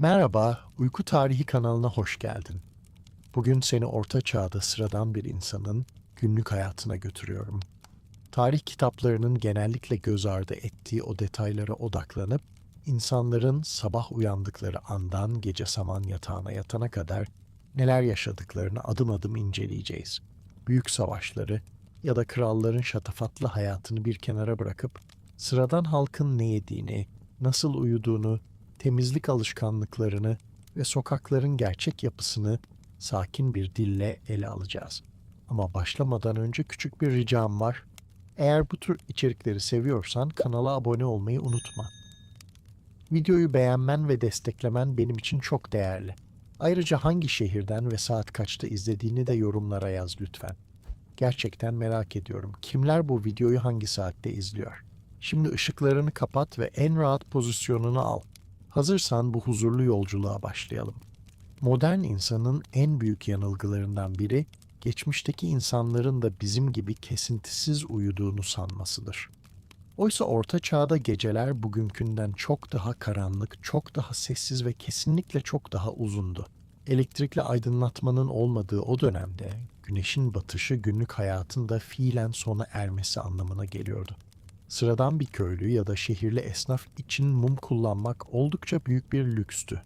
Merhaba, Uyku Tarihi kanalına hoş geldin. Bugün seni Orta Çağ'da sıradan bir insanın günlük hayatına götürüyorum. Tarih kitaplarının genellikle göz ardı ettiği o detaylara odaklanıp, insanların sabah uyandıkları andan gece saman yatağına yatana kadar neler yaşadıklarını adım adım inceleyeceğiz. Büyük savaşları ya da kralların şatafatlı hayatını bir kenara bırakıp, sıradan halkın ne yediğini, nasıl uyuduğunu, temizlik alışkanlıklarını ve sokakların gerçek yapısını sakin bir dille ele alacağız. Ama başlamadan önce küçük bir ricam var. Eğer bu tür içerikleri seviyorsan kanala abone olmayı unutma. Videoyu beğenmen ve desteklemen benim için çok değerli. Ayrıca hangi şehirden ve saat kaçta izlediğini de yorumlara yaz lütfen. Gerçekten merak ediyorum. Kimler bu videoyu hangi saatte izliyor? Şimdi ışıklarını kapat ve en rahat pozisyonunu al. Hazırsan bu huzurlu yolculuğa başlayalım. Modern insanın en büyük yanılgılarından biri, geçmişteki insanların da bizim gibi kesintisiz uyuduğunu sanmasıdır. Oysa Orta Çağ'da geceler bugünkünden çok daha karanlık, çok daha sessiz ve kesinlikle çok daha uzundu. Elektrikli aydınlatmanın olmadığı o dönemde güneşin batışı günlük hayatın da fiilen sona ermesi anlamına geliyordu. Sıradan bir köylü ya da şehirli esnaf için mum kullanmak oldukça büyük bir lükstü.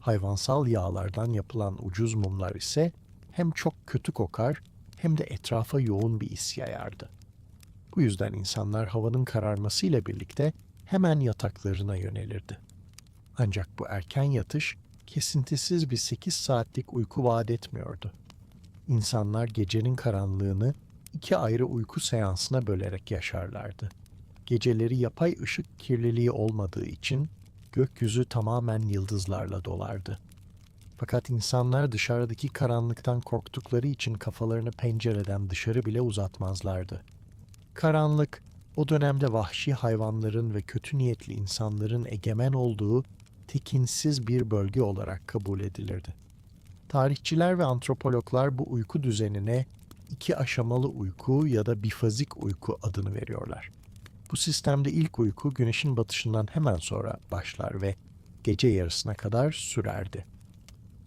Hayvansal yağlardan yapılan ucuz mumlar ise hem çok kötü kokar hem de etrafa yoğun bir is yayardı. Bu yüzden insanlar havanın kararmasıyla birlikte hemen yataklarına yönelirdi. Ancak bu erken yatış kesintisiz bir 8 saatlik uyku vaat etmiyordu. İnsanlar gecenin karanlığını iki ayrı uyku seansına bölerek yaşarlardı. Geceleri yapay ışık kirliliği olmadığı için gökyüzü tamamen yıldızlarla dolardı. Fakat insanlar dışarıdaki karanlıktan korktukları için kafalarını pencereden dışarı bile uzatmazlardı. Karanlık, o dönemde vahşi hayvanların ve kötü niyetli insanların egemen olduğu tekinsiz bir bölge olarak kabul edilirdi. Tarihçiler ve antropologlar bu uyku düzenine iki aşamalı uyku ya da bifazik uyku adını veriyorlar. Bu sistemde ilk uyku güneşin batışından hemen sonra başlar ve gece yarısına kadar sürerdi.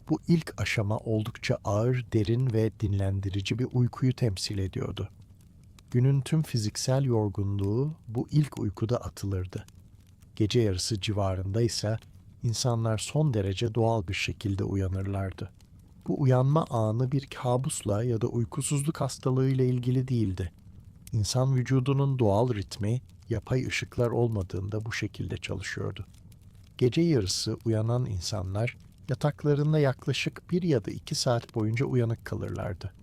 Bu ilk aşama oldukça ağır, derin ve dinlendirici bir uykuyu temsil ediyordu. Günün tüm fiziksel yorgunluğu bu ilk uykuda atılırdı. Gece yarısı civarında ise insanlar son derece doğal bir şekilde uyanırlardı. Bu uyanma anı bir kabusla ya da uykusuzluk hastalığıyla ilgili değildi. İnsan vücudunun doğal ritmi yapay ışıklar olmadığında bu şekilde çalışıyordu. Gece yarısı uyanan insanlar yataklarında yaklaşık 1 ya da 2 saat boyunca uyanık kalırlardı.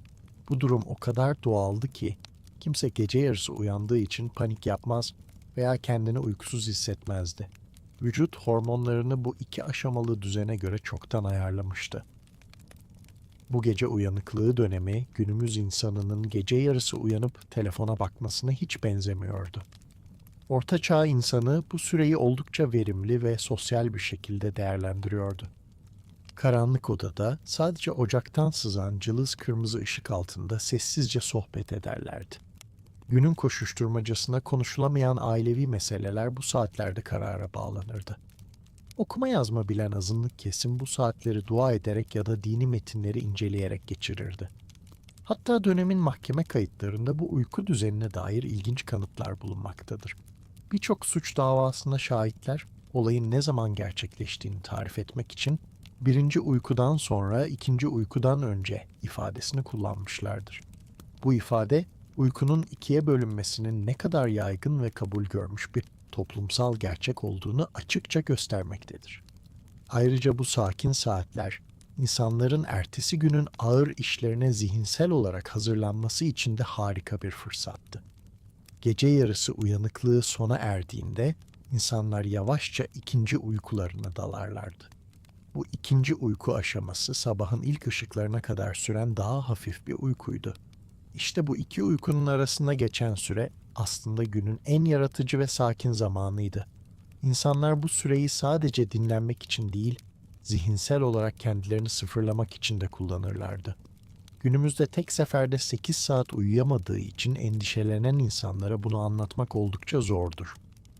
Bu durum o kadar doğaldı ki kimse gece yarısı uyandığı için panik yapmaz veya kendini uykusuz hissetmezdi. Vücut hormonlarını bu iki aşamalı düzene göre çoktan ayarlamıştı. Bu gece uyanıklığı dönemi günümüz insanının gece yarısı uyanıp telefona bakmasına hiç benzemiyordu. Orta Çağ insanı bu süreyi oldukça verimli ve sosyal bir şekilde değerlendiriyordu. Karanlık odada sadece ocaktan sızan cılız kırmızı ışık altında sessizce sohbet ederlerdi. Günün koşuşturmacasına konuşulamayan ailevi meseleler bu saatlerde karara bağlanırdı. Okuma yazma bilen azınlık kesim bu saatleri dua ederek ya da dini metinleri inceleyerek geçirirdi. Hatta dönemin mahkeme kayıtlarında bu uyku düzenine dair ilginç kanıtlar bulunmaktadır. Birçok suç davasında şahitler olayın ne zaman gerçekleştiğini tarif etmek için birinci uykudan sonra ikinci uykudan önce ifadesini kullanmışlardır. Bu ifade uykunun ikiye bölünmesinin ne kadar yaygın ve kabul görmüş bir toplumsal gerçek olduğunu açıkça göstermektedir. Ayrıca bu sakin saatler insanların ertesi günün ağır işlerine zihinsel olarak hazırlanması için de harika bir fırsattı. Gece yarısı uyanıklığı sona erdiğinde insanlar yavaşça ikinci uykularına dalarlardı. Bu ikinci uyku aşaması sabahın ilk ışıklarına kadar süren daha hafif bir uykuydu. İşte bu iki uykunun arasında geçen süre aslında günün en yaratıcı ve sakin zamanıydı. İnsanlar bu süreyi sadece dinlenmek için değil, zihinsel olarak kendilerini sıfırlamak için de kullanırlardı. Günümüzde tek seferde 8 saat uyuyamadığı için endişelenen insanlara bunu anlatmak oldukça zordur.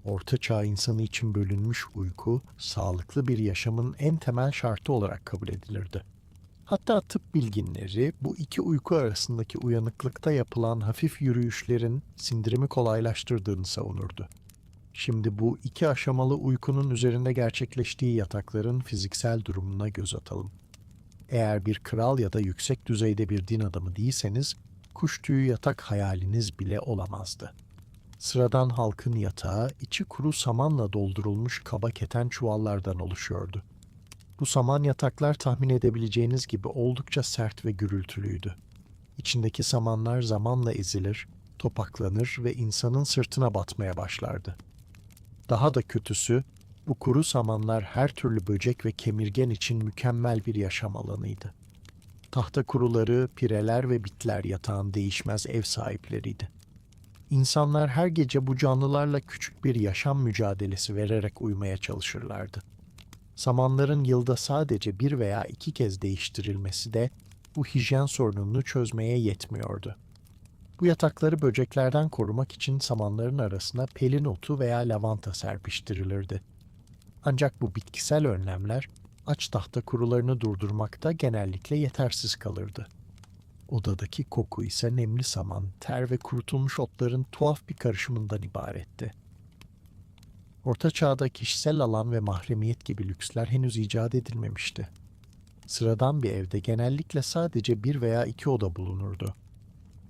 Orta Çağ insanı için bölünmüş uyku, sağlıklı bir yaşamın en temel şartı olarak kabul edilirdi. Hatta tıp bilginleri bu iki uyku arasındaki uyanıklıkta yapılan hafif yürüyüşlerin sindirimi kolaylaştırdığını savunurdu. Şimdi bu iki aşamalı uykunun üzerinde gerçekleştiği yatakların fiziksel durumuna göz atalım. Eğer bir kral ya da yüksek düzeyde bir din adamı değilseniz, kuş tüyü yatak hayaliniz bile olamazdı. Sıradan halkın yatağı içi kuru samanla doldurulmuş kaba keten çuvallardan oluşuyordu. Bu saman yataklar tahmin edebileceğiniz gibi oldukça sert ve gürültülüydü. İçindeki samanlar zamanla ezilir, topaklanır ve insanın sırtına batmaya başlardı. Daha da kötüsü, bu kuru samanlar her türlü böcek ve kemirgen için mükemmel bir yaşam alanıydı. Tahta kuruları, pireler ve bitler yatağın değişmez ev sahipleriydi. İnsanlar her gece bu canlılarla küçük bir yaşam mücadelesi vererek uyumaya çalışırlardı. Samanların yılda sadece bir veya iki kez değiştirilmesi de bu hijyen sorununu çözmeye yetmiyordu. Bu yatakları böceklerden korumak için samanların arasına pelin otu veya lavanta serpiştirilirdi. Ancak bu bitkisel önlemler aç tahta kurularını durdurmakta genellikle yetersiz kalırdı. Odadaki koku ise nemli saman, ter ve kurutulmuş otların tuhaf bir karışımından ibaretti. Orta Çağ'da kişisel alan ve mahremiyet gibi lüksler henüz icat edilmemişti. Sıradan bir evde genellikle sadece bir veya iki oda bulunurdu.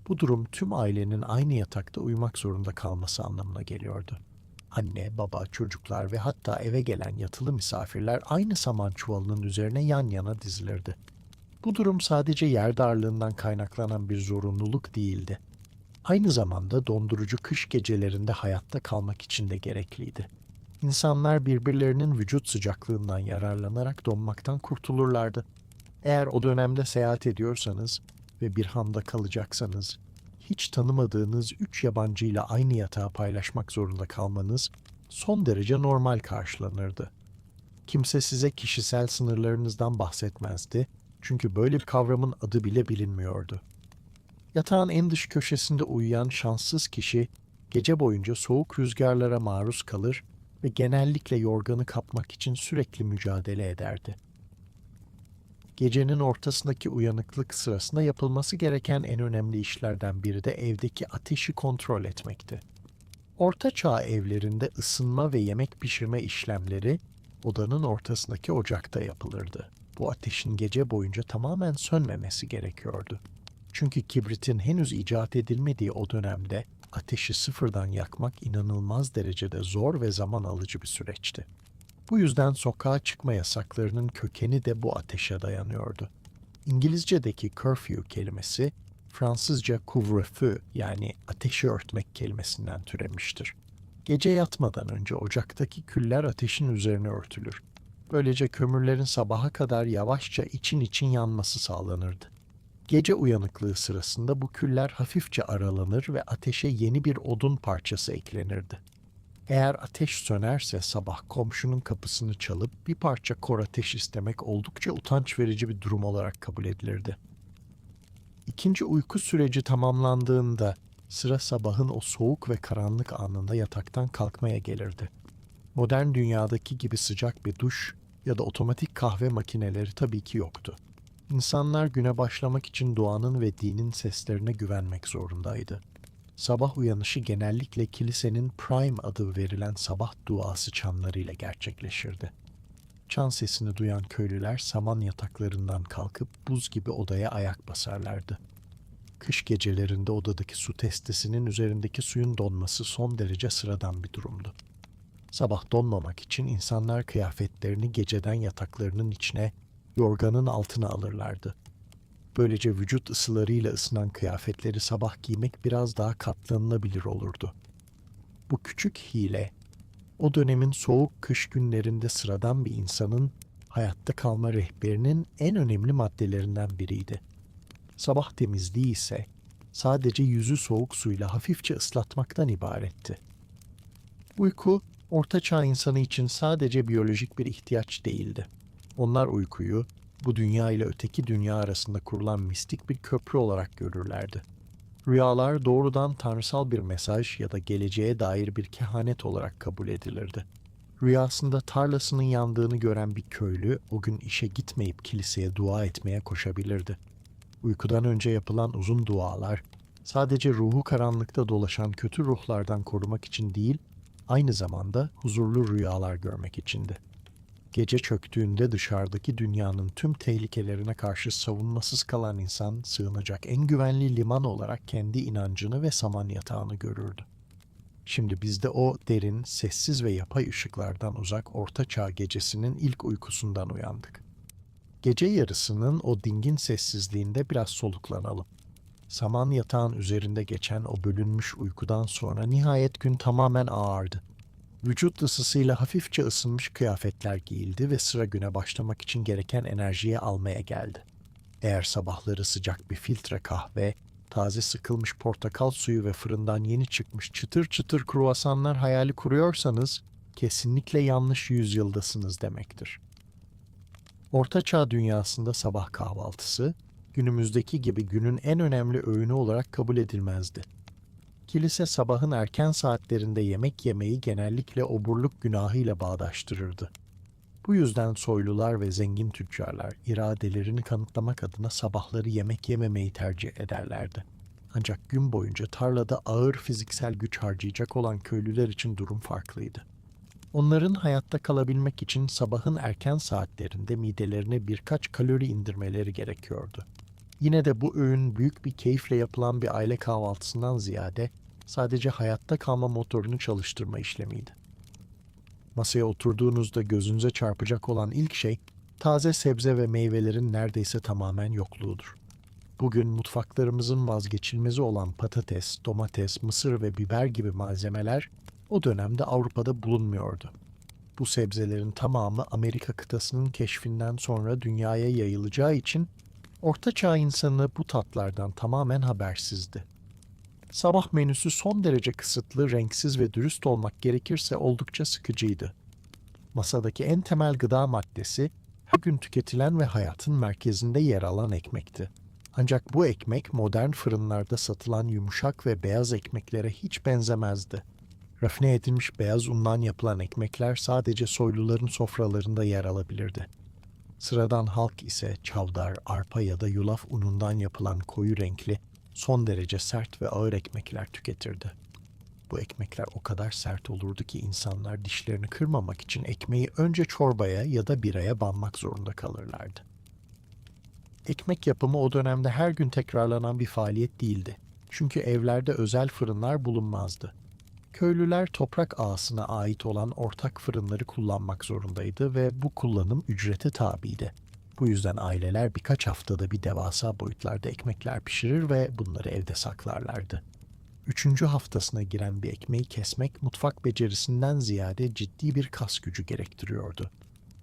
Bu durum tüm ailenin aynı yatakta uyumak zorunda kalması anlamına geliyordu. Anne, baba, çocuklar ve hatta eve gelen yatılı misafirler aynı saman çuvalının üzerine yan yana dizilirdi. Bu durum sadece yer darlığından kaynaklanan bir zorunluluk değildi. Aynı zamanda dondurucu kış gecelerinde hayatta kalmak için de gerekliydi. İnsanlar birbirlerinin vücut sıcaklığından yararlanarak donmaktan kurtulurlardı. Eğer o dönemde seyahat ediyorsanız ve bir handa kalacaksanız, hiç tanımadığınız üç yabancıyla aynı yatağı paylaşmak zorunda kalmanız son derece normal karşılanırdı. Kimse size kişisel sınırlarınızdan bahsetmezdi, çünkü böyle bir kavramın adı bile bilinmiyordu. Yatağın en dış köşesinde uyuyan şanssız kişi, gece boyunca soğuk rüzgarlara maruz kalır ve genellikle yorganı kapmak için sürekli mücadele ederdi. Gecenin ortasındaki uyanıklık sırasında yapılması gereken en önemli işlerden biri de evdeki ateşi kontrol etmekti. Orta Çağ evlerinde ısınma ve yemek pişirme işlemleri odanın ortasındaki ocakta yapılırdı. Bu ateşin gece boyunca tamamen sönmemesi gerekiyordu. Çünkü kibritin henüz icat edilmediği o dönemde ateşi sıfırdan yakmak inanılmaz derecede zor ve zaman alıcı bir süreçti. Bu yüzden sokağa çıkma yasaklarının kökeni de bu ateşe dayanıyordu. İngilizce'deki curfew kelimesi Fransızca couvre-feu yani ateşi örtmek kelimesinden türemiştir. Gece yatmadan önce ocaktaki küller ateşin üzerine örtülür. Böylece kömürlerin sabaha kadar yavaşça için için yanması sağlanırdı. Gece uyanıklığı sırasında bu küller hafifçe aralanır ve ateşe yeni bir odun parçası eklenirdi. Eğer ateş sönerse sabah komşunun kapısını çalıp bir parça kor ateş istemek oldukça utanç verici bir durum olarak kabul edilirdi. İkinci uyku süreci tamamlandığında sıra sabahın o soğuk ve karanlık anında yataktan kalkmaya gelirdi. Modern dünyadaki gibi sıcak bir duş ya da otomatik kahve makineleri tabii ki yoktu. İnsanlar güne başlamak için doğanın ve dinin seslerine güvenmek zorundaydı. Sabah uyanışı genellikle kilisenin prime adı verilen sabah duası çanlarıyla gerçekleşirdi. Çan sesini duyan köylüler saman yataklarından kalkıp buz gibi odaya ayak basarlardı. Kış gecelerinde odadaki su testesinin üzerindeki suyun donması son derece sıradan bir durumdu. Sabah donmamak için insanlar kıyafetlerini geceden yataklarının içine, yorganın altına alırlardı. Böylece vücut ısılarıyla ısınan kıyafetleri sabah giymek biraz daha katlanılabilir olurdu. Bu küçük hile, o dönemin soğuk kış günlerinde sıradan bir insanın hayatta kalma rehberinin en önemli maddelerinden biriydi. Sabah temizliği ise sadece yüzü soğuk suyla hafifçe ıslatmaktan ibaretti. Uyku, Orta Çağ insanı için sadece biyolojik bir ihtiyaç değildi. Onlar uykuyu, bu dünya ile öteki dünya arasında kurulan mistik bir köprü olarak görürlerdi. Rüyalar doğrudan tanrısal bir mesaj ya da geleceğe dair bir kehanet olarak kabul edilirdi. Rüyasında tarlasının yandığını gören bir köylü o gün işe gitmeyip kiliseye dua etmeye koşabilirdi. Uykudan önce yapılan uzun dualar sadece ruhu karanlıkta dolaşan kötü ruhlardan korumak için değil, aynı zamanda huzurlu rüyalar görmek içindi. Gece çöktüğünde dışarıdaki dünyanın tüm tehlikelerine karşı savunmasız kalan insan sığınacak en güvenli liman olarak kendi inancını ve saman yatağını görürdü. Şimdi biz de o derin, sessiz ve yapay ışıklardan uzak Orta Çağ gecesinin ilk uykusundan uyandık. Gece yarısının o dingin sessizliğinde biraz soluklanalım. Saman yatağın üzerinde geçen o bölünmüş uykudan sonra nihayet gün tamamen ağardı. Vücut ısısıyla hafifçe ısınmış kıyafetler giyildi ve sıra güne başlamak için gereken enerjiyi almaya geldi. Eğer sabahları sıcak bir filtre kahve, taze sıkılmış portakal suyu ve fırından yeni çıkmış çıtır çıtır kruvasanlar hayali kuruyorsanız, kesinlikle yanlış yüzyıldasınız demektir. Orta Çağ dünyasında sabah kahvaltısı, günümüzdeki gibi günün en önemli öğünü olarak kabul edilmezdi. Kilise sabahın erken saatlerinde yemek yemeyi genellikle oburluk günahıyla bağdaştırırdı. Bu yüzden soylular ve zengin tüccarlar iradelerini kanıtlamak adına sabahları yemek yememeyi tercih ederlerdi. Ancak gün boyunca tarlada ağır fiziksel güç harcayacak olan köylüler için durum farklıydı. Onların hayatta kalabilmek için sabahın erken saatlerinde midelerine birkaç kalori indirmeleri gerekiyordu. Yine de bu öğün büyük bir keyifle yapılan bir aile kahvaltısından ziyade sadece hayatta kalma motorunu çalıştırma işlemiydi. Masaya oturduğunuzda gözünüze çarpacak olan ilk şey taze sebze ve meyvelerin neredeyse tamamen yokluğudur. Bugün mutfaklarımızın vazgeçilmezi olan patates, domates, mısır ve biber gibi malzemeler o dönemde Avrupa'da bulunmuyordu. Bu sebzelerin tamamı Amerika kıtasının keşfinden sonra dünyaya yayılacağı için Orta Çağ insanı bu tatlardan tamamen habersizdi. Sabah menüsü son derece kısıtlı, renksiz ve dürüst olmak gerekirse oldukça sıkıcıydı. Masadaki en temel gıda maddesi her gün tüketilen ve hayatın merkezinde yer alan ekmekti. Ancak bu ekmek modern fırınlarda satılan yumuşak ve beyaz ekmeklere hiç benzemezdi. Rafine edilmiş beyaz undan yapılan ekmekler sadece soyluların sofralarında yer alabilirdi. Sıradan halk ise çavdar, arpa ya da yulaf unundan yapılan koyu renkli, son derece sert ve ağır ekmekler tüketirdi. Bu ekmekler o kadar sert olurdu ki insanlar dişlerini kırmamak için ekmeği önce çorbaya ya da biraya banmak zorunda kalırlardı. Ekmek yapımı o dönemde her gün tekrarlanan bir faaliyet değildi. Çünkü evlerde özel fırınlar bulunmazdı. Köylüler toprak ağasına ait olan ortak fırınları kullanmak zorundaydı ve bu kullanım ücrete tabiydi. Bu yüzden aileler birkaç haftada bir devasa boyutlarda ekmekler pişirir ve bunları evde saklarlardı. Üçüncü haftasına giren bir ekmeği kesmek mutfak becerisinden ziyade ciddi bir kas gücü gerektiriyordu.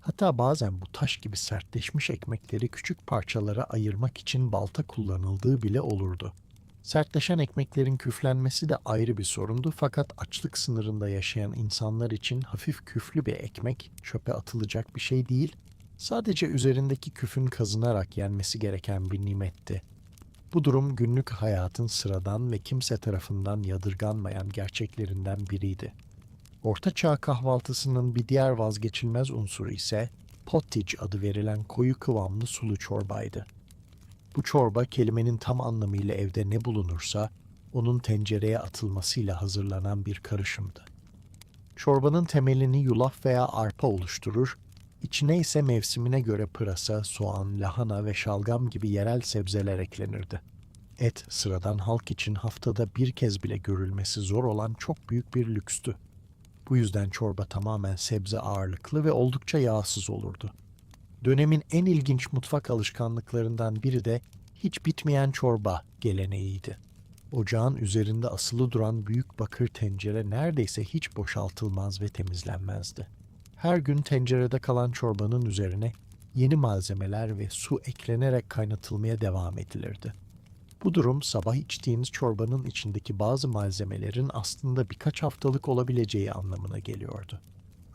Hatta bazen bu taş gibi sertleşmiş ekmekleri küçük parçalara ayırmak için balta kullanıldığı bile olurdu. Sertleşen ekmeklerin küflenmesi de ayrı bir sorundu fakat açlık sınırında yaşayan insanlar için hafif küflü bir ekmek çöpe atılacak bir şey değil, sadece üzerindeki küfün kazınarak yenmesi gereken bir nimetti. Bu durum günlük hayatın sıradan ve kimse tarafından yadırganmayan gerçeklerinden biriydi. Orta Çağ kahvaltısının bir diğer vazgeçilmez unsuru ise pottage adı verilen koyu kıvamlı sulu çorbaydı. Bu çorba kelimenin tam anlamıyla evde ne bulunursa onun tencereye atılmasıyla hazırlanan bir karışımdı. Çorbanın temelini yulaf veya arpa oluşturur, içine ise mevsimine göre pırasa, soğan, lahana ve şalgam gibi yerel sebzeler eklenirdi. Et, sıradan halk için haftada bir kez bile görülmesi zor olan çok büyük bir lükstü. Bu yüzden çorba tamamen sebze ağırlıklı ve oldukça yağsız olurdu. Dönemin en ilginç mutfak alışkanlıklarından biri de hiç bitmeyen çorba geleneğiydi. Ocağın üzerinde asılı duran büyük bakır tencere neredeyse hiç boşaltılmaz ve temizlenmezdi. Her gün tencerede kalan çorbanın üzerine yeni malzemeler ve su eklenerek kaynatılmaya devam edilirdi. Bu durum sabah içtiğiniz çorbanın içindeki bazı malzemelerin aslında birkaç haftalık olabileceği anlamına geliyordu.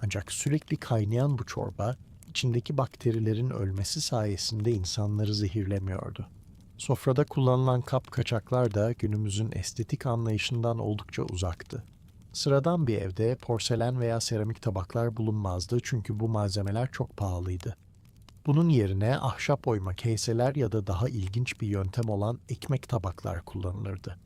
Ancak sürekli kaynayan bu çorba, içindeki bakterilerin ölmesi sayesinde insanları zehirlemiyordu. Sofrada kullanılan kap kaçaklar da günümüzün estetik anlayışından oldukça uzaktı. Sıradan bir evde porselen veya seramik tabaklar bulunmazdı çünkü bu malzemeler çok pahalıydı. Bunun yerine ahşap oyma keseler ya da daha ilginç bir yöntem olan ekmek tabaklar kullanılırdı.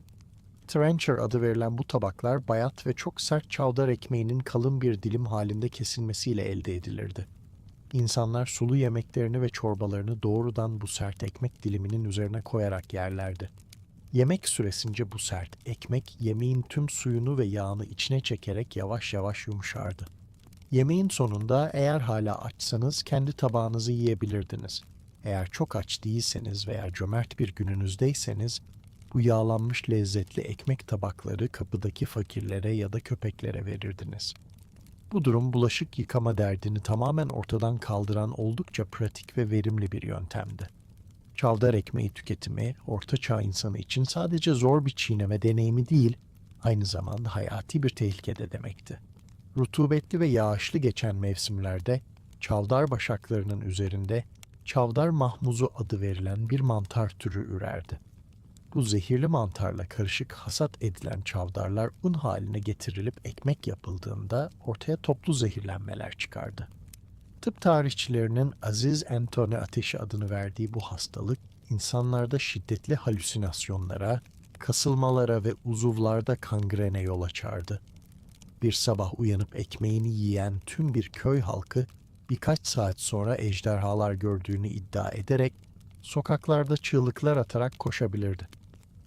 Trencher adı verilen bu tabaklar bayat ve çok sert çavdar ekmeğinin kalın bir dilim halinde kesilmesiyle elde edilirdi. İnsanlar sulu yemeklerini ve çorbalarını doğrudan bu sert ekmek diliminin üzerine koyarak yerlerdi. Yemek süresince bu sert ekmek yemeğin tüm suyunu ve yağını içine çekerek yavaş yavaş yumuşardı. Yemeğin sonunda eğer hala açsanız kendi tabağınızı yiyebilirdiniz. Eğer çok aç değilseniz veya cömert bir gününüzdeyseniz bu yağlanmış lezzetli ekmek tabakları kapıdaki fakirlere ya da köpeklere verirdiniz. Bu durum bulaşık yıkama derdini tamamen ortadan kaldıran oldukça pratik ve verimli bir yöntemdi. Çavdar ekmeği tüketimi, Orta Çağ insanı için sadece zor bir çiğneme deneyimi değil, aynı zamanda hayati bir tehlike de demekti. Rutubetli ve yağışlı geçen mevsimlerde çavdar başaklarının üzerinde çavdar mahmuzu adı verilen bir mantar türü ürerdi. Bu zehirli mantarla karışık hasat edilen çavdarlar un haline getirilip ekmek yapıldığında ortaya toplu zehirlenmeler çıkardı. Tıp tarihçilerinin Aziz Antony ateşi adını verdiği bu hastalık, insanlarda şiddetli halüsinasyonlara, kasılmalara ve uzuvlarda kangrene yol açardı. Bir sabah uyanıp ekmeğini yiyen tüm bir köy halkı birkaç saat sonra ejderhalar gördüğünü iddia ederek sokaklarda çığlıklar atarak koşabilirdi.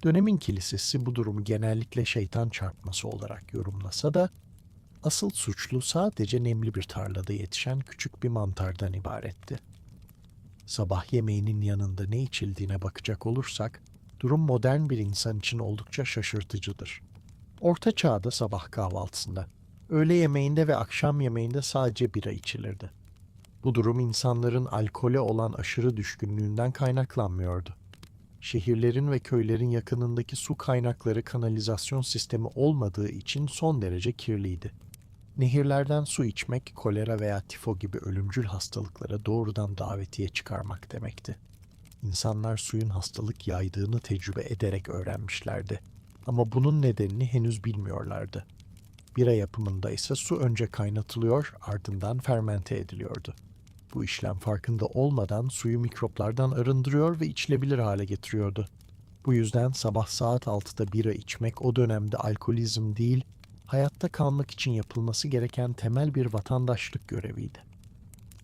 Dönemin kilisesi bu durumu genellikle şeytan çarpması olarak yorumlasa da asıl suçlu sadece nemli bir tarlada yetişen küçük bir mantardan ibaretti. Sabah yemeğinin yanında ne içildiğine bakacak olursak, durum modern bir insan için oldukça şaşırtıcıdır. Orta Çağ'da sabah kahvaltısında, öğle yemeğinde ve akşam yemeğinde sadece bira içilirdi. Bu durum insanların alkole olan aşırı düşkünlüğünden kaynaklanmıyordu. Şehirlerin ve köylerin yakınındaki su kaynakları kanalizasyon sistemi olmadığı için son derece kirliydi. Nehirlerden su içmek, kolera veya tifo gibi ölümcül hastalıklara doğrudan davetiye çıkarmak demekti. İnsanlar suyun hastalık yaydığını tecrübe ederek öğrenmişlerdi. Ama bunun nedenini henüz bilmiyorlardı. Bira yapımında ise su önce kaynatılıyor, ardından fermente ediliyordu. Bu işlem farkında olmadan suyu mikroplardan arındırıyor ve içilebilir hale getiriyordu. Bu yüzden sabah saat 6'da bira içmek o dönemde alkolizm değil, hayatta kalmak için yapılması gereken temel bir vatandaşlık göreviydi.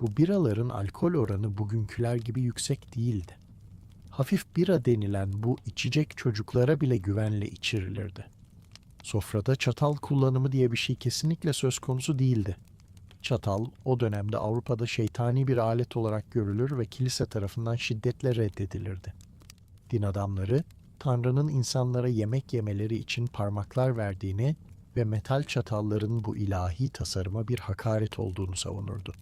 Bu biraların alkol oranı bugünküler gibi yüksek değildi. Hafif bira denilen bu içecek çocuklara bile güvenle içirilirdi. Sofrada çatal kullanımı diye bir şey kesinlikle söz konusu değildi. Çatal o dönemde Avrupa'da şeytani bir alet olarak görülür ve kilise tarafından şiddetle reddedilirdi. Din adamları, Tanrı'nın insanlara yemek yemeleri için parmaklar verdiğini ve metal çatalların bu ilahi tasarıma bir hakaret olduğunu savunurdu.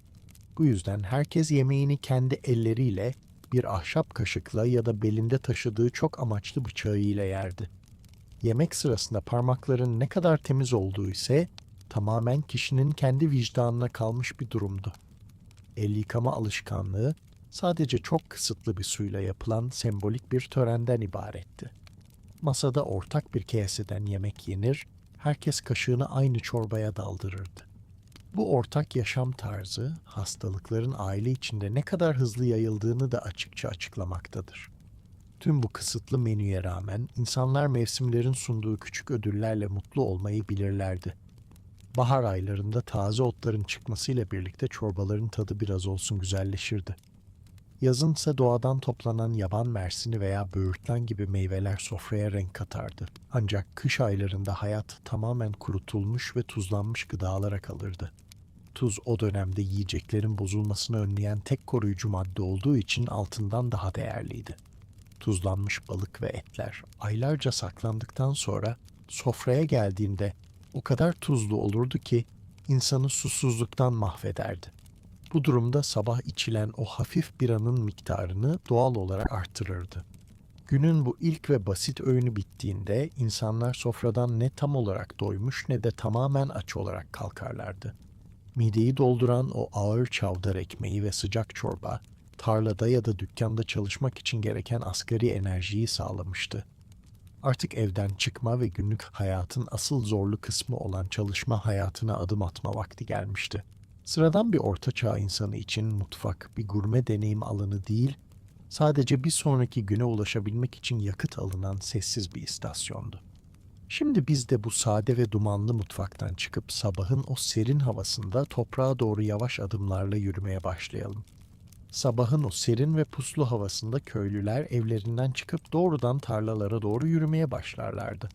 Bu yüzden herkes yemeğini kendi elleriyle, bir ahşap kaşıkla ya da belinde taşıdığı çok amaçlı bıçağı ile yerdi. Yemek sırasında parmakların ne kadar temiz olduğu ise tamamen kişinin kendi vicdanına kalmış bir durumdu. El yıkama alışkanlığı sadece çok kısıtlı bir suyla yapılan sembolik bir törenden ibaretti. Masada ortak bir kaseden yemek yenir, herkes kaşığını aynı çorbaya daldırırdı. Bu ortak yaşam tarzı, hastalıkların aile içinde ne kadar hızlı yayıldığını da açıkça açıklamaktadır. Tüm bu kısıtlı menüye rağmen insanlar mevsimlerin sunduğu küçük ödüllerle mutlu olmayı bilirlerdi. Bahar aylarında taze otların çıkmasıyla birlikte çorbaların tadı biraz olsun güzelleşirdi. Yazınsa doğadan toplanan yaban mersini veya böğürtlen gibi meyveler sofraya renk katardı. Ancak kış aylarında hayat tamamen kurutulmuş ve tuzlanmış gıdalara kalırdı. Tuz o dönemde yiyeceklerin bozulmasını önleyen tek koruyucu madde olduğu için altından daha değerliydi. Tuzlanmış balık ve etler aylarca saklandıktan sonra sofraya geldiğinde o kadar tuzlu olurdu ki insanı susuzluktan mahvederdi. Bu durumda sabah içilen o hafif biranın miktarını doğal olarak artırırdı. Günün bu ilk ve basit öğünü bittiğinde insanlar sofradan ne tam olarak doymuş ne de tamamen aç olarak kalkarlardı. Mideyi dolduran o ağır çavdar ekmeği ve sıcak çorba, tarlada ya da dükkanda çalışmak için gereken asgari enerjiyi sağlamıştı. Artık evden çıkma ve günlük hayatın asıl zorlu kısmı olan çalışma hayatına adım atma vakti gelmişti. Sıradan bir ortaçağ insanı için mutfak bir gurme deneyim alanı değil, sadece bir sonraki güne ulaşabilmek için yakıt alınan sessiz bir istasyondu. Şimdi biz de bu sade ve dumanlı mutfaktan çıkıp sabahın o serin havasında toprağa doğru yavaş adımlarla yürümeye başlayalım. Sabahın o serin ve puslu havasında köylüler evlerinden çıkıp doğrudan tarlalara doğru yürümeye başlarlardı.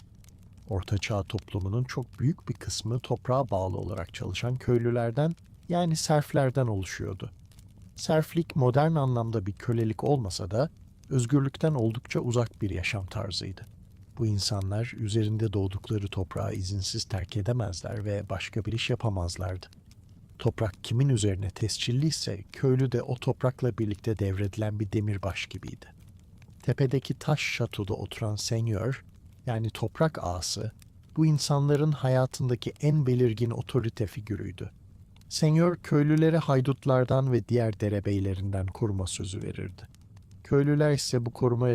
Ortaçağ toplumunun çok büyük bir kısmı toprağa bağlı olarak çalışan köylülerden, yani serflerden oluşuyordu. Serflik modern anlamda bir kölelik olmasa da özgürlükten oldukça uzak bir yaşam tarzıydı. Bu insanlar üzerinde doğdukları toprağı izinsiz terk edemezler ve başka bir iş yapamazlardı. Toprak kimin üzerine tescilliyse köylü de o toprakla birlikte devredilen bir demirbaş gibiydi. Tepedeki taş şatoda oturan senyör, yani toprak ağası, bu insanların hayatındaki en belirgin otorite figürüydü. Senyör köylülere haydutlardan ve diğer derebeylerinden koruma sözü verirdi. Köylüler ise bu koruma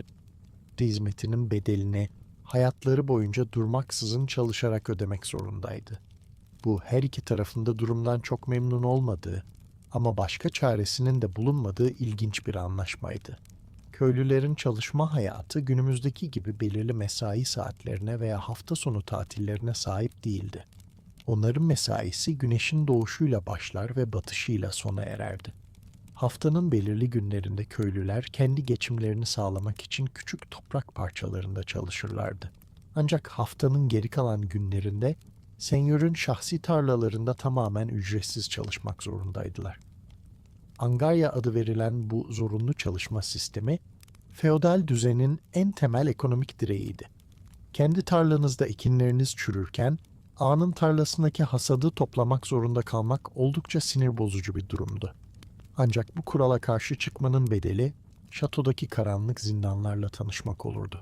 hizmetinin bedelini hayatları boyunca durmaksızın çalışarak ödemek zorundaydı. Bu her iki tarafında durumdan çok memnun olmadığı ama başka çaresinin de bulunmadığı ilginç bir anlaşmaydı. Köylülerin çalışma hayatı günümüzdeki gibi belirli mesai saatlerine veya hafta sonu tatillerine sahip değildi. Onların mesaisi güneşin doğuşuyla başlar ve batışıyla sona ererdi. Haftanın belirli günlerinde köylüler kendi geçimlerini sağlamak için küçük toprak parçalarında çalışırlardı. Ancak haftanın geri kalan günlerinde senyörün şahsi tarlalarında tamamen ücretsiz çalışmak zorundaydılar. Angarya adı verilen bu zorunlu çalışma sistemi, feodal düzenin en temel ekonomik direğiydi. Kendi tarlanızda ekinleriniz çürürken, ağanın tarlasındaki hasadı toplamak zorunda kalmak oldukça sinir bozucu bir durumdu. Ancak bu kurala karşı çıkmanın bedeli, şatodaki karanlık zindanlarla tanışmak olurdu.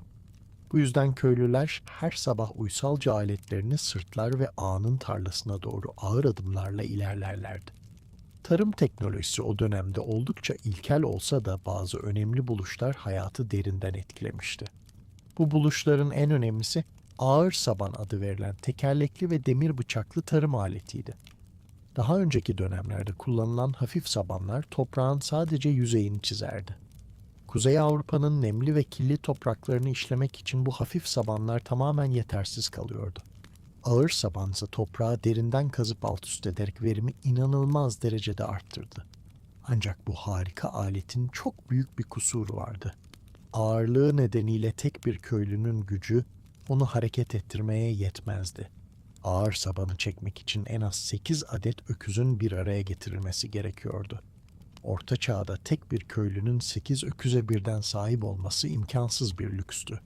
Bu yüzden köylüler her sabah uysalca aletlerini sırtlar ve ağanın tarlasına doğru ağır adımlarla ilerlerlerdi. Tarım teknolojisi o dönemde oldukça ilkel olsa da bazı önemli buluşlar hayatı derinden etkilemişti. Bu buluşların en önemlisi ağır saban adı verilen tekerlekli ve demir bıçaklı tarım aletiydi. Daha önceki dönemlerde kullanılan hafif sabanlar toprağın sadece yüzeyini çizerdi. Kuzey Avrupa'nın nemli ve kirli topraklarını işlemek için bu hafif sabanlar tamamen yetersiz kalıyordu. Ağır saban ise toprağı derinden kazıp alt üst ederek verimi inanılmaz derecede arttırdı. Ancak bu harika aletin çok büyük bir kusuru vardı. Ağırlığı nedeniyle tek bir köylünün gücü onu hareket ettirmeye yetmezdi. Ağır sabanı çekmek için en az 8 adet öküzün bir araya getirilmesi gerekiyordu. Orta Çağ'da tek bir köylünün 8 öküze birden sahip olması imkansız bir lükstü.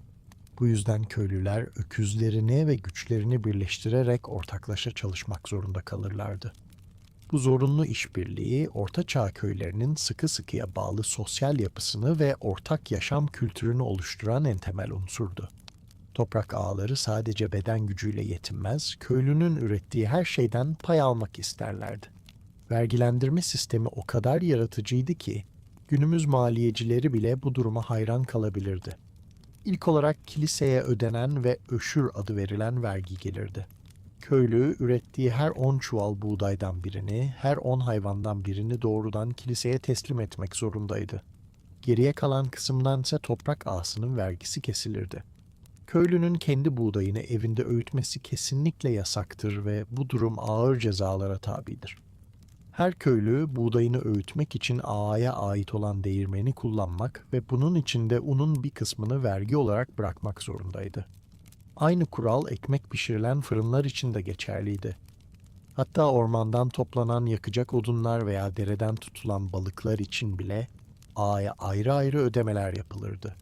Bu yüzden köylüler öküzlerini ve güçlerini birleştirerek ortaklaşa çalışmak zorunda kalırlardı. Bu zorunlu işbirliği Orta Çağ köylerinin sıkı sıkıya bağlı sosyal yapısını ve ortak yaşam kültürünü oluşturan en temel unsurdu. Toprak ağaları sadece beden gücüyle yetinmez, köylünün ürettiği her şeyden pay almak isterlerdi. Vergilendirme sistemi o kadar yaratıcıydı ki, günümüz maliyecileri bile bu duruma hayran kalabilirdi. İlk olarak kiliseye ödenen ve öşür adı verilen vergi gelirdi. Köylü ürettiği her 10 çuval buğdaydan birini, her 10 hayvandan birini doğrudan kiliseye teslim etmek zorundaydı. Geriye kalan kısımdan ise toprak ağasının vergisi kesilirdi. Köylünün kendi buğdayını evinde öğütmesi kesinlikle yasaktır ve bu durum ağır cezalara tabidir. Her köylü buğdayını öğütmek için ağaya ait olan değirmeni kullanmak ve bunun içinde unun bir kısmını vergi olarak bırakmak zorundaydı. Aynı kural ekmek pişirilen fırınlar için de geçerliydi. Hatta ormandan toplanan yakacak odunlar veya dereden tutulan balıklar için bile ağaya ayrı ayrı ödemeler yapılırdı.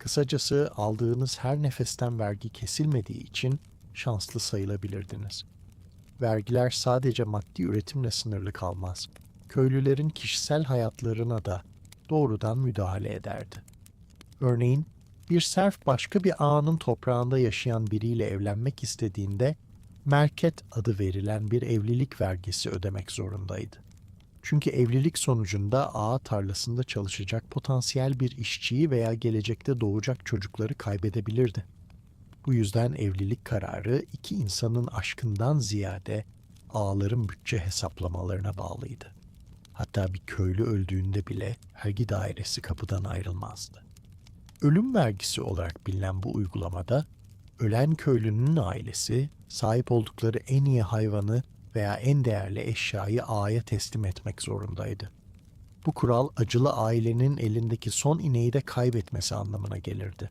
Kısacası aldığınız her nefesten vergi kesilmediği için şanslı sayılabilirdiniz. Vergiler sadece maddi üretimle sınırlı kalmaz. Köylülerin kişisel hayatlarına da doğrudan müdahale ederdi. Örneğin, bir serf başka bir ağanın toprağında yaşayan biriyle evlenmek istediğinde merket adı verilen bir evlilik vergisi ödemek zorundaydı. Çünkü evlilik sonucunda ağa tarlasında çalışacak potansiyel bir işçiyi veya gelecekte doğacak çocukları kaybedebilirdi. Bu yüzden evlilik kararı iki insanın aşkından ziyade ağaların bütçe hesaplamalarına bağlıydı. Hatta bir köylü öldüğünde bile vergi dairesi kapıdan ayrılmazdı. Ölüm vergisi olarak bilinen bu uygulamada ölen köylünün ailesi sahip oldukları en iyi hayvanı veya en değerli eşyayı ağaya teslim etmek zorundaydı. Bu kural acılı ailenin elindeki son ineği de kaybetmesi anlamına gelirdi.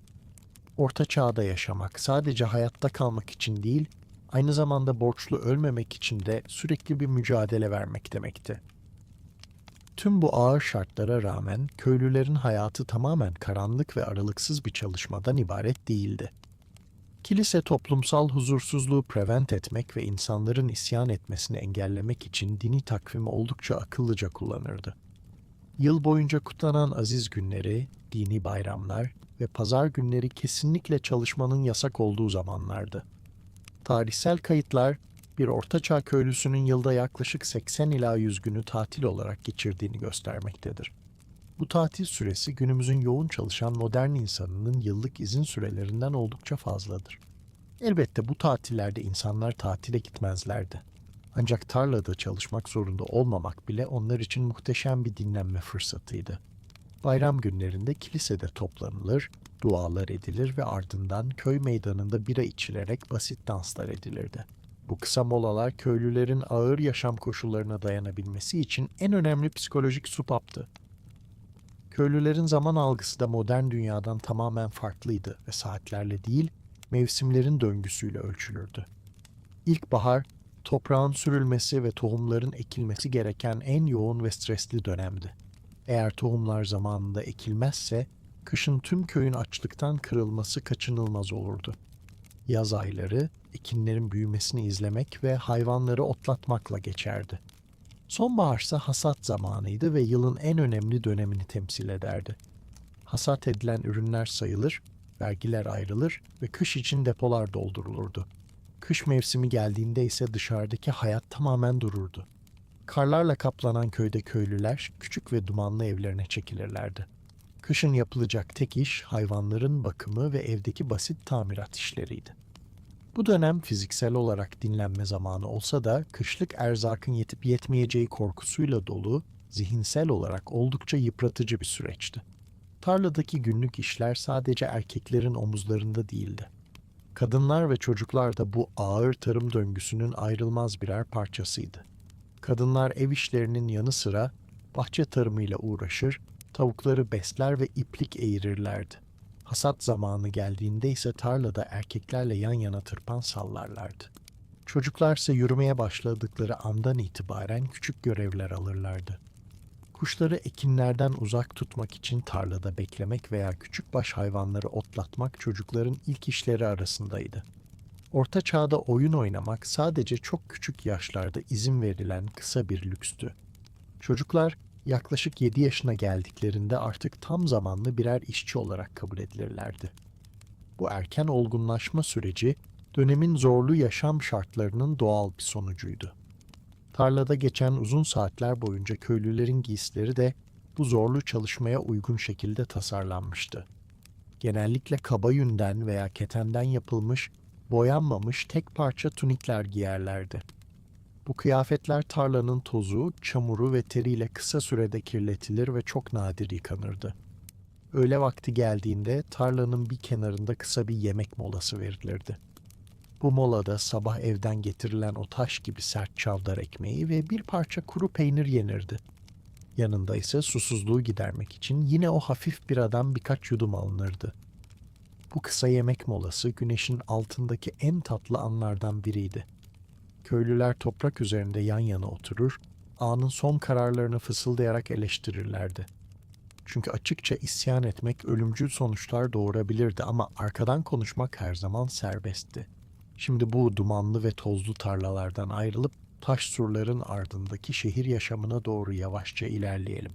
Orta çağda yaşamak sadece hayatta kalmak için değil, aynı zamanda borçlu ölmemek için de sürekli bir mücadele vermek demekti. Tüm bu ağır şartlara rağmen köylülerin hayatı tamamen karanlık ve aralıksız bir çalışmadan ibaret değildi. Kilise toplumsal huzursuzluğu prevent etmek ve insanların isyan etmesini engellemek için dini takvimi oldukça akıllıca kullanırdı. Yıl boyunca kutlanan aziz günleri, dini bayramlar ve pazar günleri kesinlikle çalışmanın yasak olduğu zamanlardı. Tarihsel kayıtlar, bir ortaçağ köylüsünün yılda yaklaşık 80 ila 100 günü tatil olarak geçirdiğini göstermektedir. Bu tatil süresi günümüzün yoğun çalışan modern insanının yıllık izin sürelerinden oldukça fazladır. Elbette bu tatillerde insanlar tatile gitmezlerdi. Ancak tarlada çalışmak zorunda olmamak bile onlar için muhteşem bir dinlenme fırsatıydı. Bayram günlerinde kilisede toplanılır, dualar edilir ve ardından köy meydanında bira içilerek basit danslar edilirdi. Bu kısa molalar köylülerin ağır yaşam koşullarına dayanabilmesi için en önemli psikolojik supaptı. Köylülerin zaman algısı da modern dünyadan tamamen farklıydı ve saatlerle değil, mevsimlerin döngüsüyle ölçülürdü. İlkbahar, toprağın sürülmesi ve tohumların ekilmesi gereken en yoğun ve stresli dönemdi. Eğer tohumlar zamanında ekilmezse, kışın tüm köyün açlıktan kırılması kaçınılmaz olurdu. Yaz ayları, ekinlerin büyümesini izlemek ve hayvanları otlatmakla geçerdi. Sonbaharsa hasat zamanıydı ve yılın en önemli dönemini temsil ederdi. Hasat edilen ürünler sayılır, vergiler ayrılır ve kış için depolar doldurulurdu. Kış mevsimi geldiğinde ise dışarıdaki hayat tamamen dururdu. Karlarla kaplanan köyde köylüler küçük ve dumanlı evlerine çekilirlerdi. Kışın yapılacak tek iş hayvanların bakımı ve evdeki basit tamirat işleriydi. Bu dönem fiziksel olarak dinlenme zamanı olsa da kışlık erzakın yetip yetmeyeceği korkusuyla dolu, zihinsel olarak oldukça yıpratıcı bir süreçti. Tarladaki günlük işler sadece erkeklerin omuzlarında değildi. Kadınlar ve çocuklar da bu ağır tarım döngüsünün ayrılmaz birer parçasıydı. Kadınlar ev işlerinin yanı sıra bahçe tarımıyla uğraşır, tavukları besler ve iplik eğirirlerdi. Hasat zamanı geldiğinde ise tarlada erkeklerle yan yana tırpan sallarlardı. Çocuklarsa yürümeye başladıkları andan itibaren küçük görevler alırlardı. Kuşları ekinlerden uzak tutmak için tarlada beklemek veya küçükbaş hayvanları otlatmak çocukların ilk işleri arasındaydı. Orta çağda oyun oynamak sadece çok küçük yaşlarda izin verilen kısa bir lükstü. Çocuklar yaklaşık 7 yaşına geldiklerinde artık tam zamanlı birer işçi olarak kabul edilirlerdi. Bu erken olgunlaşma süreci dönemin zorlu yaşam şartlarının doğal bir sonucuydu. Tarlada geçen uzun saatler boyunca köylülerin giysileri de bu zorlu çalışmaya uygun şekilde tasarlanmıştı. Genellikle kaba yünden veya ketenden yapılmış, boyanmamış tek parça tunikler giyerlerdi. Bu kıyafetler tarlanın tozu, çamuru ve teriyle kısa sürede kirletilir ve çok nadir yıkanırdı. Öğle vakti geldiğinde tarlanın bir kenarında kısa bir yemek molası verilirdi. Bu molada sabah evden getirilen o taş gibi sert çavdar ekmeği ve bir parça kuru peynir yenirdi. Yanında ise susuzluğu gidermek için yine o hafif biradan birkaç yudum alınırdı. Bu kısa yemek molası güneşin altındaki en tatlı anlardan biriydi. Köylüler toprak üzerinde yan yana oturur, ağanın son kararlarını fısıldayarak eleştirirlerdi. Çünkü açıkça isyan etmek ölümcül sonuçlar doğurabilirdi ama arkadan konuşmak her zaman serbestti. Şimdi bu dumanlı ve tozlu tarlalardan ayrılıp taş surların ardındaki şehir yaşamına doğru yavaşça ilerleyelim.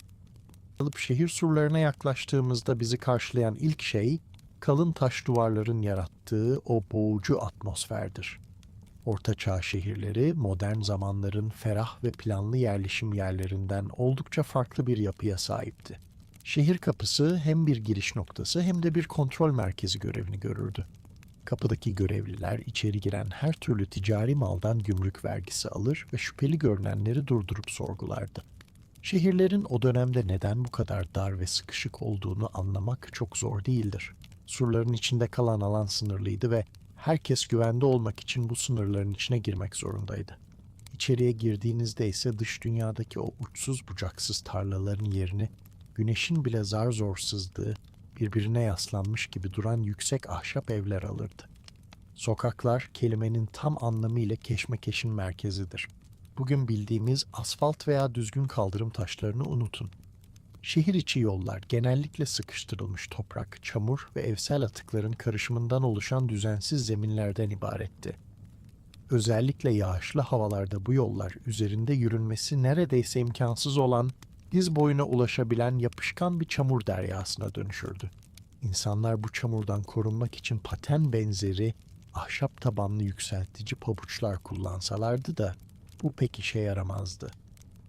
Şehir surlarına yaklaştığımızda bizi karşılayan ilk şey kalın taş duvarların yarattığı o boğucu atmosferdir. Orta Çağ şehirleri modern zamanların ferah ve planlı yerleşim yerlerinden oldukça farklı bir yapıya sahipti. Şehir kapısı hem bir giriş noktası hem de bir kontrol merkezi görevini görürdü. Kapıdaki görevliler içeri giren her türlü ticari maldan gümrük vergisi alır ve şüpheli görünenleri durdurup sorgulardı. Şehirlerin o dönemde neden bu kadar dar ve sıkışık olduğunu anlamak çok zor değildir. Surların içinde kalan alan sınırlıydı ve herkes güvende olmak için bu sınırların içine girmek zorundaydı. İçeriye girdiğinizde ise dış dünyadaki o uçsuz bucaksız tarlaların yerini güneşin bile zar zor sızdığı, birbirine yaslanmış gibi duran yüksek ahşap evler alırdı. Sokaklar kelimenin tam anlamıyla keşmekeşin merkezidir. Bugün bildiğimiz asfalt veya düzgün kaldırım taşlarını unutun. Şehir içi yollar genellikle sıkıştırılmış toprak, çamur ve evsel atıkların karışımından oluşan düzensiz zeminlerden ibaretti. Özellikle yağışlı havalarda bu yollar üzerinde yürünmesi neredeyse imkansız olan, diz boyuna ulaşabilen yapışkan bir çamur deryasına dönüşürdü. İnsanlar bu çamurdan korunmak için paten benzeri ahşap tabanlı yükseltici pabuçlar kullansalardı da bu pek işe yaramazdı.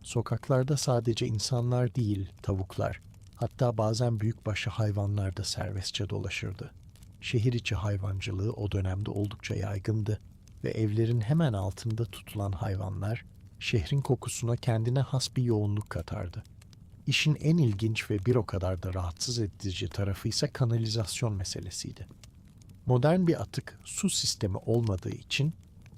Sokaklarda sadece insanlar değil, tavuklar, hatta bazen büyükbaşı hayvanlar da serbestçe dolaşırdı. Şehir içi hayvancılığı o dönemde oldukça yaygındı ve evlerin hemen altında tutulan hayvanlar şehrin kokusuna kendine has bir yoğunluk katardı. İşin en ilginç ve bir o kadar da rahatsız edici tarafı ise kanalizasyon meselesiydi. Modern bir atık su sistemi olmadığı için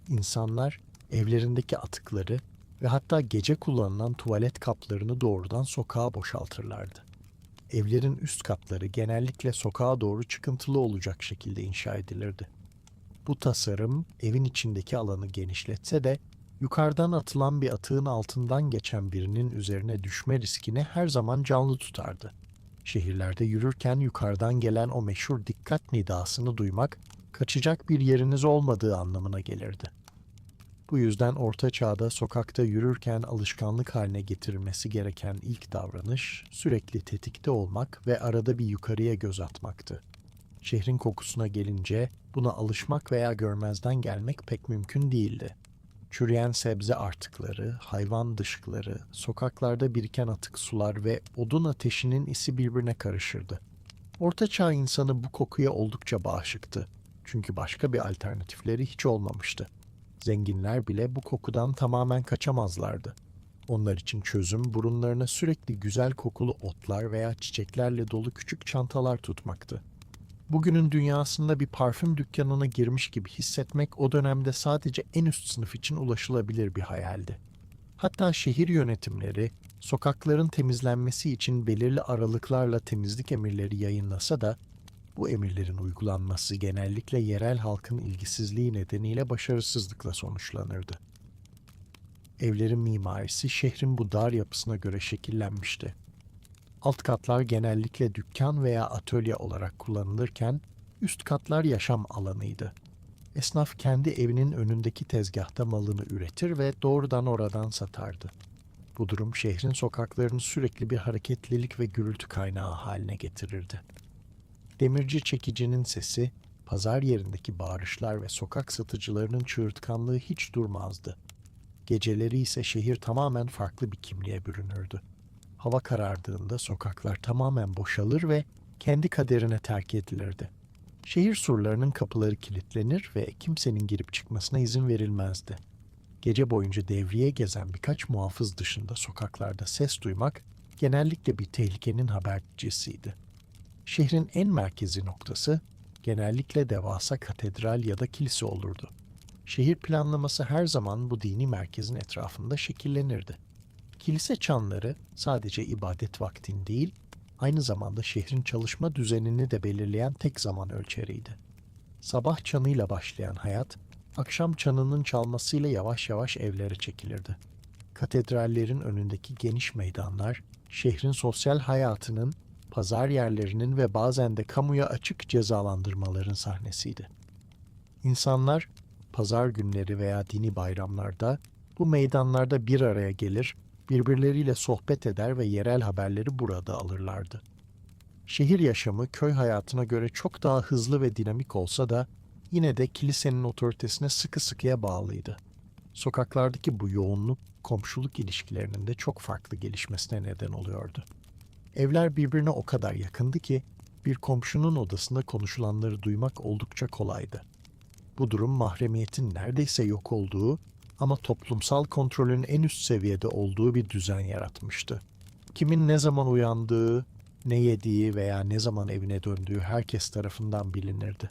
insanlar evlerindeki atıkları ve hatta gece kullanılan tuvalet kaplarını doğrudan sokağa boşaltırlardı. Evlerin üst katları genellikle sokağa doğru çıkıntılı olacak şekilde inşa edilirdi. Bu tasarım evin içindeki alanı genişletse de yukarıdan atılan bir atığın altından geçen birinin üzerine düşme riskini her zaman canlı tutardı. Şehirlerde yürürken yukarıdan gelen o meşhur dikkat nidasını duymak, kaçacak bir yeriniz olmadığı anlamına gelirdi. Bu yüzden Orta Çağ'da sokakta yürürken alışkanlık haline getirilmesi gereken ilk davranış, sürekli tetikte olmak ve arada bir yukarıya göz atmaktı. Şehrin kokusuna gelince buna alışmak veya görmezden gelmek pek mümkün değildi. Çürüyen sebze artıkları, hayvan dışkıları, sokaklarda biriken atık sular ve odun ateşinin isi birbirine karışırdı. Orta Çağ insanı bu kokuya oldukça bağışıktı. Çünkü başka bir alternatifleri hiç olmamıştı. Zenginler bile bu kokudan tamamen kaçamazlardı. Onlar için çözüm burunlarına sürekli güzel kokulu otlar veya çiçeklerle dolu küçük çantalar tutmaktı. Bugünün dünyasında bir parfüm dükkanına girmiş gibi hissetmek o dönemde sadece en üst sınıf için ulaşılabilir bir hayaldi. Hatta şehir yönetimleri sokakların temizlenmesi için belirli aralıklarla temizlik emirleri yayınlasa da bu emirlerin uygulanması genellikle yerel halkın ilgisizliği nedeniyle başarısızlıkla sonuçlanırdı. Evlerin mimarisi şehrin bu dar yapısına göre şekillenmişti. Alt katlar genellikle dükkan veya atölye olarak kullanılırken üst katlar yaşam alanıydı. Esnaf kendi evinin önündeki tezgahta malını üretir ve doğrudan oradan satardı. Bu durum şehrin sokaklarını sürekli bir hareketlilik ve gürültü kaynağı haline getirirdi. Demirci çekicinin sesi, pazar yerindeki bağırışlar ve sokak satıcılarının çığırtkanlığı hiç durmazdı. Geceleri ise şehir tamamen farklı bir kimliğe bürünürdü. Hava karardığında sokaklar tamamen boşalır ve kendi kaderine terk edilirdi. Şehir surlarının kapıları kilitlenir ve kimsenin girip çıkmasına izin verilmezdi. Gece boyunca devriye gezen birkaç muhafız dışında sokaklarda ses duymak genellikle bir tehlikenin habercisiydi. Şehrin en merkezi noktası genellikle devasa katedral ya da kilise olurdu. Şehir planlaması her zaman bu dini merkezin etrafında şekillenirdi. Kilise çanları sadece ibadet vaktini değil, aynı zamanda şehrin çalışma düzenini de belirleyen tek zaman ölçeriydi. Sabah çanıyla başlayan hayat, akşam çanının çalmasıyla yavaş yavaş evlere çekilirdi. Katedrallerin önündeki geniş meydanlar, şehrin sosyal hayatının, pazar yerlerinin ve bazen de kamuya açık cezalandırmaların sahnesiydi. İnsanlar, pazar günleri veya dini bayramlarda bu meydanlarda bir araya gelir, birbirleriyle sohbet eder ve yerel haberleri burada alırlardı. Şehir yaşamı köy hayatına göre çok daha hızlı ve dinamik olsa da yine de kilisenin otoritesine sıkı sıkıya bağlıydı. Sokaklardaki bu yoğunluk komşuluk ilişkilerinin de çok farklı gelişmesine neden oluyordu. Evler birbirine o kadar yakındı ki bir komşunun odasında konuşulanları duymak oldukça kolaydı. Bu durum mahremiyetin neredeyse yok olduğu ama toplumsal kontrolün en üst seviyede olduğu bir düzen yaratmıştı. Kimin ne zaman uyandığı, ne yediği veya ne zaman evine döndüğü herkes tarafından bilinirdi.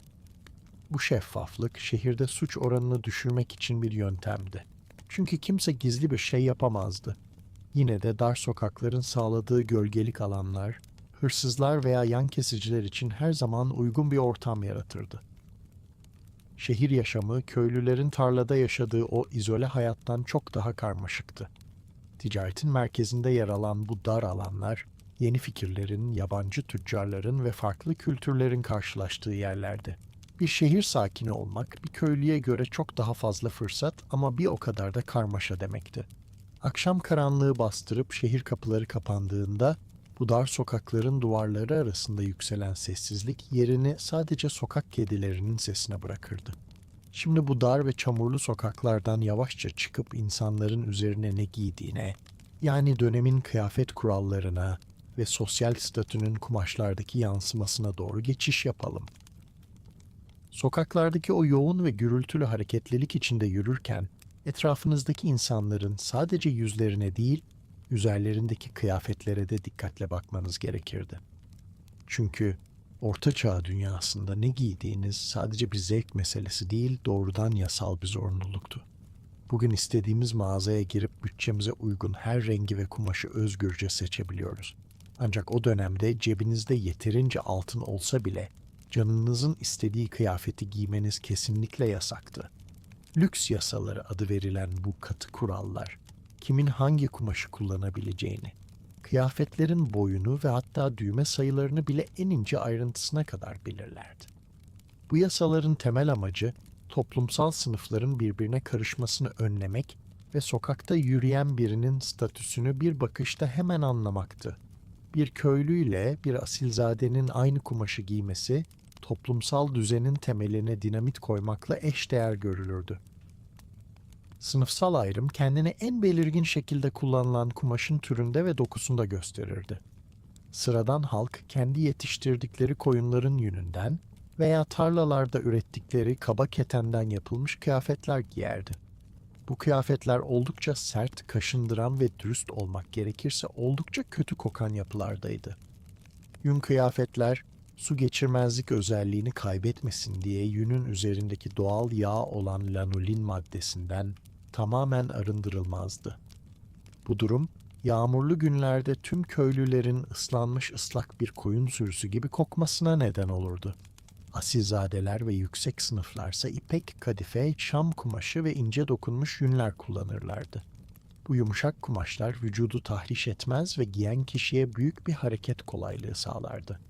Bu şeffaflık şehirde suç oranını düşürmek için bir yöntemdi. Çünkü kimse gizli bir şey yapamazdı. Yine de dar sokakların sağladığı gölgelik alanlar, hırsızlar veya yan kesiciler için her zaman uygun bir ortam yaratırdı. Şehir yaşamı köylülerin tarlada yaşadığı o izole hayattan çok daha karmaşıktı. Ticaretin merkezinde yer alan bu dar alanlar, yeni fikirlerin, yabancı tüccarların ve farklı kültürlerin karşılaştığı yerlerdi. Bir şehir sakini olmak bir köylüye göre çok daha fazla fırsat ama bir o kadar da karmaşa demekti. Akşam karanlığı bastırıp şehir kapıları kapandığında bu dar sokakların duvarları arasında yükselen sessizlik yerini sadece sokak kedilerinin sesine bırakırdı. Şimdi bu dar ve çamurlu sokaklardan yavaşça çıkıp insanların üzerine ne giydiğine, yani dönemin kıyafet kurallarına ve sosyal statünün kumaşlardaki yansımasına doğru geçiş yapalım. Sokaklardaki o yoğun ve gürültülü hareketlilik içinde yürürken, etrafınızdaki insanların sadece yüzlerine değil, üzerlerindeki kıyafetlere de dikkatle bakmanız gerekirdi. Çünkü Orta Çağ dünyasında ne giydiğiniz sadece bir zevk meselesi değil, doğrudan yasal bir zorunluluktu. Bugün istediğimiz mağazaya girip bütçemize uygun her rengi ve kumaşı özgürce seçebiliyoruz. Ancak o dönemde cebinizde yeterince altın olsa bile canınızın istediği kıyafeti giymeniz kesinlikle yasaktı. Lüks yasaları adı verilen bu katı kurallar, kimin hangi kumaşı kullanabileceğini, kıyafetlerin boyunu ve hatta düğme sayılarını bile en ince ayrıntısına kadar bilirlerdi. Bu yasaların temel amacı toplumsal sınıfların birbirine karışmasını önlemek ve sokakta yürüyen birinin statüsünü bir bakışta hemen anlamaktı. Bir köylüyle bir asilzadenin aynı kumaşı giymesi, toplumsal düzenin temeline dinamit koymakla eşdeğer görülürdü. Sınıfsal ayrım kendini en belirgin şekilde kullanılan kumaşın türünde ve dokusunda gösterirdi. Sıradan halk kendi yetiştirdikleri koyunların yününden veya tarlalarda ürettikleri kaba ketenden yapılmış kıyafetler giyerdi. Bu kıyafetler oldukça sert, kaşındıran ve dürüst olmak gerekirse oldukça kötü kokan yapılardaydı. Yün kıyafetler, su geçirmezlik özelliğini kaybetmesin diye yünün üzerindeki doğal yağ olan lanolin maddesinden tamamen arındırılmazdı. Bu durum, yağmurlu günlerde tüm köylülerin ıslanmış ıslak bir koyun sürüsü gibi kokmasına neden olurdu. Asilzadeler ve yüksek sınıflarsa ipek, kadife, şam kumaşı ve ince dokunmuş yünler kullanırlardı. Bu yumuşak kumaşlar vücudu tahriş etmez ve giyen kişiye büyük bir hareket kolaylığı sağlardı.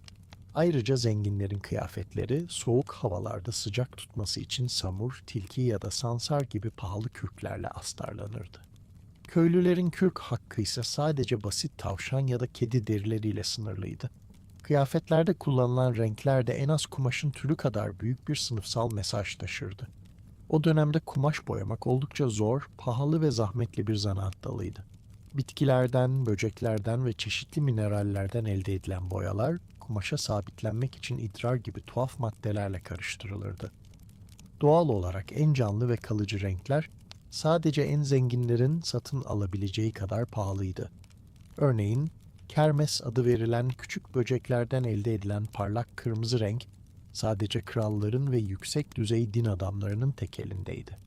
Ayrıca zenginlerin kıyafetleri soğuk havalarda sıcak tutması için samur, tilki ya da sansar gibi pahalı kürklerle astarlanırdı. Köylülerin kürk hakkı ise sadece basit tavşan ya da kedi derileriyle sınırlıydı. Kıyafetlerde kullanılan renkler de en az kumaşın türü kadar büyük bir sınıfsal mesaj taşırdı. O dönemde kumaş boyamak oldukça zor, pahalı ve zahmetli bir zanaat dalıydı. Bitkilerden, böceklerden ve çeşitli minerallerden elde edilen boyalar, kumaşa sabitlenmek için idrar gibi tuhaf maddelerle karıştırılırdı. Doğal olarak en canlı ve kalıcı renkler, sadece en zenginlerin satın alabileceği kadar pahalıydı. Örneğin, kermes adı verilen küçük böceklerden elde edilen parlak kırmızı renk, sadece kralların ve yüksek düzey din adamlarının tek elindeydi.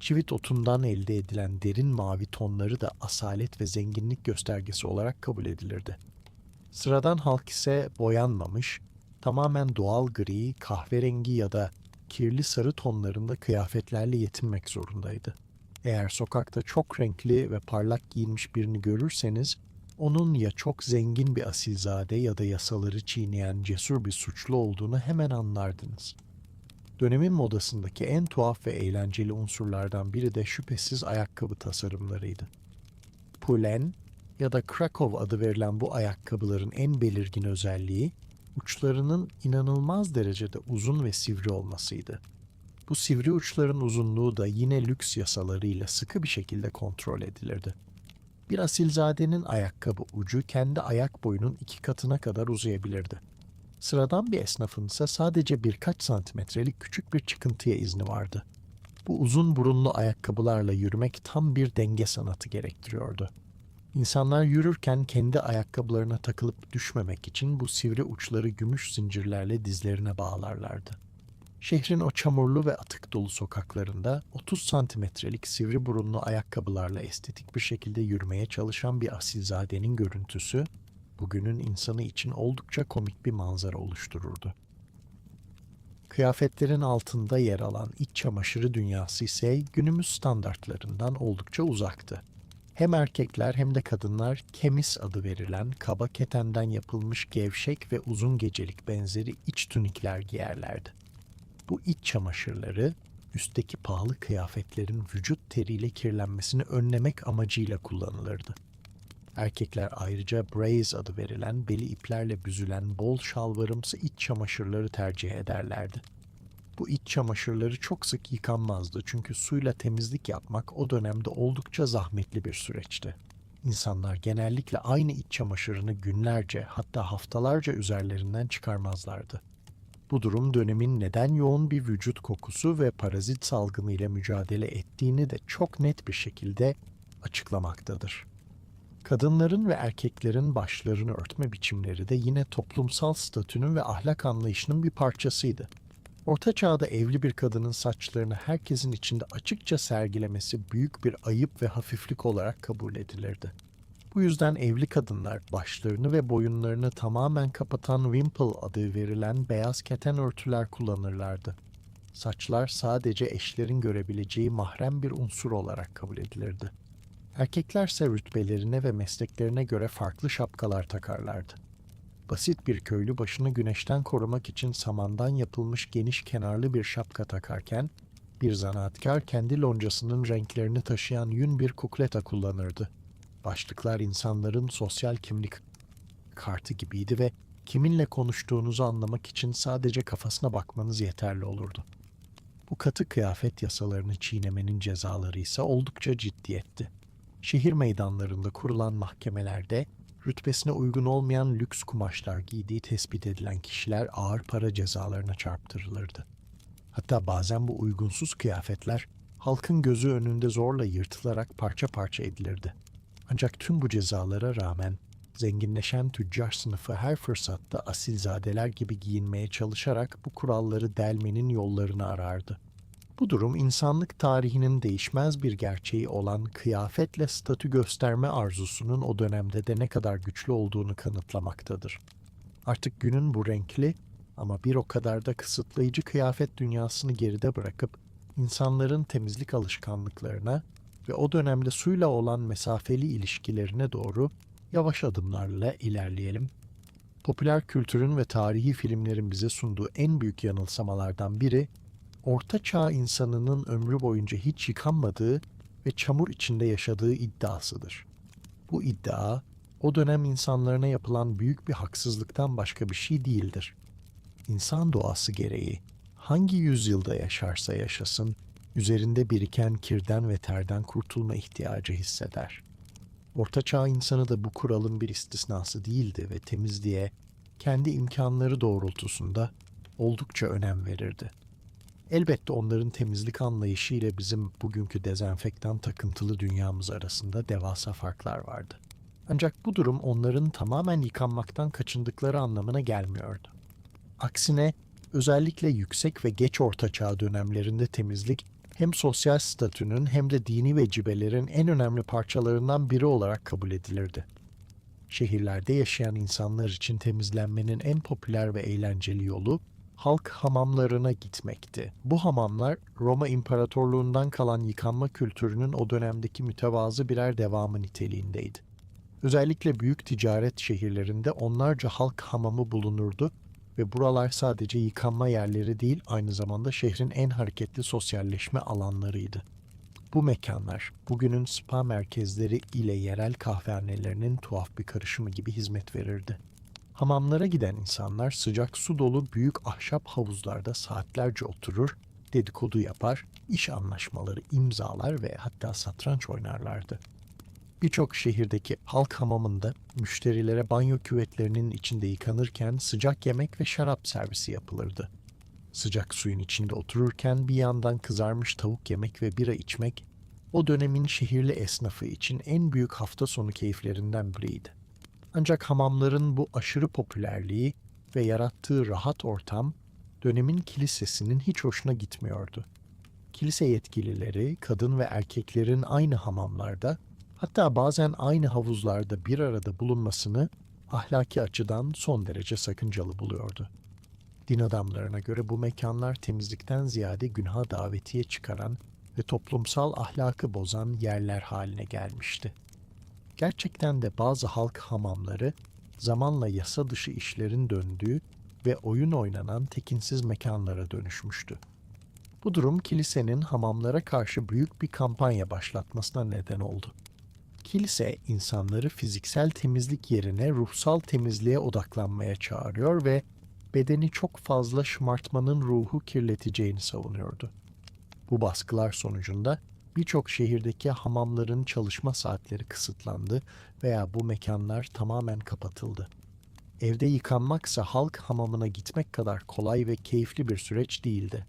Çivit otundan elde edilen derin mavi tonları da asalet ve zenginlik göstergesi olarak kabul edilirdi. Sıradan halk ise boyanmamış, tamamen doğal gri, kahverengi ya da kirli sarı tonlarında kıyafetlerle yetinmek zorundaydı. Eğer sokakta çok renkli ve parlak giyinmiş birini görürseniz, onun ya çok zengin bir asilzade ya da yasaları çiğneyen cesur bir suçlu olduğunu hemen anlardınız. Dönemin modasındaki en tuhaf ve eğlenceli unsurlardan biri de şüphesiz ayakkabı tasarımlarıydı. Pulen ya da Krakow adı verilen bu ayakkabıların en belirgin özelliği, uçlarının inanılmaz derecede uzun ve sivri olmasıydı. Bu sivri uçların uzunluğu da yine lüks yasalarıyla sıkı bir şekilde kontrol edilirdi. Bir asilzadenin ayakkabı ucu kendi ayak boyunun 2 katına kadar uzayabilirdi. Sıradan bir esnafın ise sadece birkaç santimetrelik küçük bir çıkıntıya izni vardı. Bu uzun burunlu ayakkabılarla yürümek tam bir denge sanatı gerektiriyordu. İnsanlar yürürken kendi ayakkabılarına takılıp düşmemek için bu sivri uçları gümüş zincirlerle dizlerine bağlarlardı. Şehrin o çamurlu ve atık dolu sokaklarında 30 santimetrelik sivri burunlu ayakkabılarla estetik bir şekilde yürümeye çalışan bir asilzadenin görüntüsü, bugünün insanı için oldukça komik bir manzara oluştururdu. Kıyafetlerin altında yer alan iç çamaşırı dünyası ise günümüz standartlarından oldukça uzaktı. Hem erkekler hem de kadınlar kemis adı verilen kaba ketenden yapılmış gevşek ve uzun gecelik benzeri iç tünikler giyerlerdi. Bu iç çamaşırları üstteki pahalı kıyafetlerin vücut teriyle kirlenmesini önlemek amacıyla kullanılırdı. Erkekler ayrıca braze adı verilen beli iplerle büzülen bol şalvarımsı iç çamaşırları tercih ederlerdi. Bu iç çamaşırları çok sık yıkanmazdı çünkü suyla temizlik yapmak o dönemde oldukça zahmetli bir süreçti. İnsanlar genellikle aynı iç çamaşırını günlerce hatta haftalarca üzerlerinden çıkarmazlardı. Bu durum dönemin neden yoğun bir vücut kokusu ve parazit salgını ile mücadele ettiğini de çok net bir şekilde açıklamaktadır. Kadınların ve erkeklerin başlarını örtme biçimleri de yine toplumsal statünün ve ahlak anlayışının bir parçasıydı. Orta Çağ'da evli bir kadının saçlarını herkesin içinde açıkça sergilemesi büyük bir ayıp ve hafiflik olarak kabul edilirdi. Bu yüzden evli kadınlar başlarını ve boyunlarını tamamen kapatan wimple adı verilen beyaz keten örtüler kullanırlardı. Saçlar sadece eşlerin görebileceği mahrem bir unsur olarak kabul edilirdi. Erkeklerse rütbelerine ve mesleklerine göre farklı şapkalar takarlardı. Basit bir köylü başını güneşten korumak için samandan yapılmış geniş kenarlı bir şapka takarken, bir zanaatkar kendi loncasının renklerini taşıyan yün bir kukleta kullanırdı. Başlıklar insanların sosyal kimlik kartı gibiydi ve kiminle konuştuğunuzu anlamak için sadece kafasına bakmanız yeterli olurdu. Bu katı kıyafet yasalarını çiğnemenin cezaları ise oldukça ciddiyetti. Şehir meydanlarında kurulan mahkemelerde rütbesine uygun olmayan lüks kumaşlar giydiği tespit edilen kişiler ağır para cezalarına çarptırılırdı. Hatta bazen bu uygunsuz kıyafetler halkın gözü önünde zorla yırtılarak parça parça edilirdi. Ancak tüm bu cezalara rağmen zenginleşen tüccar sınıfı her fırsatta asilzadeler gibi giyinmeye çalışarak bu kuralları delmenin yollarını arardı. Bu durum insanlık tarihinin değişmez bir gerçeği olan kıyafetle statü gösterme arzusunun o dönemde de ne kadar güçlü olduğunu kanıtlamaktadır. Artık günün bu renkli ama bir o kadar da kısıtlayıcı kıyafet dünyasını geride bırakıp insanların temizlik alışkanlıklarına ve o dönemde suyla olan mesafeli ilişkilerine doğru yavaş adımlarla ilerleyelim. Popüler kültürün ve tarihi filmlerin bize sunduğu en büyük yanılsamalardan biri, Orta Çağ insanının ömrü boyunca hiç yıkanmadığı ve çamur içinde yaşadığı iddiasıdır. Bu iddia, o dönem insanlarına yapılan büyük bir haksızlıktan başka bir şey değildir. İnsan doğası gereği hangi yüzyılda yaşarsa yaşasın, üzerinde biriken kirden ve terden kurtulma ihtiyacı hisseder. Orta Çağ insanı da bu kuralın bir istisnası değildi ve temizliğe, kendi imkanları doğrultusunda oldukça önem verirdi. Elbette onların temizlik anlayışı ile bizim bugünkü dezenfektan takıntılı dünyamız arasında devasa farklar vardı. Ancak bu durum onların tamamen yıkanmaktan kaçındıkları anlamına gelmiyordu. Aksine özellikle yüksek ve geç Orta Çağ dönemlerinde temizlik hem sosyal statünün hem de dini vecibelerin en önemli parçalarından biri olarak kabul edilirdi. Şehirlerde yaşayan insanlar için temizlenmenin en popüler ve eğlenceli yolu halk hamamlarına gitmekti. Bu hamamlar Roma İmparatorluğundan kalan yıkanma kültürünün o dönemdeki mütevazı birer devamı niteliğindeydi. Özellikle büyük ticaret şehirlerinde onlarca halk hamamı bulunurdu ve buralar sadece yıkanma yerleri değil, aynı zamanda şehrin en hareketli sosyalleşme alanlarıydı. Bu mekanlar, bugünün spa merkezleri ile yerel kahvehanelerinin tuhaf bir karışımı gibi hizmet verirdi. Hamamlara giden insanlar sıcak su dolu büyük ahşap havuzlarda saatlerce oturur, dedikodu yapar, iş anlaşmaları imzalar ve hatta satranç oynarlardı. Birçok şehirdeki halk hamamında müşterilere banyo küvetlerinin içinde yıkanırken sıcak yemek ve şarap servisi yapılırdı. Sıcak suyun içinde otururken bir yandan kızarmış tavuk yemek ve bira içmek, o dönemin şehirli esnafı için en büyük hafta sonu keyiflerinden biriydi. Ancak hamamların bu aşırı popülerliği ve yarattığı rahat ortam, dönemin kilisesinin hiç hoşuna gitmiyordu. Kilise yetkilileri, kadın ve erkeklerin aynı hamamlarda, hatta bazen aynı havuzlarda bir arada bulunmasını ahlaki açıdan son derece sakıncalı buluyordu. Din adamlarına göre bu mekanlar temizlikten ziyade günaha davetiye çıkaran ve toplumsal ahlakı bozan yerler haline gelmişti. Gerçekten de bazı halk hamamları zamanla yasa dışı işlerin döndüğü ve oyun oynanan tekinsiz mekanlara dönüşmüştü. Bu durum kilisenin hamamlara karşı büyük bir kampanya başlatmasına neden oldu. Kilise insanları fiziksel temizlik yerine ruhsal temizliğe odaklanmaya çağırıyor ve bedeni çok fazla şımartmanın ruhu kirleteceğini savunuyordu. Bu baskılar sonucunda birçok şehirdeki hamamların çalışma saatleri kısıtlandı veya bu mekanlar tamamen kapatıldı. Evde yıkanmaksa halk hamamına gitmek kadar kolay ve keyifli bir süreç değildi.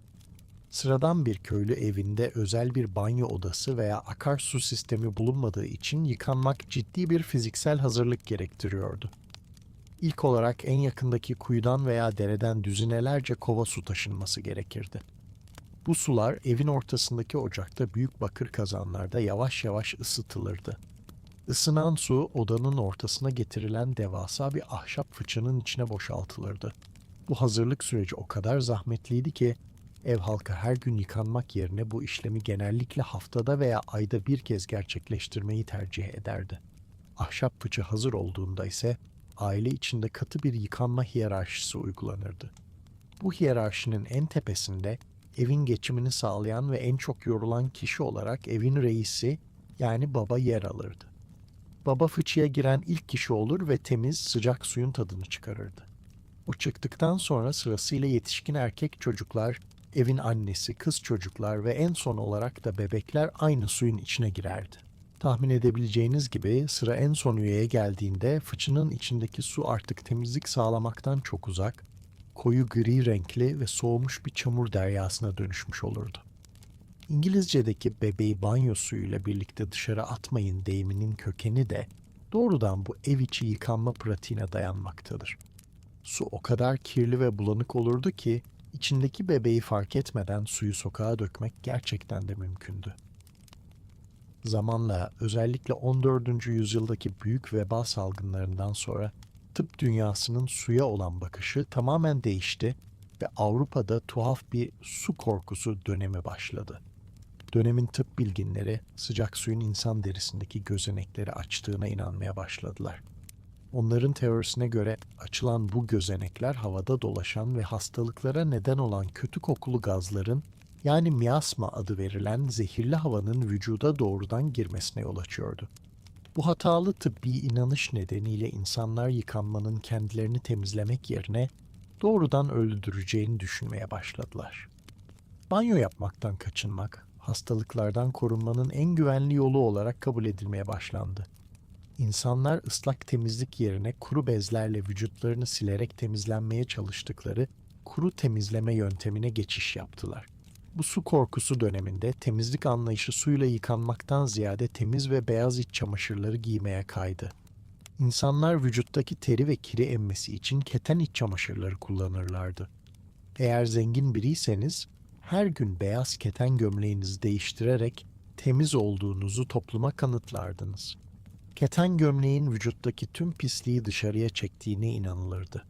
Sıradan bir köylü evinde özel bir banyo odası veya akarsu sistemi bulunmadığı için yıkanmak ciddi bir fiziksel hazırlık gerektiriyordu. İlk olarak en yakındaki kuyudan veya dereden düzinelerce kova su taşınması gerekirdi. Bu sular evin ortasındaki ocakta büyük bakır kazanlarda yavaş yavaş ısıtılırdı. Isınan su odanın ortasına getirilen devasa bir ahşap fıçının içine boşaltılırdı. Bu hazırlık süreci o kadar zahmetliydi ki ev halkı her gün yıkanmak yerine bu işlemi genellikle haftada veya ayda bir kez gerçekleştirmeyi tercih ederdi. Ahşap fıçı hazır olduğunda ise aile içinde katı bir yıkanma hiyerarşisi uygulanırdı. Bu hiyerarşinin en tepesinde evin geçimini sağlayan ve en çok yorulan kişi olarak evin reisi yani baba yer alırdı. Baba fıçıya giren ilk kişi olur ve temiz, sıcak suyun tadını çıkarırdı. O çıktıktan sonra sırasıyla yetişkin erkek çocuklar, evin annesi, kız çocuklar ve en son olarak da bebekler aynı suyun içine girerdi. Tahmin edebileceğiniz gibi sıra en son üyeye geldiğinde fıçının içindeki su artık temizlik sağlamaktan çok uzak, koyu gri renkli ve soğumuş bir çamur deryasına dönüşmüş olurdu. İngilizce'deki bebeği banyo suyuyla birlikte dışarı atmayın deyiminin kökeni de doğrudan bu ev içi yıkanma pratiğine dayanmaktadır. Su o kadar kirli ve bulanık olurdu ki içindeki bebeği fark etmeden suyu sokağa dökmek gerçekten de mümkündü. Zamanla özellikle 14. yüzyıldaki büyük veba salgınlarından sonra tıp dünyasının suya olan bakışı tamamen değişti ve Avrupa'da tuhaf bir su korkusu dönemi başladı. Dönemin tıp bilginleri sıcak suyun insan derisindeki gözenekleri açtığına inanmaya başladılar. Onların teorisine göre açılan bu gözenekler havada dolaşan ve hastalıklara neden olan kötü kokulu gazların yani miyasma adı verilen zehirli havanın vücuda doğrudan girmesine yol açıyordu. Bu hatalı tıbbi inanış nedeniyle insanlar yıkanmanın kendilerini temizlemek yerine doğrudan öldüreceğini düşünmeye başladılar. Banyo yapmaktan kaçınmak, hastalıklardan korunmanın en güvenli yolu olarak kabul edilmeye başlandı. İnsanlar ıslak temizlik yerine kuru bezlerle vücutlarını silerek temizlenmeye çalıştıkları kuru temizleme yöntemine geçiş yaptılar. Bu su korkusu döneminde temizlik anlayışı suyla yıkanmaktan ziyade temiz ve beyaz iç çamaşırları giymeye kaydı. İnsanlar vücuttaki teri ve kiri emmesi için keten iç çamaşırları kullanırlardı. Eğer zengin biriyseniz her gün beyaz keten gömleğinizi değiştirerek temiz olduğunuzu topluma kanıtlardınız. Keten gömleğin vücuttaki tüm pisliği dışarıya çektiğine inanılırdı.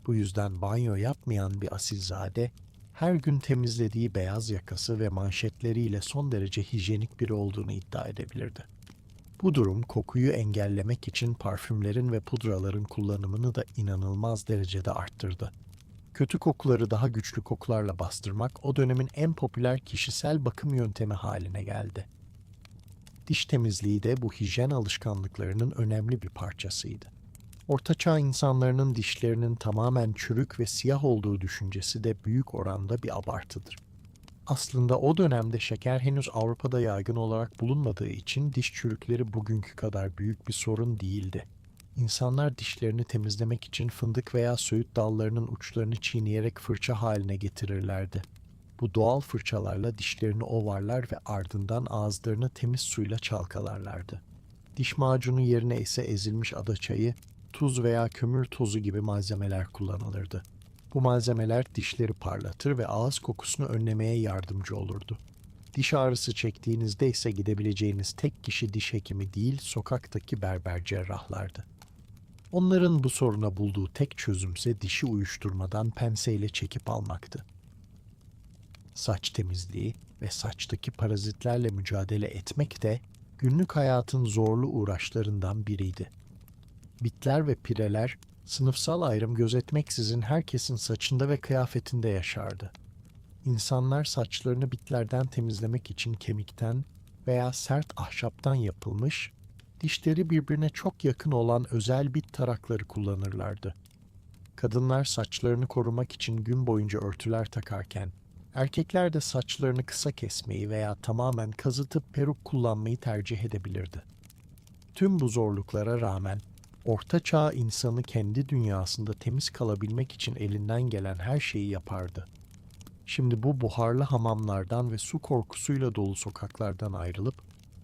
Bu yüzden banyo yapmayan bir asilzade, her gün temizlediği beyaz yakası ve manşetleriyle son derece hijyenik biri olduğunu iddia edebilirdi. Bu durum kokuyu engellemek için parfümlerin ve pudraların kullanımını da inanılmaz derecede arttırdı. Kötü kokuları daha güçlü kokularla bastırmak o dönemin en popüler kişisel bakım yöntemi haline geldi. Diş temizliği de bu hijyen alışkanlıklarının önemli bir parçasıydı. Ortaçağ insanlarının dişlerinin tamamen çürük ve siyah olduğu düşüncesi de büyük oranda bir abartıdır. Aslında o dönemde şeker henüz Avrupa'da yaygın olarak bulunmadığı için diş çürükleri bugünkü kadar büyük bir sorun değildi. İnsanlar dişlerini temizlemek için fındık veya söğüt dallarının uçlarını çiğneyerek fırça haline getirirlerdi. Bu doğal fırçalarla dişlerini ovarlar ve ardından ağızlarını temiz suyla çalkalarlardı. Diş macunu yerine ise ezilmiş adaçayı, tuz veya kömür tozu gibi malzemeler kullanılırdı. Bu malzemeler dişleri parlatır ve ağız kokusunu önlemeye yardımcı olurdu. Diş ağrısı çektiğinizde ise gidebileceğiniz tek kişi diş hekimi değil, sokaktaki berber cerrahlardı. Onların bu soruna bulduğu tek çözümse dişi uyuşturmadan penseyle çekip almaktı. Saç temizliği ve saçtaki parazitlerle mücadele etmek de günlük hayatın zorlu uğraşlarından biriydi. Bitler ve pireler sınıfsal ayrım gözetmeksizin herkesin saçında ve kıyafetinde yaşardı. İnsanlar saçlarını bitlerden temizlemek için kemikten veya sert ahşaptan yapılmış, dişleri birbirine çok yakın olan özel bit tarakları kullanırlardı. Kadınlar saçlarını korumak için gün boyunca örtüler takarken, erkekler de saçlarını kısa kesmeyi veya tamamen kazıtıp peruk kullanmayı tercih edebilirdi. Tüm bu zorluklara rağmen Orta Çağ insanı kendi dünyasında temiz kalabilmek için elinden gelen her şeyi yapardı. Şimdi bu buharlı hamamlardan ve su korkusuyla dolu sokaklardan ayrılıp,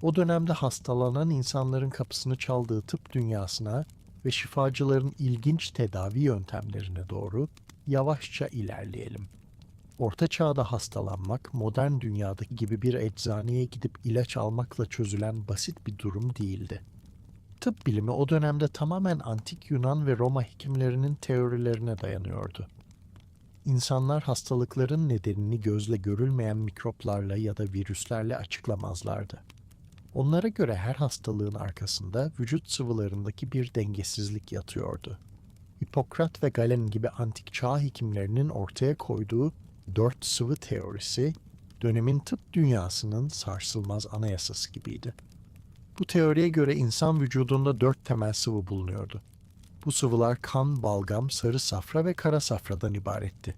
o dönemde hastalanan insanların kapısını çaldığı tıp dünyasına ve şifacıların ilginç tedavi yöntemlerine doğru yavaşça ilerleyelim. Orta Çağ'da hastalanmak, modern dünyadaki gibi bir eczaneye gidip ilaç almakla çözülen basit bir durum değildi. Tıp bilimi o dönemde tamamen antik Yunan ve Roma hekimlerinin teorilerine dayanıyordu. İnsanlar hastalıkların nedenini gözle görülmeyen mikroplarla ya da virüslerle açıklamazlardı. Onlara göre her hastalığın arkasında vücut sıvılarındaki bir dengesizlik yatıyordu. Hipokrat ve Galen gibi antik çağ hekimlerinin ortaya koyduğu 4 sıvı teorisi, dönemin tıp dünyasının sarsılmaz anayasası gibiydi. Bu teoriye göre insan vücudunda 4 temel sıvı bulunuyordu. Bu sıvılar kan, balgam, sarı safra ve kara safradan ibaretti.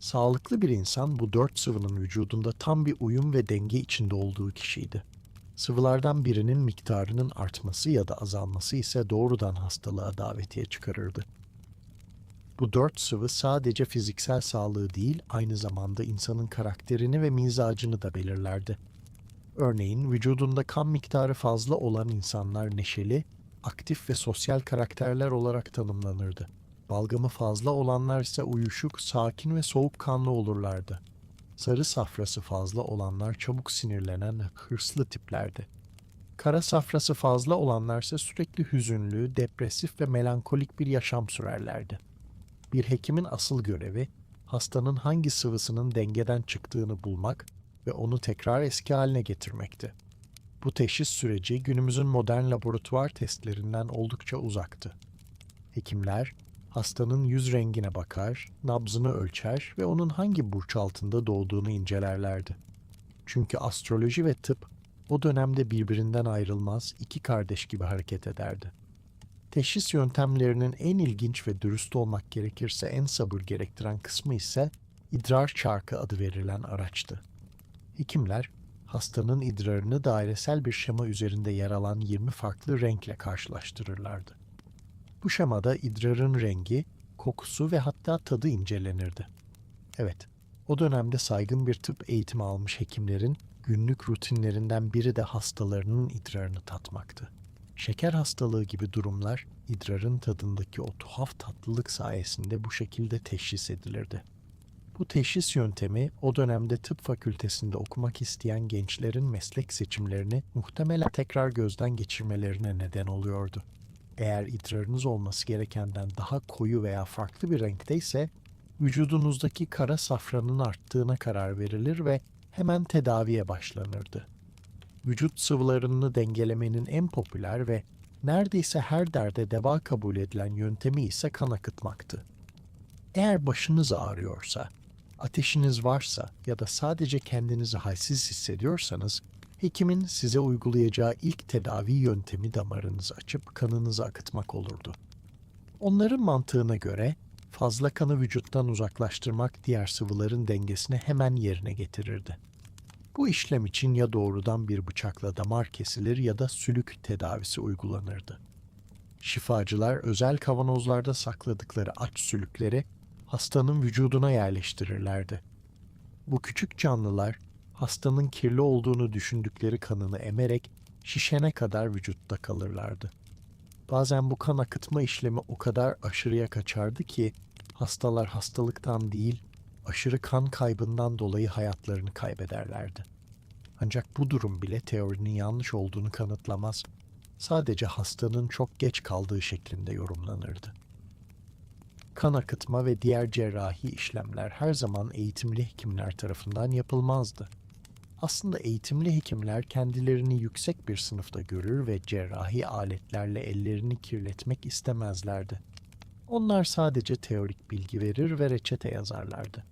Sağlıklı bir insan bu 4 sıvının vücudunda tam bir uyum ve denge içinde olduğu kişiydi. Sıvılardan birinin miktarının artması ya da azalması ise doğrudan hastalığa davetiye çıkarırdı. Bu 4 sıvı sadece fiziksel sağlığı değil, aynı zamanda insanın karakterini ve mizacını da belirlerdi. Örneğin vücudunda kan miktarı fazla olan insanlar neşeli, aktif ve sosyal karakterler olarak tanımlanırdı. Balgamı fazla olanlar ise uyuşuk, sakin ve soğukkanlı olurlardı. Sarı safrası fazla olanlar çabuk sinirlenen, hırslı tiplerdi. Kara safrası fazla olanlar ise sürekli hüzünlü, depresif ve melankolik bir yaşam sürerlerdi. Bir hekimin asıl görevi, hastanın hangi sıvısının dengeden çıktığını bulmak ve onu tekrar eski haline getirmekti. Bu teşhis süreci günümüzün modern laboratuvar testlerinden oldukça uzaktı. Hekimler, hastanın yüz rengine bakar, nabzını ölçer ve onun hangi burç altında doğduğunu incelerlerdi. Çünkü astroloji ve tıp o dönemde birbirinden ayrılmaz iki kardeş gibi hareket ederdi. Teşhis yöntemlerinin en ilginç ve dürüst olmak gerekirse en sabır gerektiren kısmı ise idrar çarkı adı verilen araçtı. Hekimler, hastanın idrarını dairesel bir şema üzerinde yer alan 20 farklı renkle karşılaştırırlardı. Bu şemada idrarın rengi, kokusu ve hatta tadı incelenirdi. Evet, o dönemde saygın bir tıp eğitimi almış hekimlerin günlük rutinlerinden biri de hastalarının idrarını tatmaktı. Şeker hastalığı gibi durumlar, idrarın tadındaki o tuhaf tatlılık sayesinde bu şekilde teşhis edilirdi. Bu teşhis yöntemi o dönemde tıp fakültesinde okumak isteyen gençlerin meslek seçimlerini muhtemelen tekrar gözden geçirmelerine neden oluyordu. Eğer idrarınız olması gerekenden daha koyu veya farklı bir renkteyse, vücudunuzdaki kara safranın arttığına karar verilir ve hemen tedaviye başlanırdı. Vücut sıvılarını dengelemenin en popüler ve neredeyse her derde deva kabul edilen yöntemi ise kan akıtmaktı. Eğer başınız ağrıyorsa, ateşiniz varsa ya da sadece kendinizi halsiz hissediyorsanız, hekimin size uygulayacağı ilk tedavi yöntemi damarınızı açıp kanınızı akıtmak olurdu. Onların mantığına göre Fazla kanı vücuttan uzaklaştırmak diğer sıvıların dengesini hemen yerine getirirdi. Bu işlem için ya doğrudan bir bıçakla damar kesilir ya da sülük tedavisi uygulanırdı. Şifacılar özel kavanozlarda sakladıkları aç sülükleri hastanın vücuduna yerleştirirlerdi. Bu küçük canlılar hastanın kirli olduğunu düşündükleri kanını emerek şişene kadar vücutta kalırlardı. Bazen bu kan akıtma işlemi o kadar aşırıya kaçardı ki hastalar hastalıktan değil, aşırı kan kaybından dolayı hayatlarını kaybederlerdi. Ancak bu durum bile teorinin yanlış olduğunu kanıtlamaz, sadece hastanın çok geç kaldığı şeklinde yorumlanırdı. Kan akıtma ve diğer cerrahi işlemler her zaman eğitimli hekimler tarafından yapılmazdı. Aslında eğitimli hekimler kendilerini yüksek bir sınıfta görür ve cerrahi aletlerle ellerini kirletmek istemezlerdi. Onlar sadece teorik bilgi verir ve reçete yazarlardı.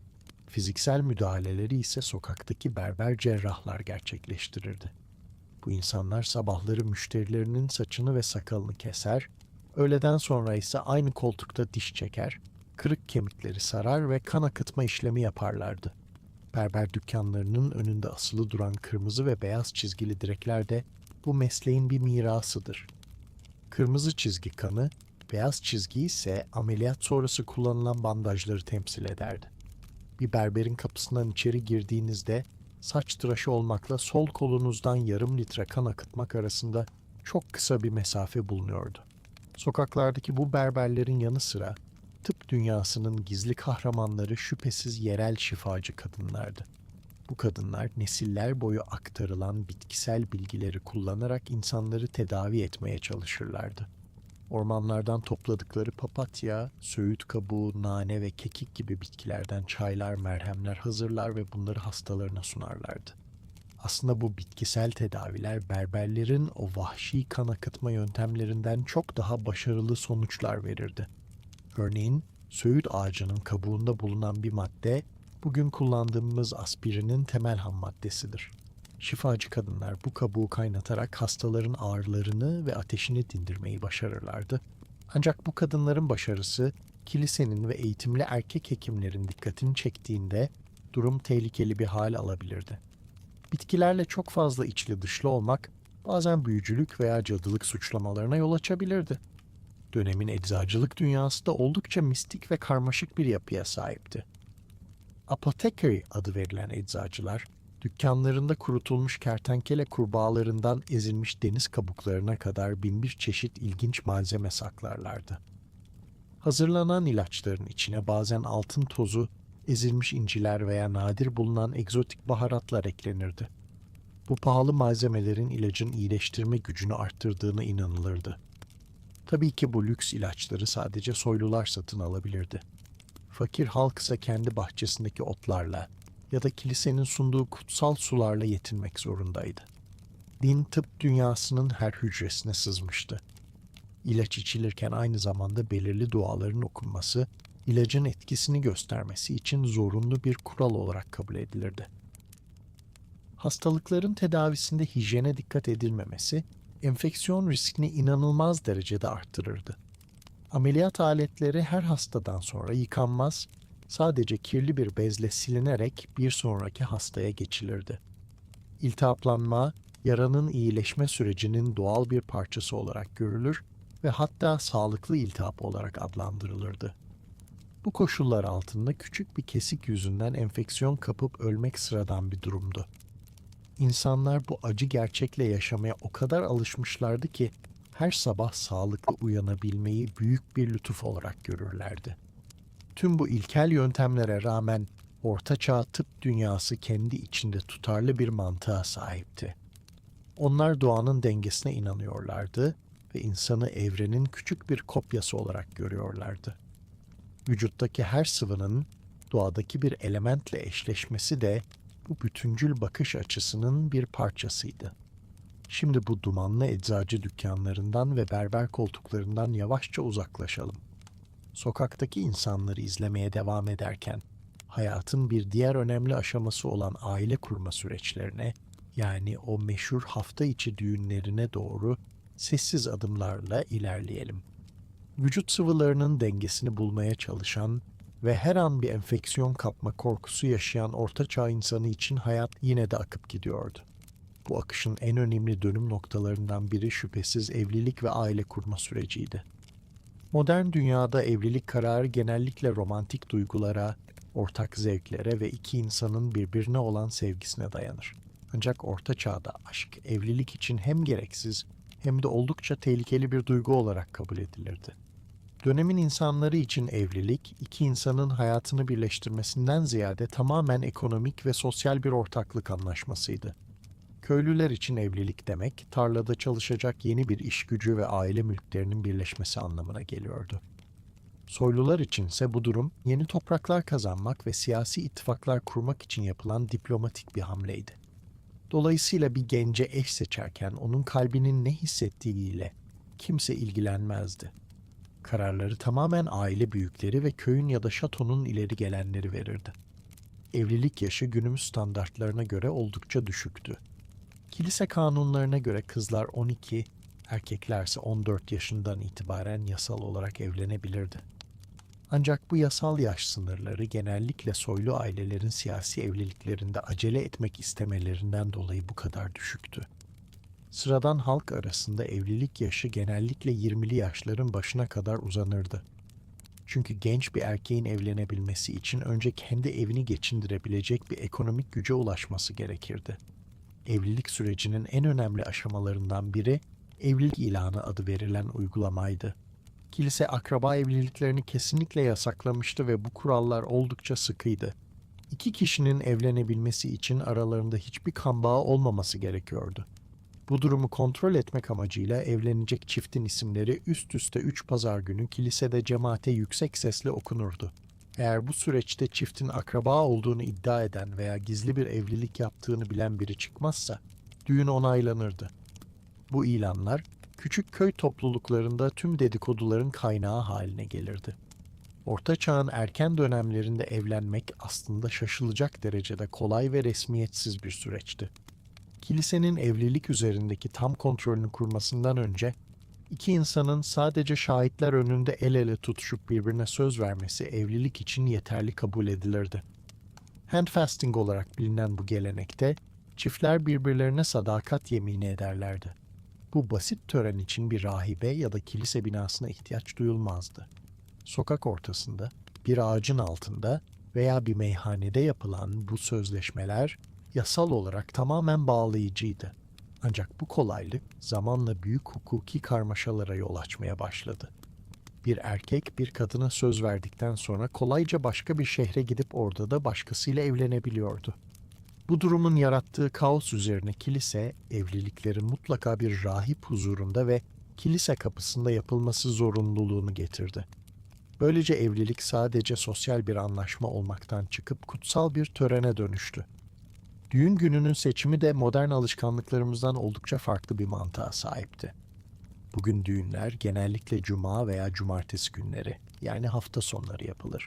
Fiziksel müdahaleleri ise sokaktaki berber cerrahlar gerçekleştirirdi. Bu insanlar sabahları müşterilerinin saçını ve sakalını keser, öğleden sonra ise aynı koltukta diş çeker, kırık kemikleri sarar ve kan akıtma işlemi yaparlardı. Berber dükkanlarının önünde asılı duran kırmızı ve beyaz çizgili direkler de bu mesleğin bir mirasıdır. Kırmızı çizgi kanı, beyaz çizgi ise ameliyat sonrası kullanılan bandajları temsil ederdi. Bir berberin kapısından içeri girdiğinizde saç tıraşı olmakla sol kolunuzdan yarım litre kan akıtmak arasında çok kısa bir mesafe bulunuyordu. Sokaklardaki bu berberlerin yanı sıra tıp dünyasının gizli kahramanları şüphesiz yerel şifacı kadınlardı. Bu kadınlar nesiller boyu aktarılan bitkisel bilgileri kullanarak insanları tedavi etmeye çalışırlardı. Ormanlardan topladıkları papatya, söğüt kabuğu, nane ve kekik gibi bitkilerden çaylar, merhemler hazırlar ve bunları hastalarına sunarlardı. Aslında bu bitkisel tedaviler berberlerin o vahşi kan akıtma yöntemlerinden çok daha başarılı sonuçlar verirdi. Örneğin söğüt ağacının kabuğunda bulunan bir madde bugün kullandığımız aspirinin temel ham maddesidir. Şifacı kadınlar bu kabuğu kaynatarak hastaların ağrılarını ve ateşini dindirmeyi başarırlardı. Ancak bu kadınların başarısı kilisenin ve eğitimli erkek hekimlerin dikkatini çektiğinde durum tehlikeli bir hal alabilirdi. Bitkilerle çok fazla içli dışlı olmak bazen büyücülük veya cadılık suçlamalarına yol açabilirdi. Dönemin eczacılık dünyası da oldukça mistik ve karmaşık bir yapıya sahipti. Apothecary adı verilen eczacılar, dükkanlarında kurutulmuş kertenkele kurbağalarından ezilmiş deniz kabuklarına kadar binbir çeşit ilginç malzeme saklarlardı. Hazırlanan ilaçların içine bazen altın tozu, ezilmiş inciler veya nadir bulunan egzotik baharatlar eklenirdi. Bu pahalı malzemelerin ilacın iyileştirme gücünü arttırdığına inanılırdı. Tabii ki bu lüks ilaçları sadece soylular satın alabilirdi. Fakir halk ise kendi bahçesindeki otlarla ya da kilisenin sunduğu kutsal sularla yetinmek zorundaydı. Din tıp dünyasının her hücresine sızmıştı. İlaç içilirken aynı zamanda belirli duaların okunması, ilacın etkisini göstermesi için zorunlu bir kural olarak kabul edilirdi. Hastalıkların tedavisinde hijyene dikkat edilmemesi, enfeksiyon riskini inanılmaz derecede arttırırdı. Ameliyat aletleri her hastadan sonra yıkanmaz, sadece kirli bir bezle silinerek bir sonraki hastaya geçilirdi. İltihaplanma, yaranın iyileşme sürecinin doğal bir parçası olarak görülür ve hatta sağlıklı iltihap olarak adlandırılırdı. Bu koşullar altında küçük bir kesik yüzünden enfeksiyon kapıp ölmek sıradan bir durumdu. İnsanlar bu acı gerçekle yaşamaya o kadar alışmışlardı ki her sabah sağlıklı uyanabilmeyi büyük bir lütuf olarak görürlerdi. Tüm bu ilkel yöntemlere rağmen Orta Çağ tıp dünyası kendi içinde tutarlı bir mantığa sahipti. Onlar doğanın dengesine inanıyorlardı ve insanı evrenin küçük bir kopyası olarak görüyorlardı. Vücuttaki her sıvının doğadaki bir elementle eşleşmesi de bu bütüncül bakış açısının bir parçasıydı. Şimdi bu dumanlı eczacı dükkanlarından ve berber koltuklarından yavaşça uzaklaşalım. Sokaktaki insanları izlemeye devam ederken, hayatın bir diğer önemli aşaması olan aile kurma süreçlerine, yani o meşhur hafta içi düğünlerine doğru sessiz adımlarla ilerleyelim. Vücut sıvılarının dengesini bulmaya çalışan ve her an bir enfeksiyon kapma korkusu yaşayan Orta Çağ insanı için hayat yine de akıp gidiyordu. Bu akışın en önemli dönüm noktalarından biri şüphesiz evlilik ve aile kurma süreciydi. Modern dünyada evlilik kararı genellikle romantik duygulara, ortak zevklere ve iki insanın birbirine olan sevgisine dayanır. Ancak Orta Çağ'da aşk, evlilik için hem gereksiz hem de oldukça tehlikeli bir duygu olarak kabul edilirdi. Dönemin insanları için evlilik, iki insanın hayatını birleştirmesinden ziyade tamamen ekonomik ve sosyal bir ortaklık anlaşmasıydı. Köylüler için evlilik demek, tarlada çalışacak yeni bir iş gücü ve aile mülklerinin birleşmesi anlamına geliyordu. Soylular içinse bu durum, yeni topraklar kazanmak ve siyasi ittifaklar kurmak için yapılan diplomatik bir hamleydi. Dolayısıyla bir gence eş seçerken onun kalbinin ne hissettiğiyle kimse ilgilenmezdi. Kararları tamamen aile büyükleri ve köyün ya da şatonun ileri gelenleri verirdi. Evlilik yaşı günümüz standartlarına göre oldukça düşüktü. Kilise kanunlarına göre kızlar 12, erkeklerse 14 yaşından itibaren yasal olarak evlenebilirdi. Ancak bu yasal yaş sınırları genellikle soylu ailelerin siyasi evliliklerinde acele etmek istemelerinden dolayı bu kadar düşüktü. Sıradan halk arasında evlilik yaşı genellikle 20'li yaşların başına kadar uzanırdı. Çünkü genç bir erkeğin evlenebilmesi için önce kendi evini geçindirebilecek bir ekonomik güce ulaşması gerekirdi. Evlilik sürecinin en önemli aşamalarından biri evlilik ilanı adı verilen uygulamaydı. Kilise akraba evliliklerini kesinlikle yasaklamıştı ve bu kurallar oldukça sıkıydı. İki kişinin evlenebilmesi için aralarında hiçbir kan bağı olmaması gerekiyordu. Bu durumu kontrol etmek amacıyla evlenecek çiftin isimleri üst üste 3 pazar günü kilisede cemaate yüksek sesle okunurdu. Eğer bu süreçte çiftin akraba olduğunu iddia eden veya gizli bir evlilik yaptığını bilen biri çıkmazsa, düğün onaylanırdı. Bu ilanlar, küçük köy topluluklarında tüm dedikoduların kaynağı haline gelirdi. Orta Çağ'ın erken dönemlerinde evlenmek aslında şaşılacak derecede kolay ve resmiyetsiz bir süreçti. Kilisenin evlilik üzerindeki tam kontrolünü kurmasından önce, iki insanın sadece şahitler önünde el ele tutuşup birbirine söz vermesi evlilik için yeterli kabul edilirdi. Handfasting olarak bilinen bu gelenekte, çiftler birbirlerine sadakat yemini ederlerdi. Bu basit tören için bir rahibe ya da kilise binasına ihtiyaç duyulmazdı. Sokak ortasında, bir ağacın altında veya bir meyhanede yapılan bu sözleşmeler yasal olarak tamamen bağlayıcıydı. Ancak bu kolaylık zamanla büyük hukuki karmaşalara yol açmaya başladı. Bir erkek bir kadına söz verdikten sonra kolayca başka bir şehre gidip orada da başkasıyla evlenebiliyordu. Bu durumun yarattığı kaos üzerine kilise, evliliklerin mutlaka bir rahip huzurunda ve kilise kapısında yapılması zorunluluğunu getirdi. Böylece evlilik sadece sosyal bir anlaşma olmaktan çıkıp kutsal bir törene dönüştü. Düğün gününün seçimi de modern alışkanlıklarımızdan oldukça farklı bir mantığa sahipti. Bugün düğünler genellikle cuma veya cumartesi günleri, yani hafta sonları yapılır.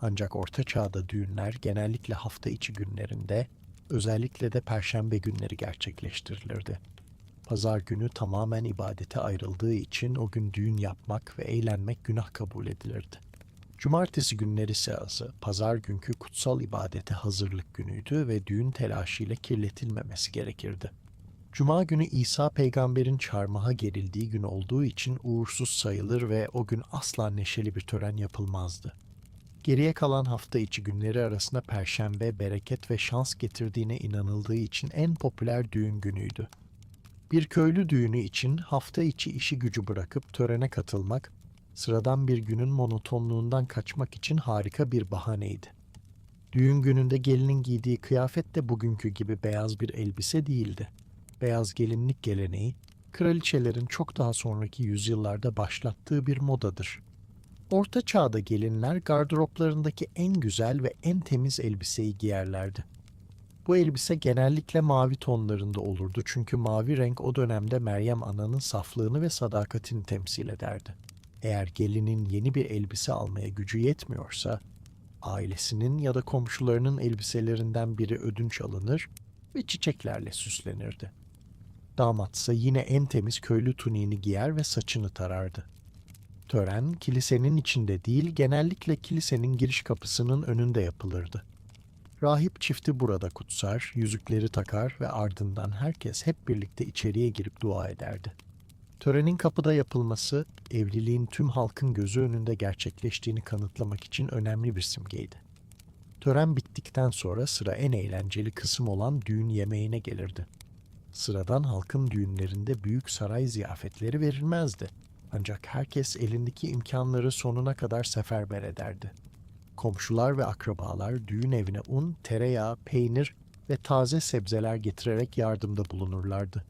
Ancak Orta Çağ'da düğünler genellikle hafta içi günlerinde, özellikle de perşembe günleri gerçekleştirilirdi. Pazar günü tamamen ibadete ayrıldığı için o gün düğün yapmak ve eğlenmek günah kabul edilirdi. Cumartesi günleri sırası pazar günkü kutsal ibadete hazırlık günüydü ve düğün telaşıyla kirletilmemesi gerekirdi. Cuma günü İsa peygamberin çarmıha gerildiği gün olduğu için uğursuz sayılır ve o gün asla neşeli bir tören yapılmazdı. Geriye kalan hafta içi günleri arasında perşembe bereket ve şans getirdiğine inanıldığı için en popüler düğün günüydü. Bir köylü düğünü için hafta içi işi gücü bırakıp törene katılmak, sıradan bir günün monotonluğundan kaçmak için harika bir bahaneydi. Düğün gününde gelinin giydiği kıyafet de bugünkü gibi beyaz bir elbise değildi. Beyaz gelinlik geleneği, kraliçelerin çok daha sonraki yüzyıllarda başlattığı bir modadır. Orta Çağ'da gelinler gardıroplarındaki en güzel ve en temiz elbiseyi giyerlerdi. Bu elbise genellikle mavi tonlarında olurdu çünkü mavi renk o dönemde Meryem Ana'nın saflığını ve sadakatini temsil ederdi. Eğer gelinin yeni bir elbise almaya gücü yetmiyorsa, ailesinin ya da komşularının elbiselerinden biri ödünç alınır ve çiçeklerle süslenirdi. Damatsa yine en temiz köylü tuniğini giyer ve saçını tarardı. Tören kilisenin içinde değil, genellikle kilisenin giriş kapısının önünde yapılırdı. Rahip çifti burada kutsar, yüzükleri takar ve ardından herkes hep birlikte içeriye girip dua ederdi. Törenin kapıda yapılması, evliliğin tüm halkın gözü önünde gerçekleştiğini kanıtlamak için önemli bir simgeydi. Tören bittikten sonra sıra en eğlenceli kısım olan düğün yemeğine gelirdi. Sıradan halkın düğünlerinde büyük saray ziyafetleri verilmezdi. Ancak herkes elindeki imkanları sonuna kadar seferber ederdi. Komşular ve akrabalar düğün evine un, tereyağı, peynir ve taze sebzeler getirerek yardımda bulunurlardı.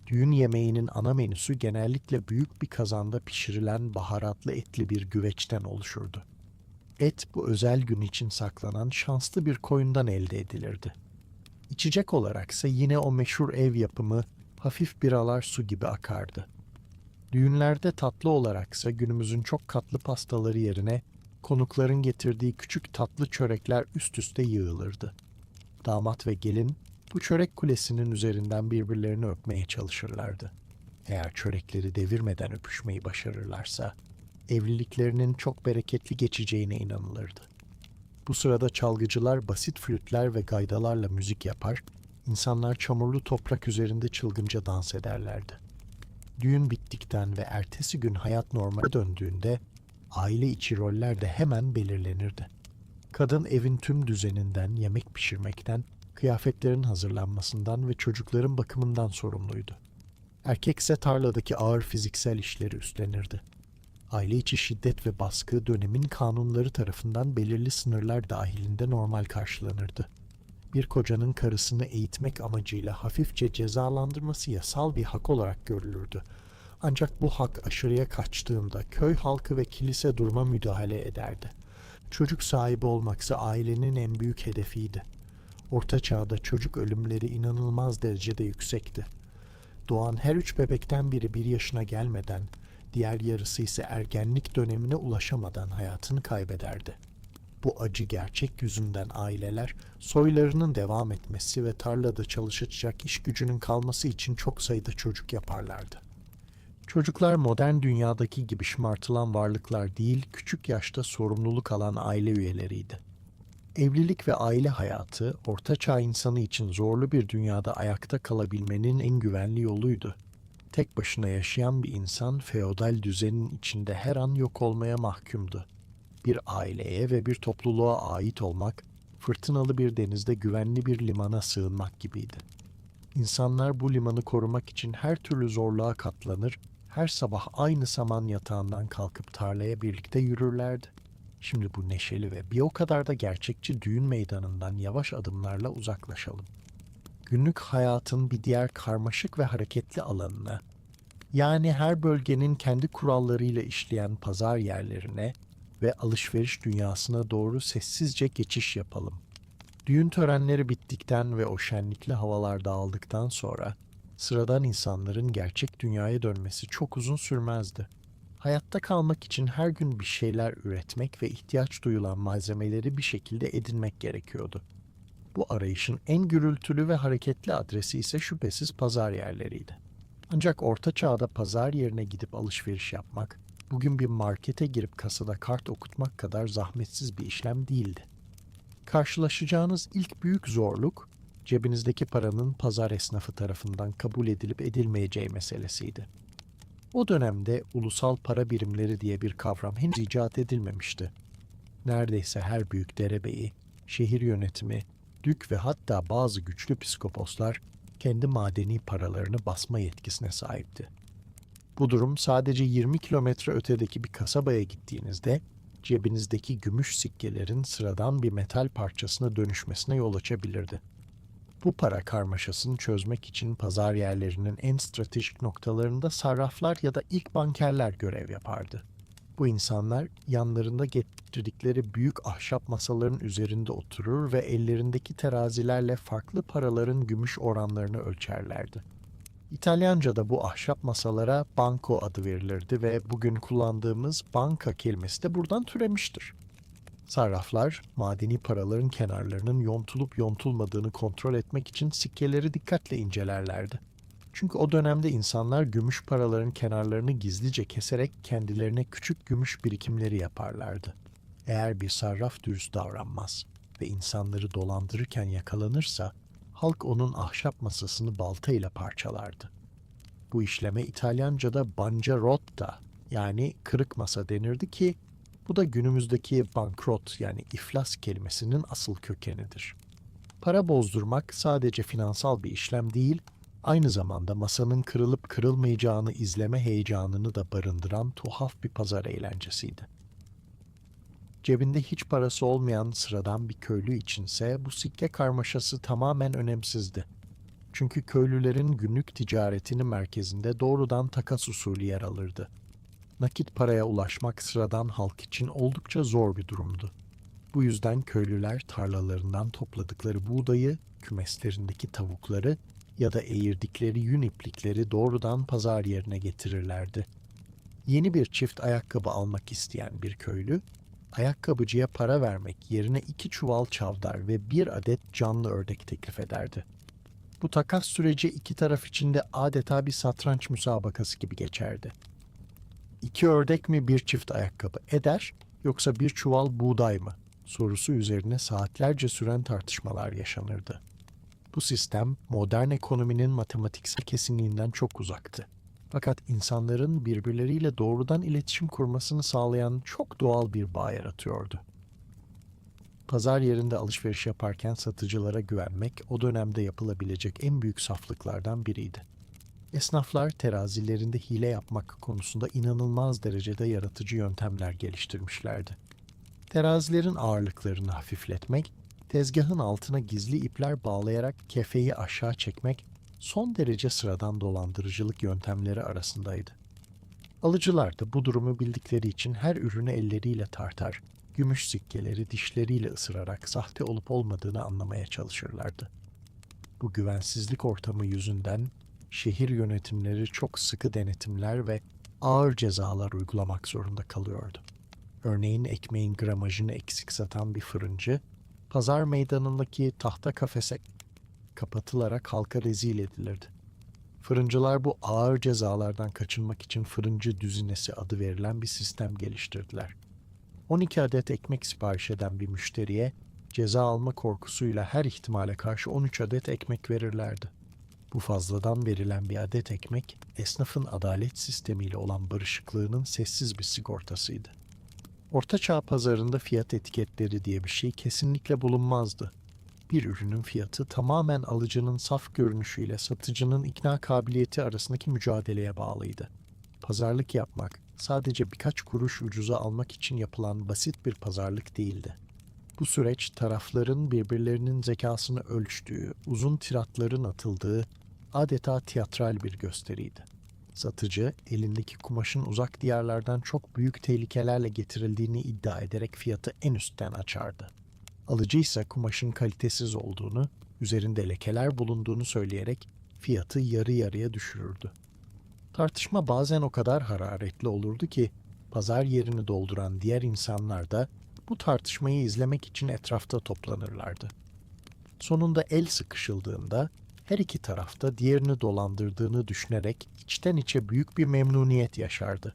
Düğün yemeğinin ana menüsü genellikle büyük bir kazanda pişirilen baharatlı etli bir güveçten oluşurdu. Et bu özel gün için saklanan şanslı bir koyundan elde edilirdi. İçecek olaraksa yine o meşhur ev yapımı hafif biralar su gibi akardı. Düğünlerde tatlı olaraksa günümüzün çok katlı pastaları yerine konukların getirdiği küçük tatlı çörekler üst üste yığılırdı. Damat ve gelin bu çörek kulesinin üzerinden birbirlerini öpmeye çalışırlardı. Eğer çörekleri devirmeden öpüşmeyi başarırlarsa evliliklerinin çok bereketli geçeceğine inanılırdı. Bu sırada çalgıcılar basit flütler ve gaydalarla müzik yapar, insanlar çamurlu toprak üzerinde çılgınca dans ederlerdi. Düğün bittikten ve ertesi gün hayat normale döndüğünde aile içi roller de hemen belirlenirdi. Kadın evin tüm düzeninden, yemek pişirmekten, kıyafetlerin hazırlanmasından ve çocukların bakımından sorumluydu. Erkek ise tarladaki ağır fiziksel işleri üstlenirdi. Aile içi şiddet ve baskı dönemin kanunları tarafından belirli sınırlar dahilinde normal karşılanırdı. Bir kocanın karısını eğitmek amacıyla hafifçe cezalandırması yasal bir hak olarak görülürdü. Ancak bu hak aşırıya kaçtığında köy halkı ve kilise duruma müdahale ederdi. Çocuk sahibi olmaksa ailenin en büyük hedefiydi. Orta Çağ'da çocuk ölümleri inanılmaz derecede yüksekti. Doğan her 3 bebekten biri 1 yaşına gelmeden, diğer yarısı ise ergenlik dönemine ulaşamadan hayatını kaybederdi. Bu acı gerçek yüzünden aileler soylarının devam etmesi ve tarlada çalışacak iş gücünün kalması için çok sayıda çocuk yaparlardı. Çocuklar modern dünyadaki gibi şımartılan varlıklar değil, küçük yaşta sorumluluk alan aile üyeleriydi. Evlilik ve aile hayatı, Orta Çağ insanı için zorlu bir dünyada ayakta kalabilmenin en güvenli yoluydu. Tek başına yaşayan bir insan feodal düzenin içinde her an yok olmaya mahkumdu. Bir aileye ve bir topluluğa ait olmak, fırtınalı bir denizde güvenli bir limana sığınmak gibiydi. İnsanlar bu limanı korumak için her türlü zorluğa katlanır, her sabah aynı saman yatağından kalkıp tarlaya birlikte yürürlerdi. Şimdi bu neşeli ve bir o kadar da gerçekçi düğün meydanından yavaş adımlarla uzaklaşalım. Günlük hayatın bir diğer karmaşık ve hareketli alanına, yani her bölgenin kendi kurallarıyla işleyen pazar yerlerine ve alışveriş dünyasına doğru sessizce geçiş yapalım. Düğün törenleri bittikten ve o şenlikli havalar dağıldıktan sonra sıradan insanların gerçek dünyaya dönmesi çok uzun sürmezdi. Hayatta kalmak için her gün bir şeyler üretmek ve ihtiyaç duyulan malzemeleri bir şekilde edinmek gerekiyordu. Bu arayışın en gürültülü ve hareketli adresi ise şüphesiz pazar yerleriydi. Ancak Orta Çağ'da pazar yerine gidip alışveriş yapmak, bugün bir markete girip kasada kart okutmak kadar zahmetsiz bir işlem değildi. Karşılaşacağınız ilk büyük zorluk, cebinizdeki paranın pazar esnafı tarafından kabul edilip edilmeyeceği meselesiydi. O dönemde ulusal para birimleri diye bir kavram henüz icat edilmemişti. Neredeyse her büyük derebeyi, şehir yönetimi, dük ve hatta bazı güçlü psikoposlar kendi madeni paralarını basma yetkisine sahipti. Bu durum sadece 20 kilometre ötedeki bir kasabaya gittiğinizde cebinizdeki gümüş sikkelerin sıradan bir metal parçasına dönüşmesine yol açabilirdi. Bu para karmaşasını çözmek için pazar yerlerinin en stratejik noktalarında sarraflar ya da ilk bankerler görev yapardı. Bu insanlar yanlarında getirdikleri büyük ahşap masaların üzerinde oturur ve ellerindeki terazilerle farklı paraların gümüş oranlarını ölçerlerdi. İtalyanca'da bu ahşap masalara banco adı verilirdi ve bugün kullandığımız banka kelimesi de buradan türemiştir. Sarraflar, madeni paraların kenarlarının yontulup yontulmadığını kontrol etmek için sikkeleri dikkatle incelerlerdi. Çünkü o dönemde insanlar gümüş paraların kenarlarını gizlice keserek kendilerine küçük gümüş birikimleri yaparlardı. Eğer bir sarraf dürüst davranmaz ve insanları dolandırırken yakalanırsa, halk onun ahşap masasını baltayla parçalardı. Bu işleme İtalyanca'da bancarotta yani kırık masa denirdi ki bu da günümüzdeki bankrot yani iflas kelimesinin asıl kökenidir. Para bozdurmak sadece finansal bir işlem değil, aynı zamanda masanın kırılıp kırılmayacağını izleme heyecanını da barındıran tuhaf bir pazar eğlencesiydi. Cebinde hiç parası olmayan sıradan bir köylü içinse bu sikke karmaşası tamamen önemsizdi. Çünkü köylülerin günlük ticaretinin merkezinde doğrudan takas usulü yer alırdı. Nakit paraya ulaşmak sıradan halk için oldukça zor bir durumdu. Bu yüzden köylüler tarlalarından topladıkları buğdayı, kümeslerindeki tavukları ya da eğirdikleri yün iplikleri doğrudan pazar yerine getirirlerdi. Yeni bir çift ayakkabı almak isteyen bir köylü, ayakkabıcıya para vermek yerine 2 çuval çavdar ve 1 adet canlı ördek teklif ederdi. Bu takas süreci iki taraf için de adeta bir satranç müsabakası gibi geçerdi. 2 ördek mi bir çift ayakkabı eder yoksa bir çuval buğday mı sorusu üzerine saatlerce süren tartışmalar yaşanırdı. Bu sistem modern ekonominin matematiksel kesinliğinden çok uzaktı. Fakat insanların birbirleriyle doğrudan iletişim kurmasını sağlayan çok doğal bir bağ yaratıyordu. Pazar yerinde alışveriş yaparken satıcılara güvenmek o dönemde yapılabilecek en büyük saflıklardan biriydi. Esnaflar terazilerinde hile yapmak konusunda inanılmaz derecede yaratıcı yöntemler geliştirmişlerdi. Terazilerin ağırlıklarını hafifletmek, tezgahın altına gizli ipler bağlayarak kefeyi aşağı çekmek son derece sıradan dolandırıcılık yöntemleri arasındaydı. Alıcılar da bu durumu bildikleri için her ürünü elleriyle tartar, gümüş sikkeleri dişleriyle ısırarak sahte olup olmadığını anlamaya çalışırlardı. Bu güvensizlik ortamı yüzünden şehir yönetimleri çok sıkı denetimler ve ağır cezalar uygulamak zorunda kalıyordu. Örneğin ekmeğin gramajını eksik satan bir fırıncı, pazar meydanındaki tahta kafese kapatılarak halka rezil edilirdi. Fırıncılar bu ağır cezalardan kaçınmak için fırıncı düzinesi adı verilen bir sistem geliştirdiler. 12 adet ekmek sipariş eden bir müşteriye ceza alma korkusuyla her ihtimale karşı 13 adet ekmek verirlerdi. Bu fazladan verilen bir adet ekmek, esnafın adalet sistemiyle olan barışıklığının sessiz bir sigortasıydı. Orta Çağ pazarında fiyat etiketleri diye bir şey kesinlikle bulunmazdı. Bir ürünün fiyatı tamamen alıcının saf görünüşüyle satıcının ikna kabiliyeti arasındaki mücadeleye bağlıydı. Pazarlık yapmak sadece birkaç kuruş ucuza almak için yapılan basit bir pazarlık değildi. Bu süreç tarafların birbirlerinin zekasını ölçtüğü, uzun tiratların atıldığı adeta tiyatral bir gösteriydi. Satıcı, elindeki kumaşın uzak diyarlardan çok büyük tehlikelerle getirildiğini iddia ederek fiyatı en üstten açardı. Alıcı ise kumaşın kalitesiz olduğunu, üzerinde lekeler bulunduğunu söyleyerek fiyatı yarı yarıya düşürürdü. Tartışma bazen o kadar hararetli olurdu ki, pazar yerini dolduran diğer insanlar da bu tartışmayı izlemek için etrafta toplanırlardı. Sonunda el sıkışıldığında her iki tarafta diğerini dolandırdığını düşünerek içten içe büyük bir memnuniyet yaşardı.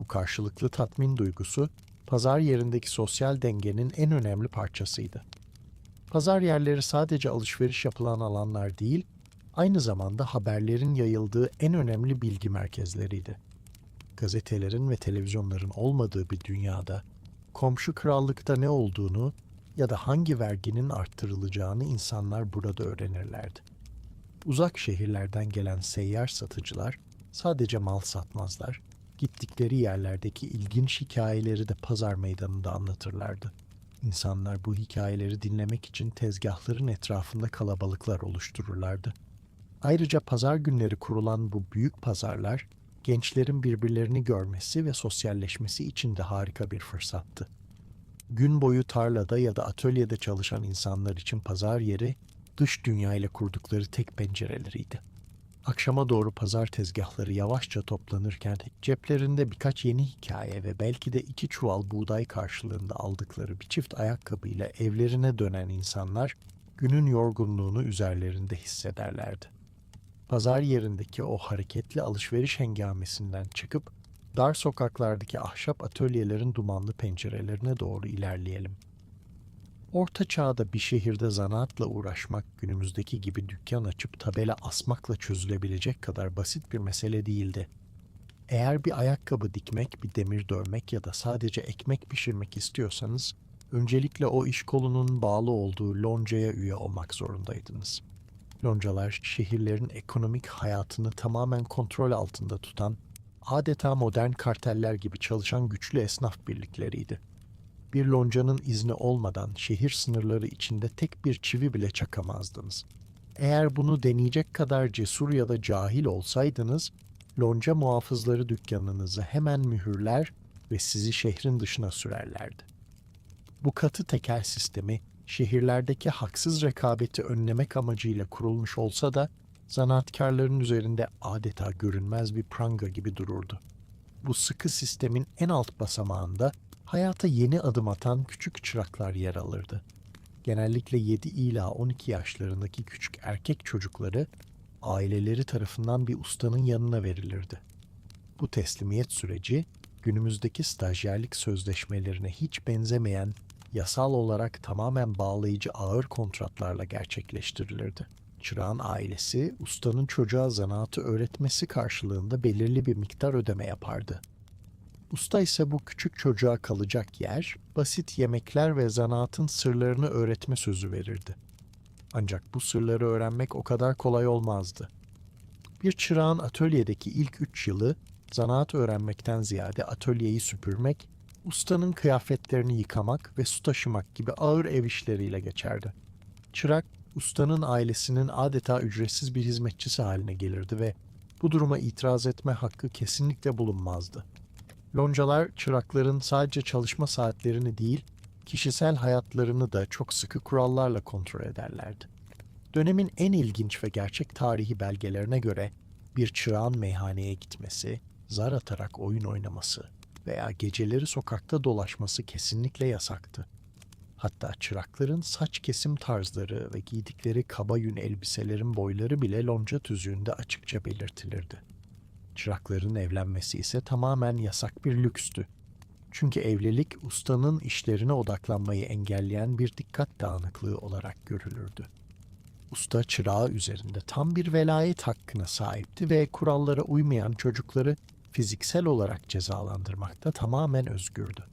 Bu karşılıklı tatmin duygusu pazar yerindeki sosyal dengenin en önemli parçasıydı. Pazar yerleri sadece alışveriş yapılan alanlar değil, aynı zamanda haberlerin yayıldığı en önemli bilgi merkezleriydi. Gazetelerin ve televizyonların olmadığı bir dünyada komşu krallıkta ne olduğunu ya da hangi verginin arttırılacağını insanlar burada öğrenirlerdi. Uzak şehirlerden gelen seyyar satıcılar sadece mal satmazlar, gittikleri yerlerdeki ilginç hikayeleri de pazar meydanında anlatırlardı. İnsanlar bu hikayeleri dinlemek için tezgahların etrafında kalabalıklar oluştururlardı. Ayrıca pazar günleri kurulan bu büyük pazarlar, gençlerin birbirlerini görmesi ve sosyalleşmesi için de harika bir fırsattı. Gün boyu tarlada ya da atölyede çalışan insanlar için pazar yeri, dış dünya ile kurdukları tek pencereleriydi. Akşama doğru pazar tezgahları yavaşça toplanırken ceplerinde birkaç yeni hikaye ve belki de 2 çuval buğday karşılığında aldıkları bir çift ayakkabıyla evlerine dönen insanlar günün yorgunluğunu üzerlerinde hissederlerdi. Pazar yerindeki o hareketli alışveriş hengamesinden çıkıp dar sokaklardaki ahşap atölyelerin dumanlı pencerelerine doğru ilerleyelim. Orta çağda bir şehirde zanaatla uğraşmak günümüzdeki gibi dükkan açıp tabela asmakla çözülebilecek kadar basit bir mesele değildi. Eğer bir ayakkabı dikmek, bir demir dövmek ya da sadece ekmek pişirmek istiyorsanız, öncelikle o iş kolunun bağlı olduğu loncaya üye olmak zorundaydınız. Loncalar, şehirlerin ekonomik hayatını tamamen kontrol altında tutan, adeta modern karteller gibi çalışan güçlü esnaf birlikleriydi. Bir loncanın izni olmadan şehir sınırları içinde tek bir çivi bile çakamazdınız. Eğer bunu deneyecek kadar cesur ya da cahil olsaydınız, lonca muhafızları dükkanınızı hemen mühürler ve sizi şehrin dışına sürerlerdi. Bu katı tekel sistemi şehirlerdeki haksız rekabeti önlemek amacıyla kurulmuş olsa da zanaatkarların üzerinde adeta görünmez bir pranga gibi dururdu. Bu sıkı sistemin en alt basamağında hayata yeni adım atan küçük çıraklar yer alırdı. Genellikle 7 ila 12 yaşlarındaki küçük erkek çocukları aileleri tarafından bir ustanın yanına verilirdi. Bu teslimiyet süreci günümüzdeki stajyerlik sözleşmelerine hiç benzemeyen, yasal olarak tamamen bağlayıcı ağır kontratlarla gerçekleştirilirdi. Çırağın ailesi, ustanın çocuğa zanaatı öğretmesi karşılığında belirli bir miktar ödeme yapardı. Usta ise bu küçük çocuğa kalacak yer, basit yemekler ve zanaatın sırlarını öğretme sözü verirdi. Ancak bu sırları öğrenmek o kadar kolay olmazdı. Bir çırağın atölyedeki ilk 3 yılı, zanaat öğrenmekten ziyade atölyeyi süpürmek, ustanın kıyafetlerini yıkamak ve su taşımak gibi ağır ev işleriyle geçerdi. Çırak, ustanın ailesinin adeta ücretsiz bir hizmetçisi haline gelirdi ve bu duruma itiraz etme hakkı kesinlikle bulunmazdı. Loncalar, çırakların sadece çalışma saatlerini değil, kişisel hayatlarını da çok sıkı kurallarla kontrol ederlerdi. Dönemin en ilginç ve gerçek tarihi belgelerine göre bir çırağın meyhaneye gitmesi, zar atarak oyun oynaması veya geceleri sokakta dolaşması kesinlikle yasaktı. Hatta çırakların saç kesim tarzları ve giydikleri kaba yün elbiselerin boyları bile lonca tüzüğünde açıkça belirtilirdi. Çırakların evlenmesi ise tamamen yasak bir lükstü. Çünkü evlilik ustanın işlerine odaklanmayı engelleyen bir dikkat dağınıklığı olarak görülürdü. Usta çırağı üzerinde tam bir velayet hakkına sahipti ve kurallara uymayan çocukları fiziksel olarak cezalandırmakta tamamen özgürdü.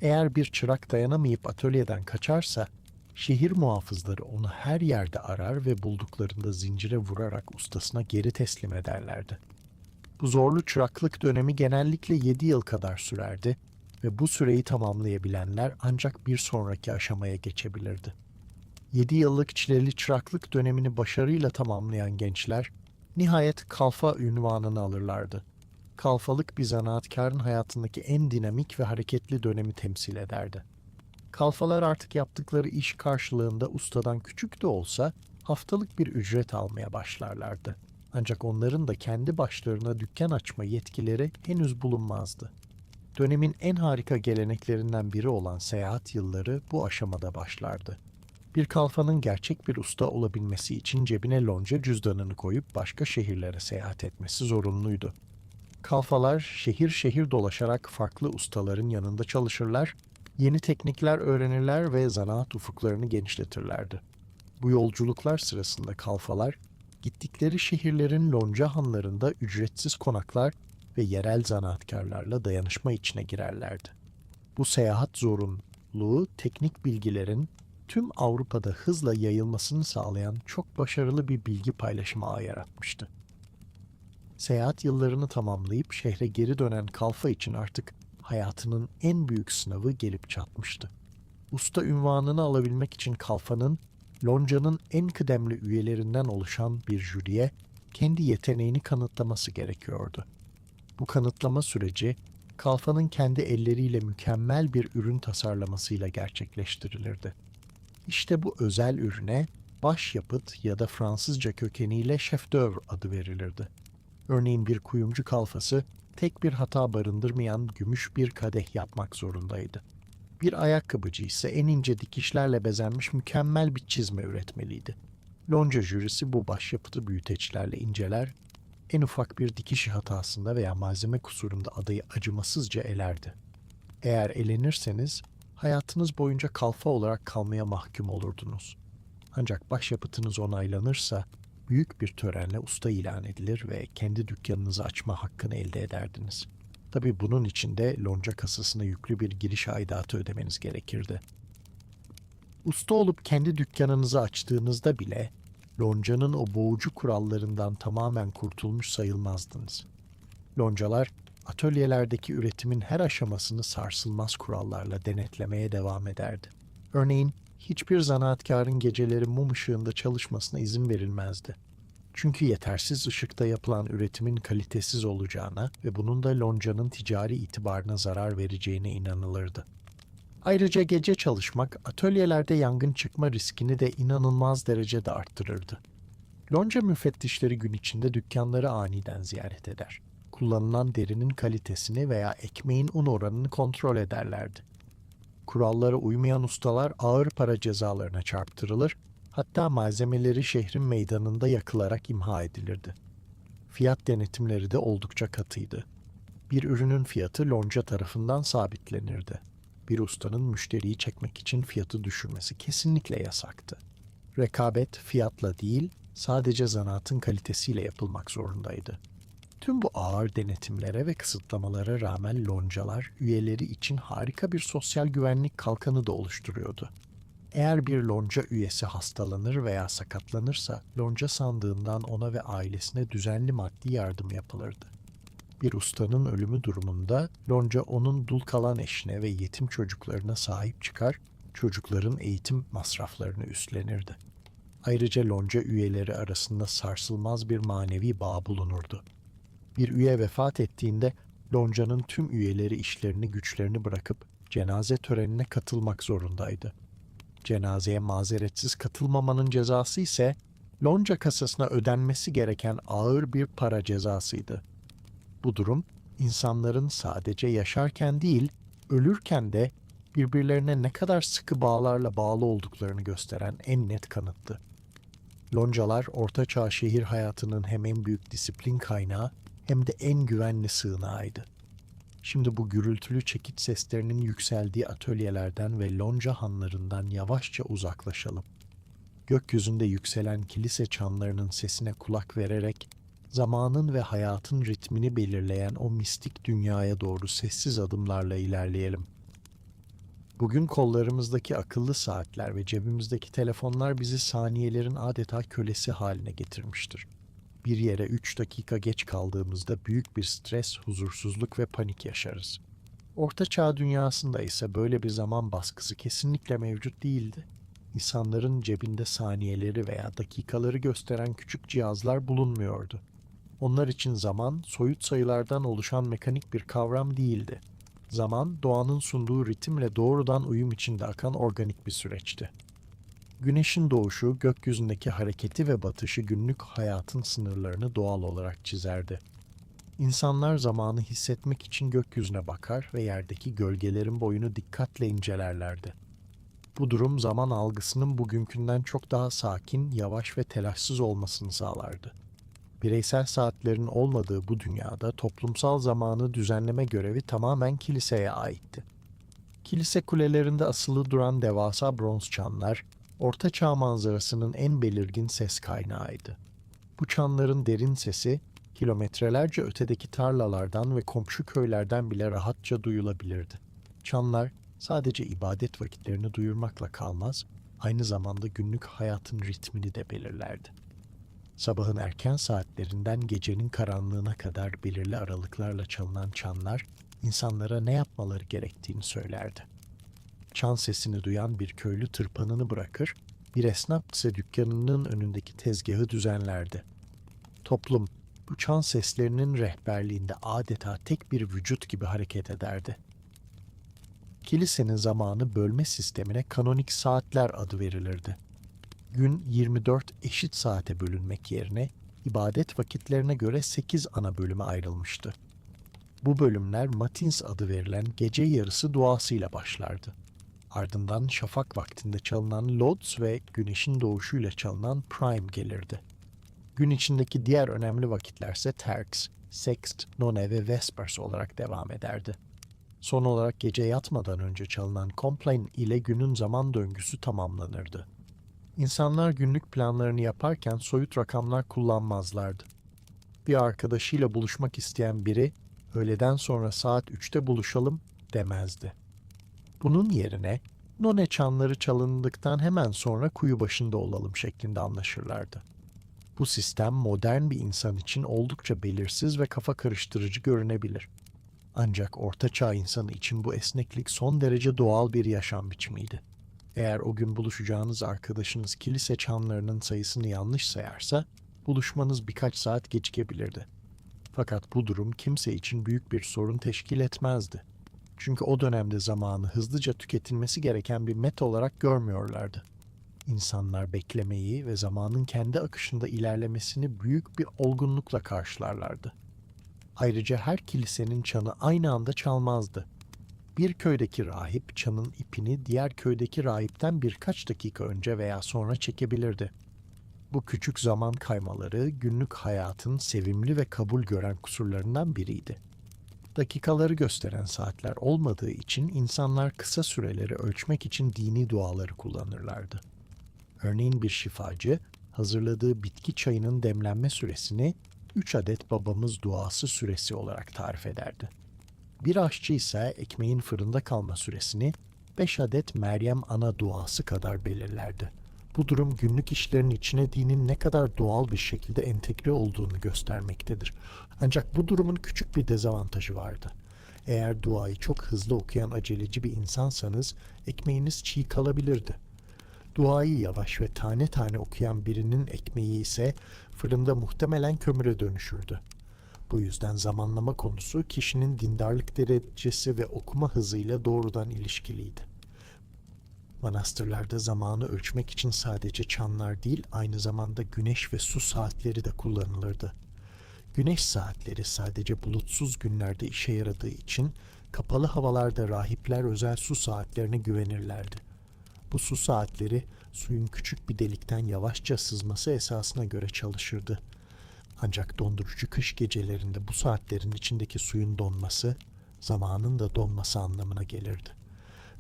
Eğer bir çırak dayanamayıp atölyeden kaçarsa, şehir muhafızları onu her yerde arar ve bulduklarında zincire vurarak ustasına geri teslim ederlerdi. Bu zorlu çıraklık dönemi genellikle 7 yıl kadar sürerdi ve bu süreyi tamamlayabilenler ancak bir sonraki aşamaya geçebilirdi. 7 yıllık çileli çıraklık dönemini başarıyla tamamlayan gençler nihayet kalfa unvanını alırlardı. Kalfalık bir zanaatkarın hayatındaki en dinamik ve hareketli dönemi temsil ederdi. Kalfalar artık yaptıkları iş karşılığında ustadan küçük de olsa haftalık bir ücret almaya başlarlardı. Ancak onların da kendi başlarına dükkan açma yetkileri henüz bulunmazdı. Dönemin en harika geleneklerinden biri olan seyahat yılları bu aşamada başlardı. Bir kalfanın gerçek bir usta olabilmesi için cebine lonca cüzdanını koyup başka şehirlere seyahat etmesi zorunluydu. Kalfalar şehir şehir dolaşarak farklı ustaların yanında çalışırlar, yeni teknikler öğrenirler ve zanaat ufuklarını genişletirlerdi. Bu yolculuklar sırasında kalfalar, gittikleri şehirlerin lonca hanlarında ücretsiz konaklar ve yerel zanaatkarlarla dayanışma içine girerlerdi. Bu seyahat zorunluluğu teknik bilgilerin tüm Avrupa'da hızla yayılmasını sağlayan çok başarılı bir bilgi paylaşımı ağı yaratmıştı. Seyahat yıllarını tamamlayıp şehre geri dönen kalfa için artık hayatının en büyük sınavı gelip çatmıştı. Usta unvanını alabilmek için kalfanın, loncanın en kıdemli üyelerinden oluşan bir jüriye kendi yeteneğini kanıtlaması gerekiyordu. Bu kanıtlama süreci, kalfanın kendi elleriyle mükemmel bir ürün tasarlamasıyla gerçekleştirilirdi. İşte bu özel ürüne başyapıt ya da Fransızca kökeniyle chef d'œuvre adı verilirdi. Örneğin bir kuyumcu kalfası tek bir hata barındırmayan gümüş bir kadeh yapmak zorundaydı. Bir ayakkabıcı ise en ince dikişlerle bezenmiş mükemmel bir çizme üretmeliydi. Lonca jürisi bu başyapıtı büyüteçlerle inceler, en ufak bir dikiş hatasında veya malzeme kusurunda adayı acımasızca elerdi. Eğer elenirseniz hayatınız boyunca kalfa olarak kalmaya mahkum olurdunuz. Ancak başyapıtınız onaylanırsa büyük bir törenle usta ilan edilir ve kendi dükkanınızı açma hakkını elde ederdiniz. Tabii bunun için de lonca kasasına yüklü bir giriş aidatı ödemeniz gerekirdi. Usta olup kendi dükkanınızı açtığınızda bile loncanın o boğucu kurallarından tamamen kurtulmuş sayılmazdınız. Loncalar, atölyelerdeki üretimin her aşamasını sarsılmaz kurallarla denetlemeye devam ederdi. Örneğin, hiçbir zanaatkarın geceleri mum ışığında çalışmasına izin verilmezdi. Çünkü yetersiz ışıkta yapılan üretimin kalitesiz olacağına ve bunun da loncanın ticari itibarına zarar vereceğine inanılırdı. Ayrıca gece çalışmak atölyelerde yangın çıkma riskini de inanılmaz derecede arttırırdı. Lonca müfettişleri gün içinde dükkanları aniden ziyaret eder. Kullanılan derinin kalitesini veya ekmeğin un oranını kontrol ederlerdi. Kurallara uymayan ustalar ağır para cezalarına çarptırılır, hatta malzemeleri şehrin meydanında yakılarak imha edilirdi. Fiyat denetimleri de oldukça katıydı. Bir ürünün fiyatı lonca tarafından sabitlenirdi. Bir ustanın müşteriyi çekmek için fiyatı düşürmesi kesinlikle yasaktı. Rekabet fiyatla değil, sadece zanaatın kalitesiyle yapılmak zorundaydı. Tüm bu ağır denetimlere ve kısıtlamalara rağmen loncalar üyeleri için harika bir sosyal güvenlik kalkanı da oluşturuyordu. Eğer bir lonca üyesi hastalanır veya sakatlanırsa lonca sandığından ona ve ailesine düzenli maddi yardım yapılırdı. Bir ustanın ölümü durumunda lonca onun dul kalan eşine ve yetim çocuklarına sahip çıkar, çocukların eğitim masraflarını üstlenirdi. Ayrıca lonca üyeleri arasında sarsılmaz bir manevi bağ bulunurdu. Bir üye vefat ettiğinde loncanın tüm üyeleri işlerini güçlerini bırakıp cenaze törenine katılmak zorundaydı. Cenazeye mazeretsiz katılmamanın cezası ise lonca kasasına ödenmesi gereken ağır bir para cezasıydı. Bu durum insanların sadece yaşarken değil, ölürken de birbirlerine ne kadar sıkı bağlarla bağlı olduklarını gösteren en net kanıttı. Loncalar ortaçağ şehir hayatının hem en büyük disiplin kaynağı hem de en güvenli sığınağıydı. Şimdi bu gürültülü çekiç seslerinin yükseldiği atölyelerden ve lonca hanlarından yavaşça uzaklaşalım. Gökyüzünde yükselen kilise çanlarının sesine kulak vererek zamanın ve hayatın ritmini belirleyen o mistik dünyaya doğru sessiz adımlarla ilerleyelim. Bugün kollarımızdaki akıllı saatler ve cebimizdeki telefonlar bizi saniyelerin adeta kölesi haline getirmiştir. Bir yere 3 dakika geç kaldığımızda büyük bir stres, huzursuzluk ve panik yaşarız. Orta Çağ dünyasında ise böyle bir zaman baskısı kesinlikle mevcut değildi. İnsanların cebinde saniyeleri veya dakikaları gösteren küçük cihazlar bulunmuyordu. Onlar için zaman, soyut sayılardan oluşan mekanik bir kavram değildi. Zaman, doğanın sunduğu ritimle doğrudan uyum içinde akan organik bir süreçti. Güneşin doğuşu, gökyüzündeki hareketi ve batışı günlük hayatın sınırlarını doğal olarak çizerdi. İnsanlar zamanı hissetmek için gökyüzüne bakar ve yerdeki gölgelerin boyunu dikkatle incelerlerdi. Bu durum zaman algısının bugünkünden çok daha sakin, yavaş ve telaşsız olmasını sağlardı. Bireysel saatlerin olmadığı bu dünyada toplumsal zamanı düzenleme görevi tamamen kiliseye aitti. Kilise kulelerinde asılı duran devasa bronz çanlar, Orta Çağ manzarasının en belirgin ses kaynağıydı. Bu çanların derin sesi, kilometrelerce ötedeki tarlalardan ve komşu köylerden bile rahatça duyulabilirdi. Çanlar sadece ibadet vakitlerini duyurmakla kalmaz, aynı zamanda günlük hayatın ritmini de belirlerdi. Sabahın erken saatlerinden gecenin karanlığına kadar belirli aralıklarla çalınan çanlar, insanlara ne yapmaları gerektiğini söylerdi. Çan sesini duyan bir köylü tırpanını bırakır, bir esnaf ise dükkanının önündeki tezgahı düzenlerdi. Toplum, bu çan seslerinin rehberliğinde adeta tek bir vücut gibi hareket ederdi. Kilisenin zamanı bölme sistemine kanonik saatler adı verilirdi. Gün 24 eşit saate bölünmek yerine ibadet vakitlerine göre 8 ana bölüme ayrılmıştı. Bu bölümler matins adı verilen gece yarısı duasıyla başlardı. Ardından şafak vaktinde çalınan Lauds ve güneşin doğuşuyla çalınan Prime gelirdi. Gün içindeki diğer önemli vakitlerse Terx, Sext, None ve Vespers olarak devam ederdi. Son olarak gece yatmadan önce çalınan Compline ile günün zaman döngüsü tamamlanırdı. İnsanlar günlük planlarını yaparken soyut rakamlar kullanmazlardı. Bir arkadaşıyla buluşmak isteyen biri, öğleden sonra saat 3'te buluşalım demezdi. Bunun yerine, None çanları çalındıktan hemen sonra kuyu başında olalım şeklinde anlaşırlardı. Bu sistem modern bir insan için oldukça belirsiz ve kafa karıştırıcı görünebilir. Ancak Orta Çağ insanı için bu esneklik son derece doğal bir yaşam biçimiydi. Eğer o gün buluşacağınız arkadaşınız kilise çanlarının sayısını yanlış sayarsa, buluşmanız birkaç saat gecikebilirdi. Fakat bu durum kimse için büyük bir sorun teşkil etmezdi. Çünkü o dönemde zamanı hızlıca tüketilmesi gereken bir meta olarak görmüyorlardı. İnsanlar beklemeyi ve zamanın kendi akışında ilerlemesini büyük bir olgunlukla karşılarlardı. Ayrıca her kilisenin çanı aynı anda çalmazdı. Bir köydeki rahip çanın ipini diğer köydeki rahipten birkaç dakika önce veya sonra çekebilirdi. Bu küçük zaman kaymaları günlük hayatın sevimli ve kabul gören kusurlarından biriydi. Dakikaları gösteren saatler olmadığı için insanlar kısa süreleri ölçmek için dini duaları kullanırlardı. Örneğin bir şifacı hazırladığı bitki çayının demlenme süresini 3 adet babamız duası süresi olarak tarif ederdi. Bir aşçı ise ekmeğin fırında kalma süresini 5 adet Meryem Ana duası kadar belirlerdi. Bu durum günlük işlerin içine dinin ne kadar doğal bir şekilde entegre olduğunu göstermektedir. Ancak bu durumun küçük bir dezavantajı vardı. Eğer duayı çok hızlı okuyan aceleci bir insansanız ekmeğiniz çiğ kalabilirdi. Duayı yavaş ve tane tane okuyan birinin ekmeği ise fırında muhtemelen kömüre dönüşürdü. Bu yüzden zamanlama konusu kişinin dindarlık derecesi ve okuma hızıyla doğrudan ilişkiliydi. Manastırlarda zamanı ölçmek için sadece çanlar değil, aynı zamanda güneş ve su saatleri de kullanılırdı. Güneş saatleri sadece bulutsuz günlerde işe yaradığı için kapalı havalarda rahipler özel su saatlerine güvenirlerdi. Bu su saatleri suyun küçük bir delikten yavaşça sızması esasına göre çalışırdı. Ancak dondurucu kış gecelerinde bu saatlerin içindeki suyun donması, zamanın da donması anlamına gelirdi.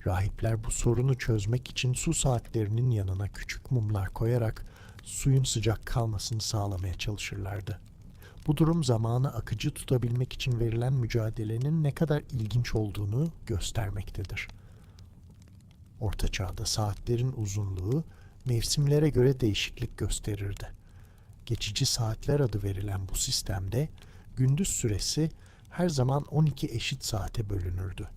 Rahipler bu sorunu çözmek için su saatlerinin yanına küçük mumlar koyarak suyun sıcak kalmasını sağlamaya çalışırlardı. Bu durum zamanı akıcı tutabilmek için verilen mücadelenin ne kadar ilginç olduğunu göstermektedir. Orta Çağ'da saatlerin uzunluğu mevsimlere göre değişiklik gösterirdi. Geçici saatler adı verilen bu sistemde gündüz süresi her zaman 12 eşit saate bölünürdü.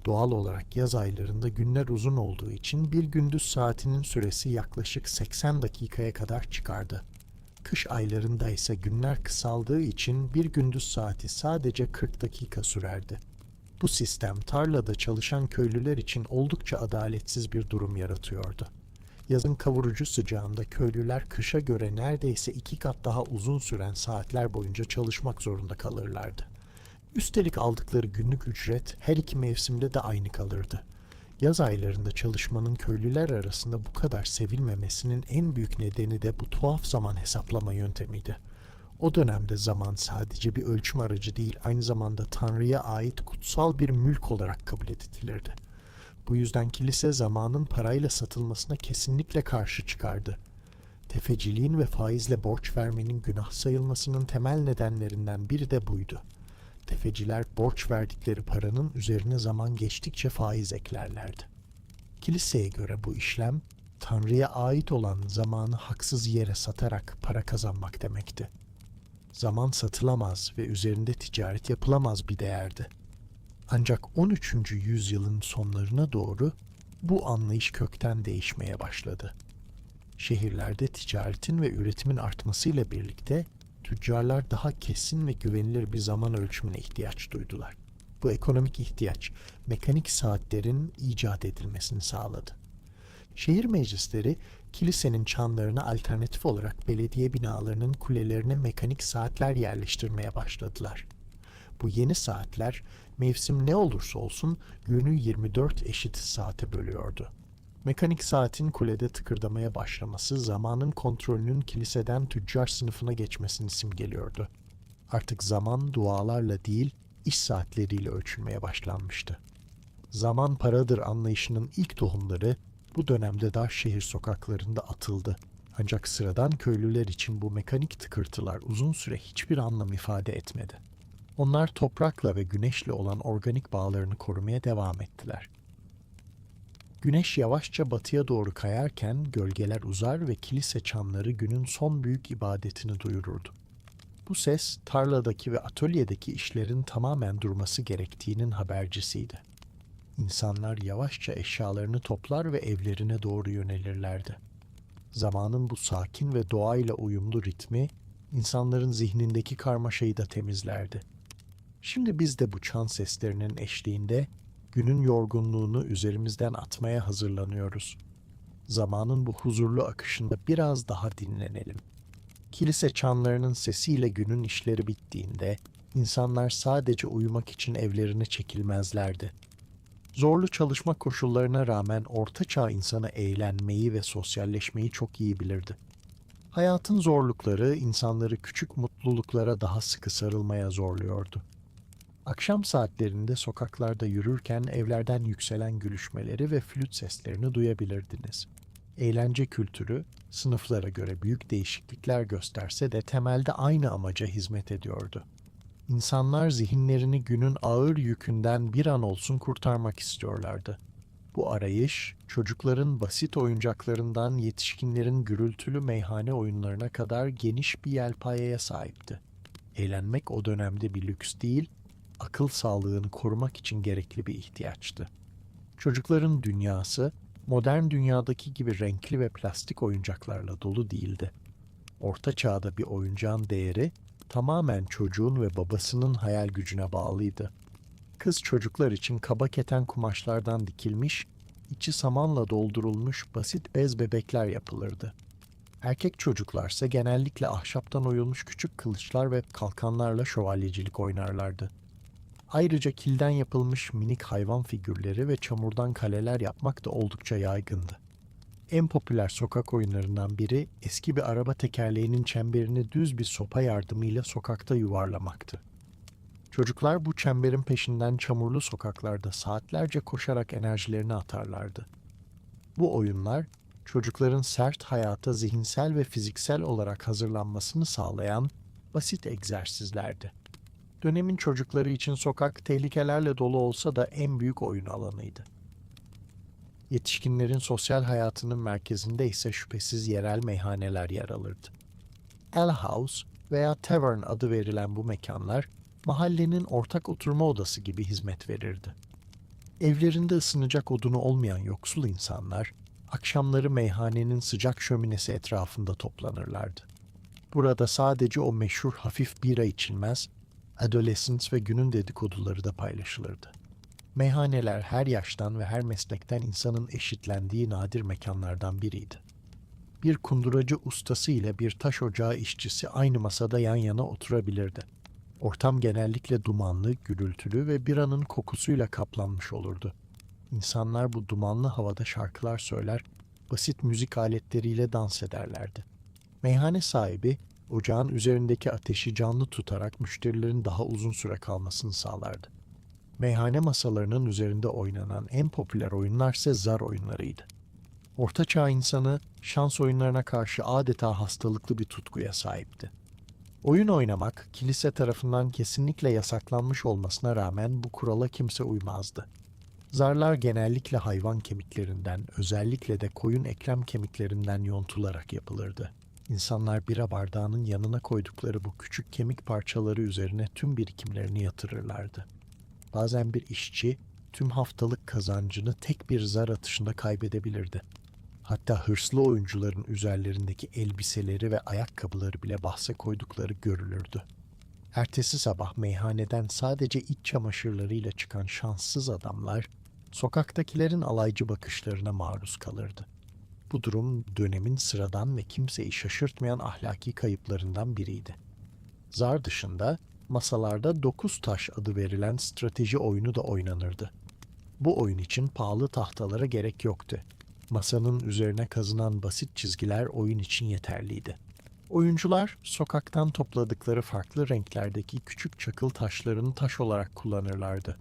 Doğal olarak yaz aylarında günler uzun olduğu için bir gündüz saatinin süresi yaklaşık 80 dakikaya kadar çıkardı. Kış aylarında ise günler kısaldığı için bir gündüz saati sadece 40 dakika sürerdi. Bu sistem tarlada çalışan köylüler için oldukça adaletsiz bir durum yaratıyordu. Yazın kavurucu sıcağında köylüler kışa göre neredeyse 2 kat daha uzun süren saatler boyunca çalışmak zorunda kalırlardı. Üstelik aldıkları günlük ücret her iki mevsimde de aynı kalırdı. Yaz aylarında çalışmanın köylüler arasında bu kadar sevilmemesinin en büyük nedeni de bu tuhaf zaman hesaplama yöntemiydi. O dönemde zaman sadece bir ölçüm aracı değil, aynı zamanda Tanrı'ya ait kutsal bir mülk olarak kabul edilirdi. Bu yüzden kilise zamanın parayla satılmasına kesinlikle karşı çıkardı. Tefeciliğin ve faizle borç vermenin günah sayılmasının temel nedenlerinden biri de buydu. Tefeciler borç verdikleri paranın üzerine zaman geçtikçe faiz eklerlerdi. Kiliseye göre bu işlem, Tanrı'ya ait olan zamanı haksız yere satarak para kazanmak demekti. Zaman satılamaz ve üzerinde ticaret yapılamaz bir değerdi. Ancak 13. yüzyılın sonlarına doğru bu anlayış kökten değişmeye başladı. Şehirlerde ticaretin ve üretimin artmasıyla birlikte tüccarlar daha kesin ve güvenilir bir zaman ölçümüne ihtiyaç duydular. Bu ekonomik ihtiyaç, mekanik saatlerin icat edilmesini sağladı. Şehir meclisleri, kilisenin çanlarına alternatif olarak belediye binalarının kulelerine mekanik saatler yerleştirmeye başladılar. Bu yeni saatler mevsim ne olursa olsun günü 24 eşit saate bölüyordu. Mekanik saatin kulede tıkırdamaya başlaması zamanın kontrolünün kiliseden tüccar sınıfına geçmesini simgeliyordu. Artık zaman dualarla değil, iş saatleriyle ölçülmeye başlanmıştı. Zaman paradır anlayışının ilk tohumları bu dönemde dar şehir sokaklarında atıldı. Ancak sıradan köylüler için bu mekanik tıkırtılar uzun süre hiçbir anlam ifade etmedi. Onlar toprakla ve güneşle olan organik bağlarını korumaya devam ettiler. Güneş yavaşça batıya doğru kayarken gölgeler uzar ve kilise çanları günün son büyük ibadetini duyururdu. Bu ses tarladaki ve atölyedeki işlerin tamamen durması gerektiğinin habercisiydi. İnsanlar yavaşça eşyalarını toplar ve evlerine doğru yönelirlerdi. Zamanın bu sakin ve doğayla uyumlu ritmi, insanların zihnindeki karmaşayı da temizlerdi. Şimdi biz de bu çan seslerinin eşliğinde günün yorgunluğunu üzerimizden atmaya hazırlanıyoruz. Zamanın bu huzurlu akışında biraz daha dinlenelim. Kilise çanlarının sesiyle günün işleri bittiğinde insanlar sadece uyumak için evlerine çekilmezlerdi. Zorlu çalışma koşullarına rağmen ortaçağ insanı eğlenmeyi ve sosyalleşmeyi çok iyi bilirdi. Hayatın zorlukları insanları küçük mutluluklara daha sıkı sarılmaya zorluyordu. Akşam saatlerinde sokaklarda yürürken evlerden yükselen gülüşmeleri ve flüt seslerini duyabilirdiniz. Eğlence kültürü, sınıflara göre büyük değişiklikler gösterse de temelde aynı amaca hizmet ediyordu. İnsanlar zihinlerini günün ağır yükünden bir an olsun kurtarmak istiyorlardı. Bu arayış, çocukların basit oyuncaklarından yetişkinlerin gürültülü meyhane oyunlarına kadar geniş bir yelpazeye sahipti. Eğlenmek o dönemde bir lüks değil, akıl sağlığını korumak için gerekli bir ihtiyaçtı. Çocukların dünyası, modern dünyadaki gibi renkli ve plastik oyuncaklarla dolu değildi. Orta çağda bir oyuncağın değeri tamamen çocuğun ve babasının hayal gücüne bağlıydı. Kız çocuklar için kaba keten kumaşlardan dikilmiş, içi samanla doldurulmuş basit bez bebekler yapılırdı. Erkek çocuklarsa genellikle ahşaptan oyulmuş küçük kılıçlar ve kalkanlarla şövalyecilik oynarlardı. Ayrıca kilden yapılmış minik hayvan figürleri ve çamurdan kaleler yapmak da oldukça yaygındı. En popüler sokak oyunlarından biri eski bir araba tekerleğinin çemberini düz bir sopa yardımıyla sokakta yuvarlamaktı. Çocuklar bu çemberin peşinden çamurlu sokaklarda saatlerce koşarak enerjilerini atarlardı. Bu oyunlar çocukların sert hayata zihinsel ve fiziksel olarak hazırlanmasını sağlayan basit egzersizlerdi. Dönemin çocukları için sokak tehlikelerle dolu olsa da en büyük oyun alanıydı. Yetişkinlerin sosyal hayatının merkezinde ise şüphesiz yerel meyhaneler yer alırdı. Ale House veya Tavern adı verilen bu mekanlar, mahallenin ortak oturma odası gibi hizmet verirdi. Evlerinde ısınacak odunu olmayan yoksul insanlar, akşamları meyhanenin sıcak şöminesi etrafında toplanırlardı. Burada sadece o meşhur hafif bira içilmez, adolescence ve günün dedikoduları da paylaşılırdı. Meyhaneler her yaştan ve her meslekten insanın eşitlendiği nadir mekanlardan biriydi. Bir kunduracı ustası ile bir taş ocağı işçisi aynı masada yan yana oturabilirdi. Ortam genellikle dumanlı, gürültülü ve biranın kokusuyla kaplanmış olurdu. İnsanlar bu dumanlı havada şarkılar söyler, basit müzik aletleriyle dans ederlerdi. Meyhane sahibi, ocağın üzerindeki ateşi canlı tutarak müşterilerin daha uzun süre kalmasını sağlardı. Meyhane masalarının üzerinde oynanan en popüler oyunlar ise zar oyunlarıydı. Orta Çağ insanı şans oyunlarına karşı adeta hastalıklı bir tutkuya sahipti. Oyun oynamak kilise tarafından kesinlikle yasaklanmış olmasına rağmen bu kurala kimse uymazdı. Zarlar genellikle hayvan kemiklerinden, özellikle de koyun eklem kemiklerinden yontularak yapılırdı. İnsanlar bira bardağının yanına koydukları bu küçük kemik parçaları üzerine tüm birikimlerini yatırırlardı. Bazen bir işçi tüm haftalık kazancını tek bir zar atışında kaybedebilirdi. Hatta hırslı oyuncuların üzerlerindeki elbiseleri ve ayakkabıları bile bahse koydukları görülürdü. Ertesi sabah meyhaneden sadece iç çamaşırlarıyla çıkan şanssız adamlar, sokaktakilerin alaycı bakışlarına maruz kalırdı. Bu durum dönemin sıradan ve kimseyi şaşırtmayan ahlaki kayıplarından biriydi. Zar dışında Masalarda 9 taş adı verilen strateji oyunu da oynanırdı. Bu oyun için pahalı tahtalara gerek yoktu. Masanın üzerine kazınan basit çizgiler oyun için yeterliydi. Oyuncular sokaktan topladıkları farklı renklerdeki küçük çakıl taşlarını taş olarak kullanırlardı.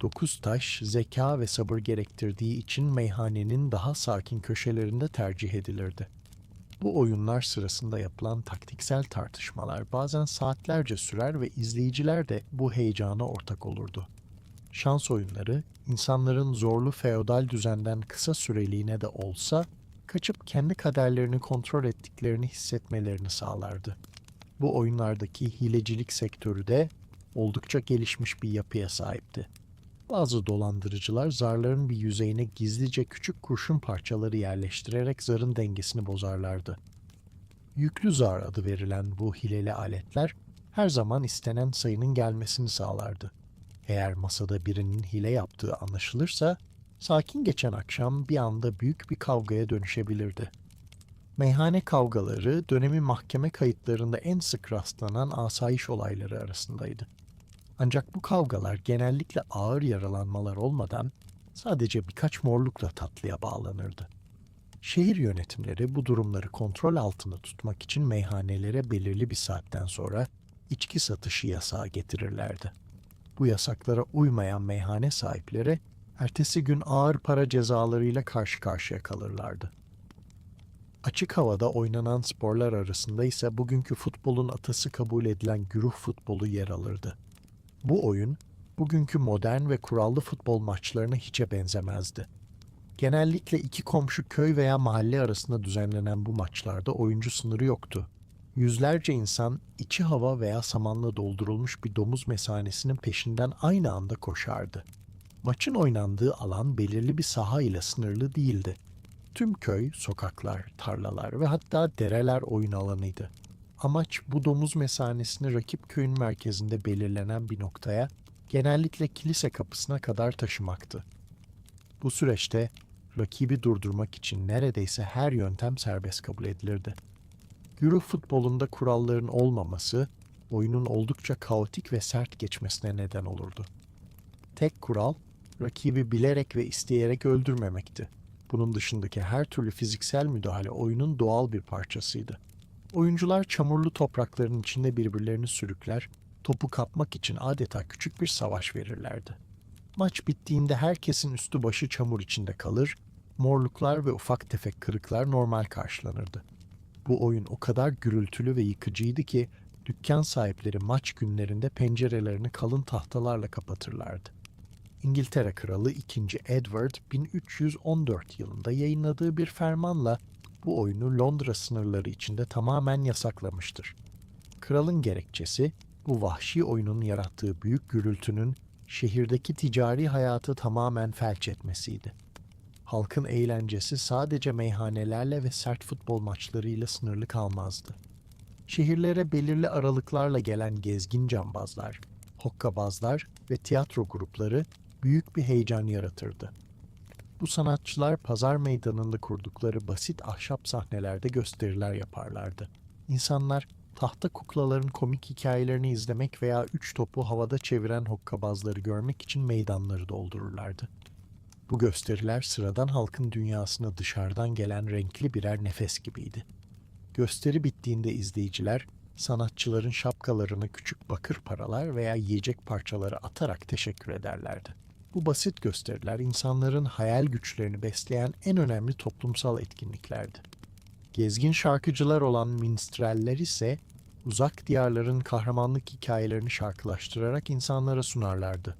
9 taş zeka ve sabır gerektirdiği için meyhanenin daha sakin köşelerinde tercih edilirdi. Bu oyunlar sırasında yapılan taktiksel tartışmalar bazen saatlerce sürer ve izleyiciler de bu heyecana ortak olurdu. Şans oyunları, insanların zorlu feodal düzenden kısa süreliğine de olsa kaçıp kendi kaderlerini kontrol ettiklerini hissetmelerini sağlardı. Bu oyunlardaki hilecilik sektörü de oldukça gelişmiş bir yapıya sahipti. Bazı dolandırıcılar zarların bir yüzeyine gizlice küçük kurşun parçaları yerleştirerek zarın dengesini bozarlardı. Yüklü zar adı verilen bu hileli aletler her zaman istenen sayının gelmesini sağlardı. Eğer masada birinin hile yaptığı anlaşılırsa, sakin geçen akşam bir anda büyük bir kavgaya dönüşebilirdi. Meyhane kavgaları dönemin mahkeme kayıtlarında en sık rastlanan asayiş olayları arasındaydı. Ancak bu kavgalar genellikle ağır yaralanmalar olmadan sadece birkaç morlukla tatlıya bağlanırdı. Şehir yönetimleri bu durumları kontrol altında tutmak için meyhanelere belirli bir saatten sonra içki satışı yasağı getirirlerdi. Bu yasaklara uymayan meyhane sahipleri ertesi gün ağır para cezalarıyla karşı karşıya kalırlardı. Açık havada oynanan sporlar arasında ise bugünkü futbolun atası kabul edilen güruh futbolu yer alırdı. Bu oyun, bugünkü modern ve kurallı futbol maçlarına hiçe benzemezdi. Genellikle iki komşu köy veya mahalle arasında düzenlenen bu maçlarda oyuncu sınırı yoktu. Yüzlerce insan içi hava veya samanla doldurulmuş bir domuz mesanesinin peşinden aynı anda koşardı. Maçın oynandığı alan belirli bir saha ile sınırlı değildi. Tüm köy, sokaklar, tarlalar ve hatta dereler oyun alanıydı. Amaç bu domuz mesanesini rakip köyün merkezinde belirlenen bir noktaya, genellikle kilise kapısına kadar taşımaktı. Bu süreçte rakibi durdurmak için neredeyse her yöntem serbest kabul edilirdi. Euro futbolunda kuralların olmaması, oyunun oldukça kaotik ve sert geçmesine neden olurdu. Tek kural, rakibi bilerek ve isteyerek öldürmemekti. Bunun dışındaki her türlü fiziksel müdahale oyunun doğal bir parçasıydı. Oyuncular çamurlu toprakların içinde birbirlerini sürükler, topu kapmak için adeta küçük bir savaş verirlerdi. Maç bittiğinde herkesin üstü başı çamur içinde kalır, morluklar ve ufak tefek kırıklar normal karşılanırdı. Bu oyun o kadar gürültülü ve yıkıcıydı ki dükkan sahipleri maç günlerinde pencerelerini kalın tahtalarla kapatırlardı. İngiltere Kralı II. Edward 1314 yılında yayınladığı bir fermanla bu oyunu Londra sınırları içinde tamamen yasaklamıştır. Kralın gerekçesi bu vahşi oyunun yarattığı büyük gürültünün şehirdeki ticari hayatı tamamen felç etmesiydi. Halkın eğlencesi sadece meyhanelerle ve sert futbol maçlarıyla sınırlı kalmazdı. Şehirlere belirli aralıklarla gelen gezgin cambazlar, hokkabazlar ve tiyatro grupları büyük bir heyecan yaratırdı. Bu sanatçılar pazar meydanında kurdukları basit ahşap sahnelerde gösteriler yaparlardı. İnsanlar tahta kuklaların komik hikayelerini izlemek veya üç topu havada çeviren hokkabazları görmek için meydanları doldururlardı. Bu gösteriler sıradan halkın dünyasına dışarıdan gelen renkli birer nefes gibiydi. Gösteri bittiğinde izleyiciler, sanatçıların şapkalarına küçük bakır paralar veya yiyecek parçaları atarak teşekkür ederlerdi. Bu basit gösteriler insanların hayal güçlerini besleyen en önemli toplumsal etkinliklerdi. Gezgin şarkıcılar olan minstreller ise uzak diyarların kahramanlık hikayelerini şarkılaştırarak insanlara sunarlardı.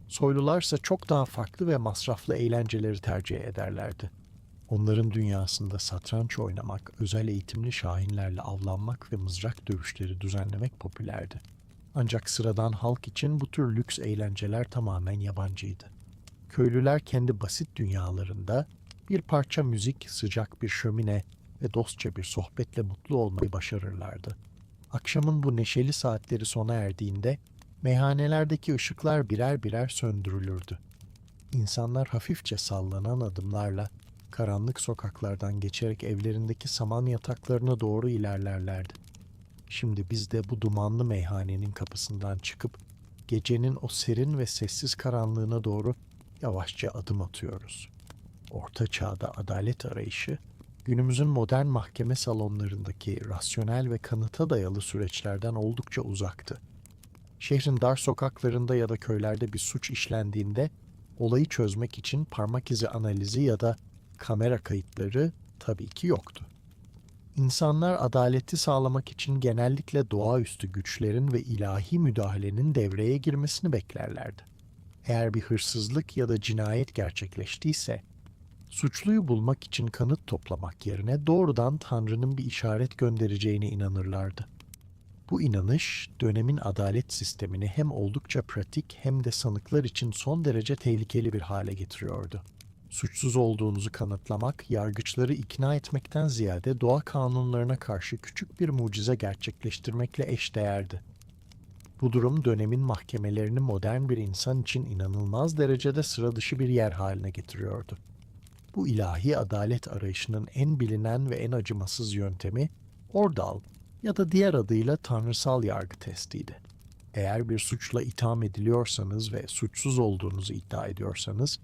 Soylularsa çok daha farklı ve masraflı eğlenceleri tercih ederlerdi. Onların dünyasında satranç oynamak, özel eğitimli şahinlerle avlanmak ve mızrak dövüşleri düzenlemek popülerdi. Ancak sıradan halk için bu tür lüks eğlenceler tamamen yabancıydı. Köylüler kendi basit dünyalarında bir parça müzik, sıcak bir şömine ve dostça bir sohbetle mutlu olmayı başarırlardı. Akşamın bu neşeli saatleri sona erdiğinde meyhanelerdeki ışıklar birer birer söndürülürdü. İnsanlar hafifçe sallanan adımlarla karanlık sokaklardan geçerek evlerindeki saman yataklarına doğru ilerlerlerdi. Şimdi biz de bu dumanlı meyhanenin kapısından çıkıp gecenin o serin ve sessiz karanlığına doğru yavaşça adım atıyoruz. Orta Çağ'da adalet arayışı, günümüzün modern mahkeme salonlarındaki rasyonel ve kanıta dayalı süreçlerden oldukça uzaktı. Şehrin dar sokaklarında ya da köylerde bir suç işlendiğinde olayı çözmek için parmak izi analizi ya da kamera kayıtları tabii ki yoktu. İnsanlar adaleti sağlamak için genellikle doğaüstü güçlerin ve ilahi müdahalenin devreye girmesini beklerlerdi. Eğer bir hırsızlık ya da cinayet gerçekleştiyse, suçluyu bulmak için kanıt toplamak yerine doğrudan Tanrı'nın bir işaret göndereceğine inanırlardı. Bu inanış, dönemin adalet sistemini hem oldukça pratik hem de sanıklar için son derece tehlikeli bir hale getiriyordu. Suçsuz olduğunuzu kanıtlamak, yargıçları ikna etmekten ziyade doğa kanunlarına karşı küçük bir mucize gerçekleştirmekle eşdeğerdi. Bu durum dönemin mahkemelerini modern bir insan için inanılmaz derecede sıra dışı bir yer haline getiriyordu. Bu ilahi adalet arayışının en bilinen ve en acımasız yöntemi ordal ya da diğer adıyla tanrısal yargı testiydi. Eğer bir suçla itham ediliyorsanız ve suçsuz olduğunuzu iddia ediyorsanız,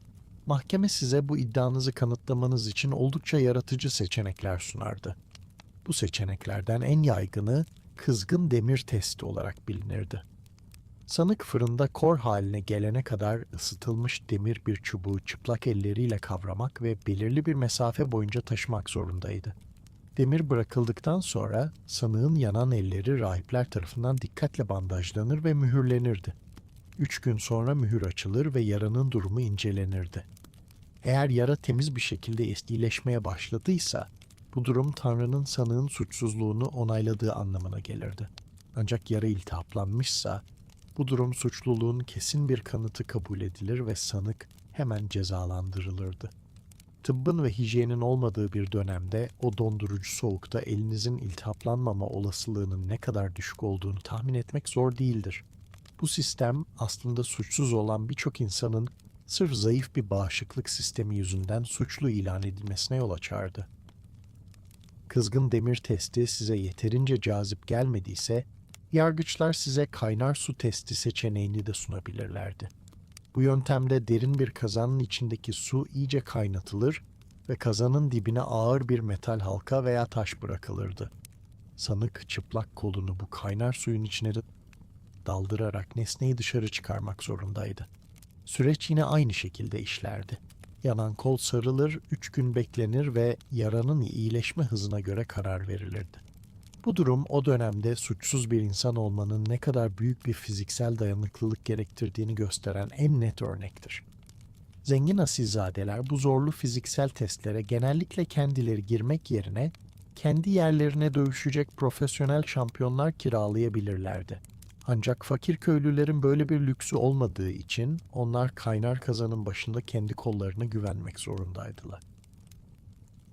mahkeme size bu iddianızı kanıtlamanız için oldukça yaratıcı seçenekler sunardı. Bu seçeneklerden en yaygını kızgın demir testi olarak bilinirdi. Sanık fırında kor haline gelene kadar ısıtılmış demir bir çubuğu çıplak elleriyle kavramak ve belirli bir mesafe boyunca taşımak zorundaydı. Demir bırakıldıktan sonra sanığın yanan elleri rahipler tarafından dikkatle bandajlanır ve mühürlenirdi. 3 gün sonra mühür açılır ve yaranın durumu incelenirdi. Eğer yara temiz bir şekilde iyileşmeye başladıysa, bu durum Tanrı'nın sanığın suçsuzluğunu onayladığı anlamına gelirdi. Ancak yara iltihaplanmışsa, bu durum suçluluğun kesin bir kanıtı kabul edilir ve sanık hemen cezalandırılırdı. Tıbbın ve hijyenin olmadığı bir dönemde o dondurucu soğukta elinizin iltihaplanmama olasılığının ne kadar düşük olduğunu tahmin etmek zor değildir. Bu sistem aslında suçsuz olan birçok insanın sırf zayıf bir bağışıklık sistemi yüzünden suçlu ilan edilmesine yol açardı. Kızgın demir testi size yeterince cazip gelmediyse, yargıçlar size kaynar su testi seçeneğini de sunabilirlerdi. Bu yöntemde derin bir kazanın içindeki su iyice kaynatılır ve kazanın dibine ağır bir metal halka veya taş bırakılırdı. Sanık çıplak kolunu bu kaynar suyun içine daldırarak nesneyi dışarı çıkarmak zorundaydı. Süreç yine aynı şekilde işlerdi. Yanan kol sarılır, 3 gün beklenir ve yaranın iyileşme hızına göre karar verilirdi. Bu durum o dönemde suçsuz bir insan olmanın ne kadar büyük bir fiziksel dayanıklılık gerektirdiğini gösteren en net örnektir. Zengin asilzadeler bu zorlu fiziksel testlere genellikle kendileri girmek yerine kendi yerlerine dövüşecek profesyonel şampiyonlar kiralayabilirlerdi. Ancak fakir köylülerin böyle bir lüksü olmadığı için onlar kaynar kazanın başında kendi kollarına güvenmek zorundaydılar.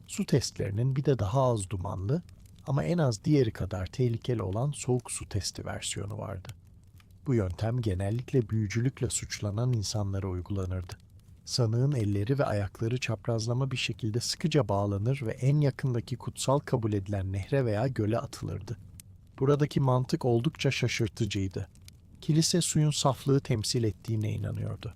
Su testlerinin bir de daha az dumanlı ama en az diğeri kadar tehlikeli olan soğuk su testi versiyonu vardı. Bu yöntem genellikle büyücülükle suçlanan insanlara uygulanırdı. Sanığın elleri ve ayakları çaprazlama bir şekilde sıkıca bağlanır ve en yakındaki kutsal kabul edilen nehre veya göle atılırdı. Buradaki mantık oldukça şaşırtıcıydı. Kilise suyun saflığı temsil ettiğine inanıyordu.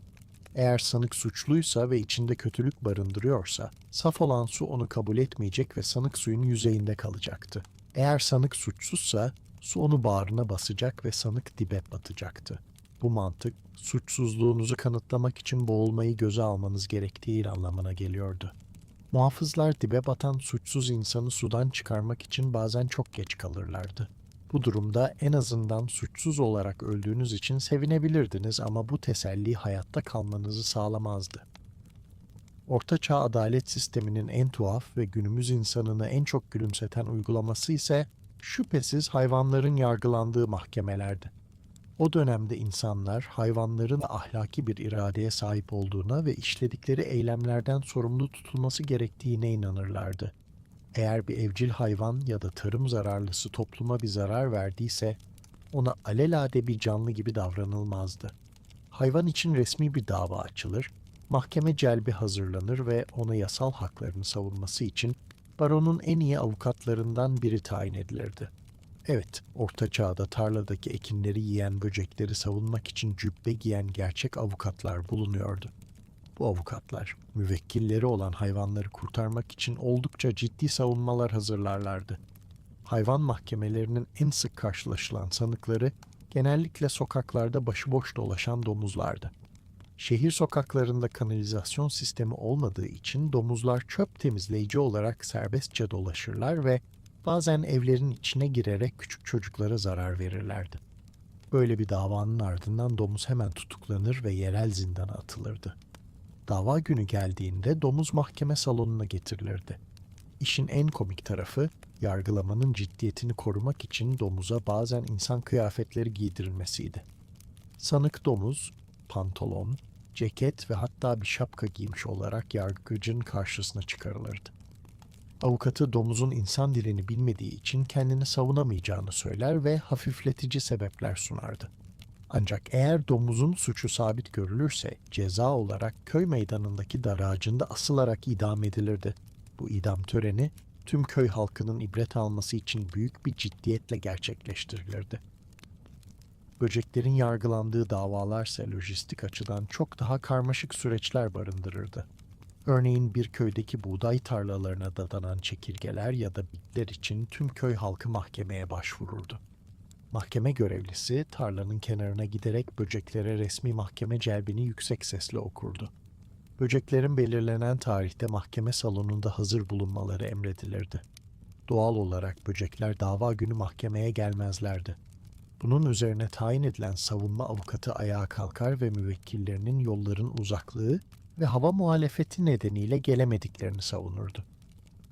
Eğer sanık suçluysa ve içinde kötülük barındırıyorsa, saf olan su onu kabul etmeyecek ve sanık suyun yüzeyinde kalacaktı. Eğer sanık suçsuzsa, su onu bağrına basacak ve sanık dibe batacaktı. Bu mantık, suçsuzluğunuzu kanıtlamak için boğulmayı göze almanız gerektiği anlamına geliyordu. Muhafızlar dibe batan suçsuz insanı sudan çıkarmak için bazen çok geç kalırlardı. Bu durumda en azından suçsuz olarak öldüğünüz için sevinebilirdiniz ama bu teselli hayatta kalmanızı sağlamazdı. Orta Çağ adalet sisteminin en tuhaf ve günümüz insanını en çok gülümseten uygulaması ise şüphesiz hayvanların yargılandığı mahkemelerdi. O dönemde insanlar hayvanların ahlaki bir iradeye sahip olduğuna ve işledikleri eylemlerden sorumlu tutulması gerektiğine inanırlardı. Eğer bir evcil hayvan ya da tarım zararlısı topluma bir zarar verdiyse, ona alelade bir canlı gibi davranılmazdı. Hayvan için resmi bir dava açılır, mahkeme celbi hazırlanır ve ona yasal haklarını savunması için baronun en iyi avukatlarından biri tayin edilirdi. Evet, Orta Çağ'da tarladaki ekinleri yiyen böcekleri savunmak için cübbe giyen gerçek avukatlar bulunuyordu. Bu avukatlar, müvekkilleri olan hayvanları kurtarmak için oldukça ciddi savunmalar hazırlarlardı. Hayvan mahkemelerinin en sık karşılaşılan sanıkları genellikle sokaklarda başıboş dolaşan domuzlardı. Şehir sokaklarında kanalizasyon sistemi olmadığı için domuzlar çöp temizleyici olarak serbestçe dolaşırlar ve bazen evlerin içine girerek küçük çocuklara zarar verirlerdi. Böyle bir davanın ardından domuz hemen tutuklanır ve yerel zindana atılırdı. Dava günü geldiğinde domuz mahkeme salonuna getirilirdi. İşin en komik tarafı, yargılamanın ciddiyetini korumak için domuza bazen insan kıyafetleri giydirilmesiydi. Sanık domuz, pantolon, ceket ve hatta bir şapka giymiş olarak yargıcın karşısına çıkarılırdı. Avukatı domuzun insan dilini bilmediği için kendini savunamayacağını söyler ve hafifletici sebepler sunardı. Ancak eğer domuzun suçu sabit görülürse ceza olarak köy meydanındaki dar ağacında asılarak idam edilirdi. Bu idam töreni tüm köy halkının ibret alması için büyük bir ciddiyetle gerçekleştirilirdi. Böceklerin yargılandığı davalarsa lojistik açıdan çok daha karmaşık süreçler barındırırdı. Örneğin bir köydeki buğday tarlalarına dadanan çekirgeler ya da bitler için tüm köy halkı mahkemeye başvururdu. Mahkeme görevlisi tarlanın kenarına giderek böceklere resmi mahkeme celbini yüksek sesle okurdu. Böceklerin belirlenen tarihte mahkeme salonunda hazır bulunmaları emredilirdi. Doğal olarak böcekler dava günü mahkemeye gelmezlerdi. Bunun üzerine tayin edilen savunma avukatı ayağa kalkar ve müvekkillerinin yolların uzaklığı ve hava muhalefeti nedeniyle gelemediklerini savunurdu.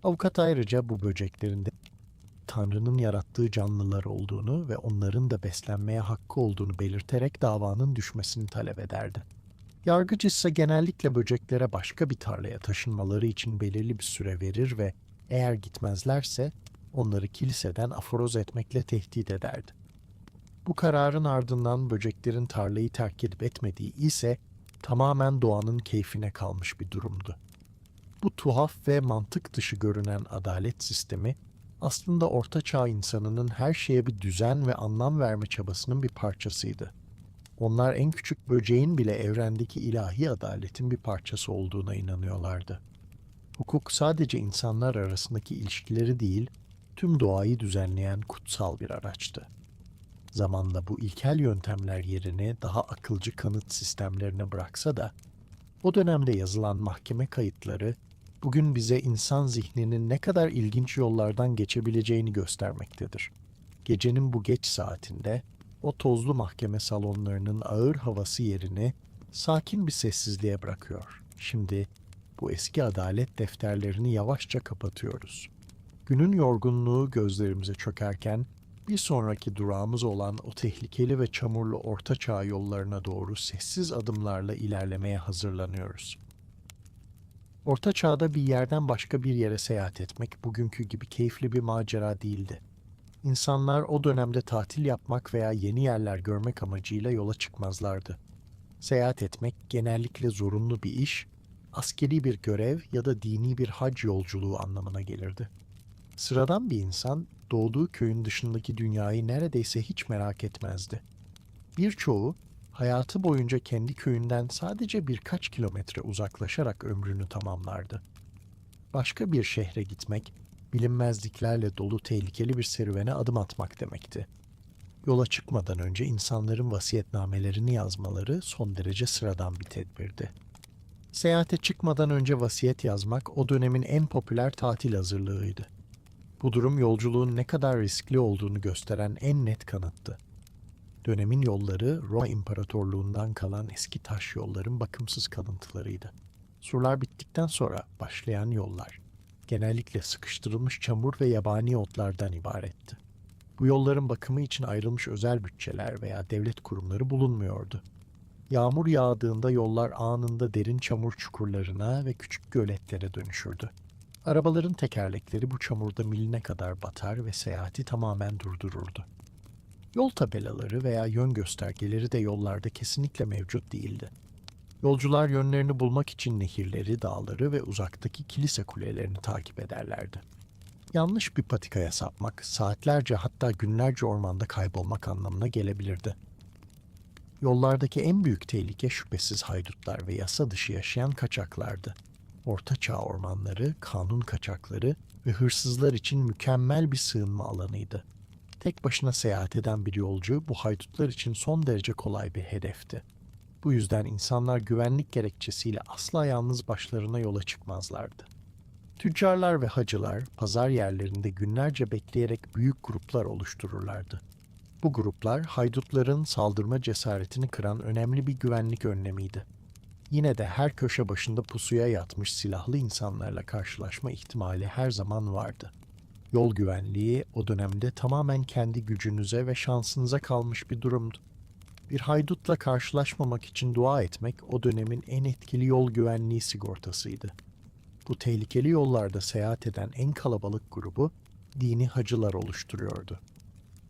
Avukat ayrıca bu böceklerin de Tanrı'nın yarattığı canlılar olduğunu ve onların da beslenmeye hakkı olduğunu belirterek davanın düşmesini talep ederdi. Yargıç ise genellikle böceklere başka bir tarlaya taşınmaları için belirli bir süre verir ve eğer gitmezlerse onları kiliseden aforoz etmekle tehdit ederdi. Bu kararın ardından böceklerin tarlayı terk edip etmediği ise tamamen doğanın keyfine kalmış bir durumdu. Bu tuhaf ve mantık dışı görünen adalet sistemi aslında Orta Çağ insanının her şeye bir düzen ve anlam verme çabasının bir parçasıydı. Onlar en küçük böceğin bile evrendeki ilahi adaletin bir parçası olduğuna inanıyorlardı. Hukuk sadece insanlar arasındaki ilişkileri değil, tüm doğayı düzenleyen kutsal bir araçtı. Zamanla bu ilkel yöntemler yerini daha akılcı kanıt sistemlerine bıraksa da, o dönemde yazılan mahkeme kayıtları bugün bize insan zihninin ne kadar ilginç yollardan geçebileceğini göstermektedir. Gecenin bu geç saatinde o tozlu mahkeme salonlarının ağır havası yerini sakin bir sessizliğe bırakıyor. Şimdi bu eski adalet defterlerini yavaşça kapatıyoruz. Günün yorgunluğu gözlerimize çökerken bir sonraki durağımız olan o tehlikeli ve çamurlu Orta Çağ yollarına doğru sessiz adımlarla ilerlemeye hazırlanıyoruz. Orta Çağ'da bir yerden başka bir yere seyahat etmek bugünkü gibi keyifli bir macera değildi. İnsanlar o dönemde tatil yapmak veya yeni yerler görmek amacıyla yola çıkmazlardı. Seyahat etmek genellikle zorunlu bir iş, askeri bir görev ya da dini bir hac yolculuğu anlamına gelirdi. Sıradan bir insan doğduğu köyün dışındaki dünyayı neredeyse hiç merak etmezdi. Birçoğu hayatı boyunca kendi köyünden sadece birkaç kilometre uzaklaşarak ömrünü tamamlardı. Başka bir şehre gitmek, bilinmezliklerle dolu tehlikeli bir serüvene adım atmak demekti. Yola çıkmadan önce insanların vasiyetnamelerini yazmaları son derece sıradan bir tedbirdi. Seyahate çıkmadan önce vasiyet yazmak o dönemin en popüler tatil hazırlığıydı. Bu durum yolculuğun ne kadar riskli olduğunu gösteren en net kanıttı. Dönemin yolları Roma İmparatorluğundan kalan eski taş yolların bakımsız kalıntılarıydı. Surlar bittikten sonra başlayan yollar genellikle sıkıştırılmış çamur ve yabani otlardan ibaretti. Bu yolların bakımı için ayrılmış özel bütçeler veya devlet kurumları bulunmuyordu. Yağmur yağdığında yollar anında derin çamur çukurlarına ve küçük göletlere dönüşürdü. Arabaların tekerlekleri bu çamurda miline kadar batar ve seyahati tamamen durdururdu. Yol tabelaları veya yön göstergeleri de yollarda kesinlikle mevcut değildi. Yolcular yönlerini bulmak için nehirleri, dağları ve uzaktaki kilise kulelerini takip ederlerdi. Yanlış bir patikaya sapmak, saatlerce hatta günlerce ormanda kaybolmak anlamına gelebilirdi. Yollardaki en büyük tehlike şüphesiz haydutlar ve yasa dışı yaşayan kaçaklardı. Orta Çağ ormanları, kanun kaçakları ve hırsızlar için mükemmel bir sığınma alanıydı. Tek başına seyahat eden bir yolcu bu haydutlar için son derece kolay bir hedefti. Bu yüzden insanlar güvenlik gerekçesiyle asla yalnız başlarına yola çıkmazlardı. Tüccarlar ve hacılar pazar yerlerinde günlerce bekleyerek büyük gruplar oluştururlardı. Bu gruplar haydutların saldırma cesaretini kıran önemli bir güvenlik önlemiydi. Yine de her köşe başında pusuya yatmış silahlı insanlarla karşılaşma ihtimali her zaman vardı. Yol güvenliği o dönemde tamamen kendi gücünüze ve şansınıza kalmış bir durumdu. Bir haydutla karşılaşmamak için dua etmek o dönemin en etkili yol güvenliği sigortasıydı. Bu tehlikeli yollarda seyahat eden en kalabalık grubu dini hacılar oluşturuyordu.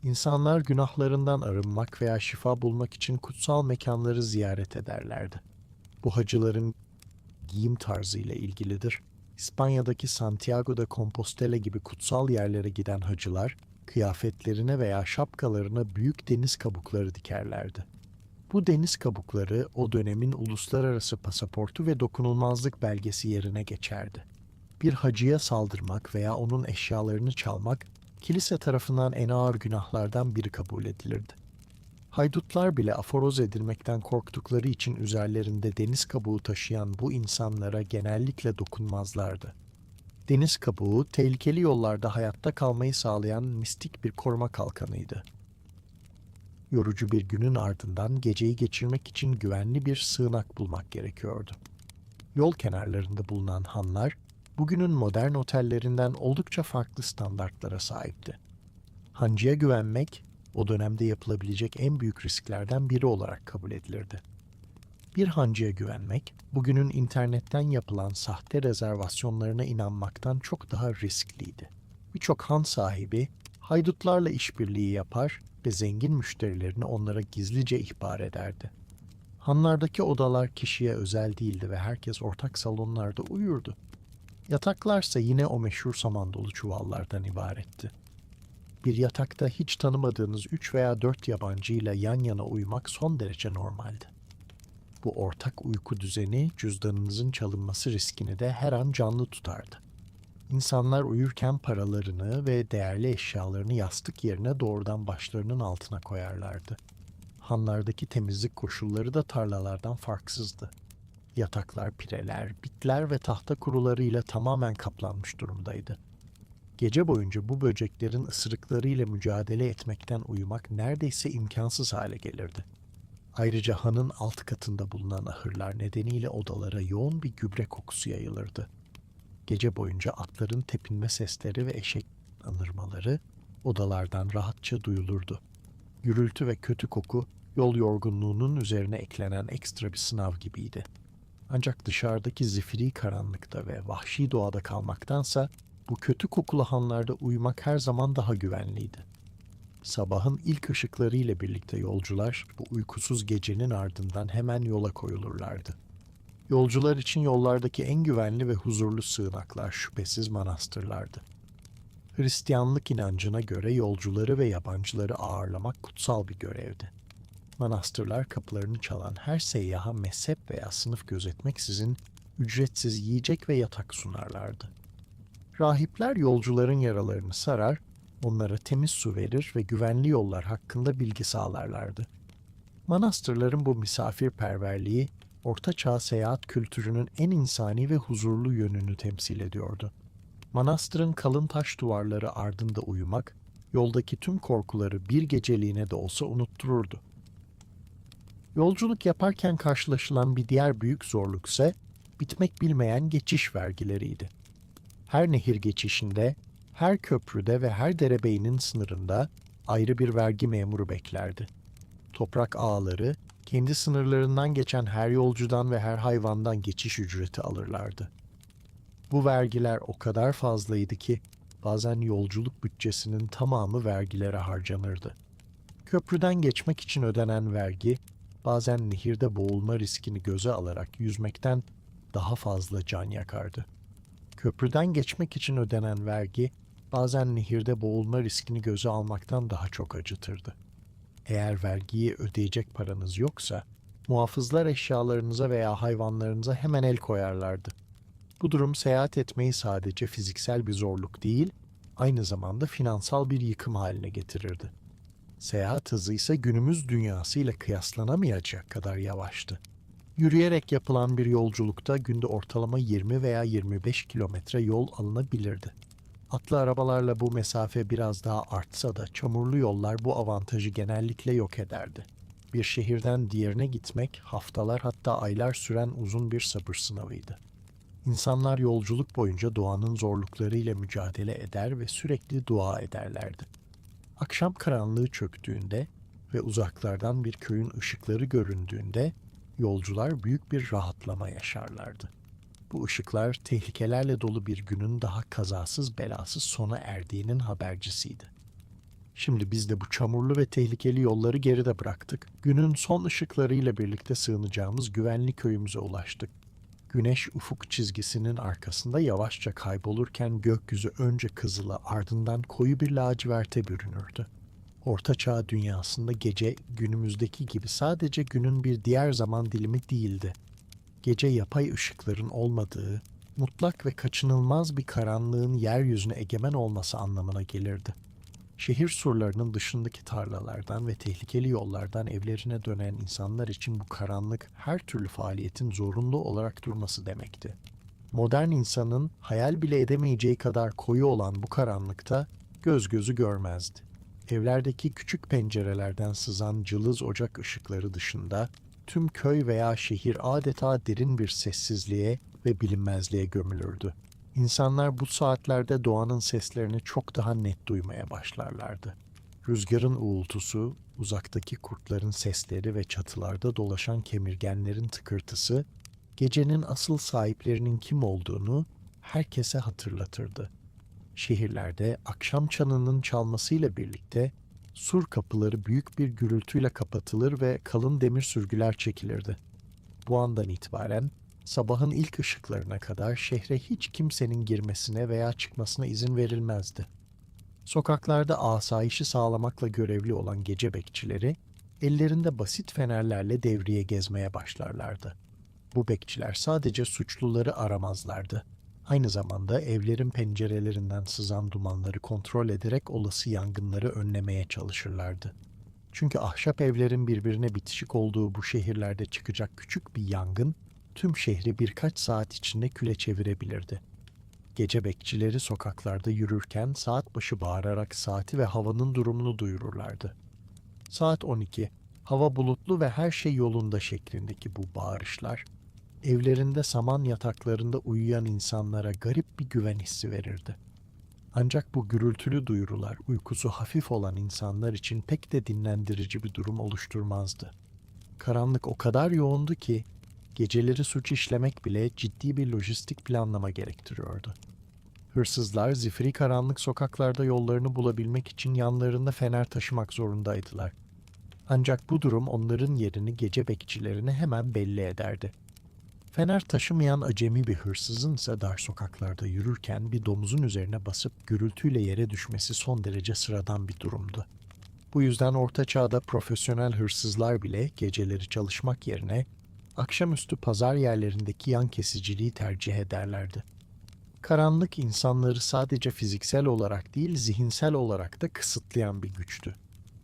İnsanlar günahlarından arınmak veya şifa bulmak için kutsal mekanları ziyaret ederlerdi. Bu hacıların giyim tarzı ile ilgilidir. İspanya'daki Santiago de Compostela gibi kutsal yerlere giden hacılar, kıyafetlerine veya şapkalarına büyük deniz kabukları dikerlerdi. Bu deniz kabukları o dönemin uluslararası pasaportu ve dokunulmazlık belgesi yerine geçerdi. Bir hacıya saldırmak veya onun eşyalarını çalmak, kilise tarafından en ağır günahlardan biri kabul edilirdi. Haydutlar bile aforoz edilmekten korktukları için üzerlerinde deniz kabuğu taşıyan bu insanlara genellikle dokunmazlardı. Deniz kabuğu, tehlikeli yollarda hayatta kalmayı sağlayan mistik bir koruma kalkanıydı. Yorucu bir günün ardından geceyi geçirmek için güvenli bir sığınak bulmak gerekiyordu. Yol kenarlarında bulunan hanlar, bugünün modern otellerinden oldukça farklı standartlara sahipti. Hancıya güvenmek, o dönemde yapılabilecek en büyük risklerden biri olarak kabul edilirdi. Bir hancıya güvenmek, bugünün internetten yapılan sahte rezervasyonlarına inanmaktan çok daha riskliydi. Birçok han sahibi, haydutlarla işbirliği yapar ve zengin müşterilerini onlara gizlice ihbar ederdi. Hanlardaki odalar kişiye özel değildi ve herkes ortak salonlarda uyurdu. Yataklarsa yine o meşhur saman dolu çuvallardan ibaretti. Bir yatakta hiç tanımadığınız 3 veya 4 yabancıyla yan yana uyumak son derece normaldi. Bu ortak uyku düzeni cüzdanınızın çalınması riskini de her an canlı tutardı. İnsanlar uyurken paralarını ve değerli eşyalarını yastık yerine doğrudan başlarının altına koyarlardı. Hanlardaki temizlik koşulları da tarlalardan farksızdı. Yataklar, pireler, bitler ve tahta kurularıyla tamamen kaplanmış durumdaydı. Gece boyunca bu böceklerin ısırıklarıyla mücadele etmekten uyumak neredeyse imkansız hale gelirdi. Ayrıca hanın alt katında bulunan ahırlar nedeniyle odalara yoğun bir gübre kokusu yayılırdı. Gece boyunca atların tepinme sesleri ve eşek anırmaları odalardan rahatça duyulurdu. Gürültü ve kötü koku yol yorgunluğunun üzerine eklenen ekstra bir sınav gibiydi. Ancak dışarıdaki zifiri karanlıkta ve vahşi doğada kalmaktansa bu kötü kokulu hanlarda uyumak her zaman daha güvenliydi. Sabahın ilk ışıkları ile birlikte yolcular bu uykusuz gecenin ardından hemen yola koyulurlardı. Yolcular için yollardaki en güvenli ve huzurlu sığınaklar şüphesiz manastırlardı. Hristiyanlık inancına göre yolcuları ve yabancıları ağırlamak kutsal bir görevdi. Manastırlar kapılarını çalan her seyyaha mezhep veya sınıf gözetmeksizin ücretsiz yiyecek ve yatak sunarlardı. Rahipler yolcuların yaralarını sarar, onlara temiz su verir ve güvenli yollar hakkında bilgi sağlarlardı. Manastırların bu misafirperverliği, Orta Çağ seyahat kültürünün en insani ve huzurlu yönünü temsil ediyordu. Manastırın kalın taş duvarları ardında uyumak, yoldaki tüm korkuları bir geceliğine de olsa unuttururdu. Yolculuk yaparken karşılaşılan bir diğer büyük zorluk ise bitmek bilmeyen geçiş vergileriydi. Her nehir geçişinde, her köprüde ve her derebeyinin sınırında ayrı bir vergi memuru beklerdi. Toprak ağaları, kendi sınırlarından geçen her yolcudan ve her hayvandan geçiş ücreti alırlardı. Bu vergiler o kadar fazlaydı ki bazen yolculuk bütçesinin tamamı vergilere harcanırdı. Köprüden geçmek için ödenen vergi, bazen nehirde boğulma riskini göze alarak yüzmekten daha fazla can yakardı. Köprüden geçmek için ödenen vergi, bazen nehirde boğulma riskini göze almaktan daha çok acıtırdı. Eğer vergiyi ödeyecek paranız yoksa, muhafızlar eşyalarınıza veya hayvanlarınıza hemen el koyarlardı. Bu durum seyahat etmeyi sadece fiziksel bir zorluk değil, aynı zamanda finansal bir yıkım haline getirirdi. Seyahat hızı ise günümüz dünyasıyla kıyaslanamayacak kadar yavaştı. Yürüyerek yapılan bir yolculukta günde ortalama 20 veya 25 kilometre yol alınabilirdi. Atlı arabalarla bu mesafe biraz daha artsa da çamurlu yollar bu avantajı genellikle yok ederdi. Bir şehirden diğerine gitmek haftalar hatta aylar süren uzun bir sabır sınavıydı. İnsanlar yolculuk boyunca doğanın zorluklarıyla mücadele eder ve sürekli dua ederlerdi. Akşam karanlığı çöktüğünde ve uzaklardan bir köyün ışıkları göründüğünde yolcular büyük bir rahatlama yaşarlardı. Bu ışıklar tehlikelerle dolu bir günün daha kazasız belasız sona erdiğinin habercisiydi. Şimdi biz de bu çamurlu ve tehlikeli yolları geride bıraktık. Günün son ışıklarıyla birlikte sığınacağımız güvenli köyümüze ulaştık. Güneş ufuk çizgisinin arkasında yavaşça kaybolurken gökyüzü önce kızıla ardından koyu bir laciverte bürünürdü. Orta Çağ dünyasında gece günümüzdeki gibi sadece günün bir diğer zaman dilimi değildi. Gece yapay ışıkların olmadığı, mutlak ve kaçınılmaz bir karanlığın yeryüzüne egemen olması anlamına gelirdi. Şehir surlarının dışındaki tarlalardan ve tehlikeli yollardan evlerine dönen insanlar için bu karanlık her türlü faaliyetin zorunlu olarak durması demekti. Modern insanın hayal bile edemeyeceği kadar koyu olan bu karanlıkta göz gözü görmezdi. Evlerdeki küçük pencerelerden sızan cılız ocak ışıkları dışında tüm köy veya şehir adeta derin bir sessizliğe ve bilinmezliğe gömülürdü. İnsanlar bu saatlerde doğanın seslerini çok daha net duymaya başlarlardı. Rüzgarın uğultusu, uzaktaki kurtların sesleri ve çatılarda dolaşan kemirgenlerin tıkırtısı, gecenin asıl sahiplerinin kim olduğunu herkese hatırlatırdı. Şehirlerde akşam çanının çalmasıyla birlikte sur kapıları büyük bir gürültüyle kapatılır ve kalın demir sürgüler çekilirdi. Bu andan itibaren sabahın ilk ışıklarına kadar şehre hiç kimsenin girmesine veya çıkmasına izin verilmezdi. Sokaklarda asayişi sağlamakla görevli olan gece bekçileri, ellerinde basit fenerlerle devriye gezmeye başlarlardı. Bu bekçiler sadece suçluları aramazlardı. Aynı zamanda evlerin pencerelerinden sızan dumanları kontrol ederek olası yangınları önlemeye çalışırlardı. Çünkü ahşap evlerin birbirine bitişik olduğu bu şehirlerde çıkacak küçük bir yangın, tüm şehri birkaç saat içinde küle çevirebilirdi. Gece bekçileri sokaklarda yürürken saat başı bağırarak saati ve havanın durumunu duyururlardı. Saat 12, hava bulutlu ve her şey yolunda şeklindeki bu bağırışlar, evlerinde saman yataklarında uyuyan insanlara garip bir güven hissi verirdi. Ancak bu gürültülü duyurular uykusu hafif olan insanlar için pek de dinlendirici bir durum oluşturmazdı. Karanlık o kadar yoğundu ki geceleri suç işlemek bile ciddi bir lojistik planlama gerektiriyordu. Hırsızlar zifiri karanlık sokaklarda yollarını bulabilmek için yanlarında fener taşımak zorundaydılar. Ancak bu durum onların yerini gece bekçilerine hemen belli ederdi. Fener taşımayan acemi bir hırsızın ise dar sokaklarda yürürken bir domuzun üzerine basıp gürültüyle yere düşmesi son derece sıradan bir durumdu. Bu yüzden Orta Çağ'da profesyonel hırsızlar bile geceleri çalışmak yerine akşamüstü pazar yerlerindeki yan kesiciliği tercih ederlerdi. Karanlık insanları sadece fiziksel olarak değil, zihinsel olarak da kısıtlayan bir güçtü.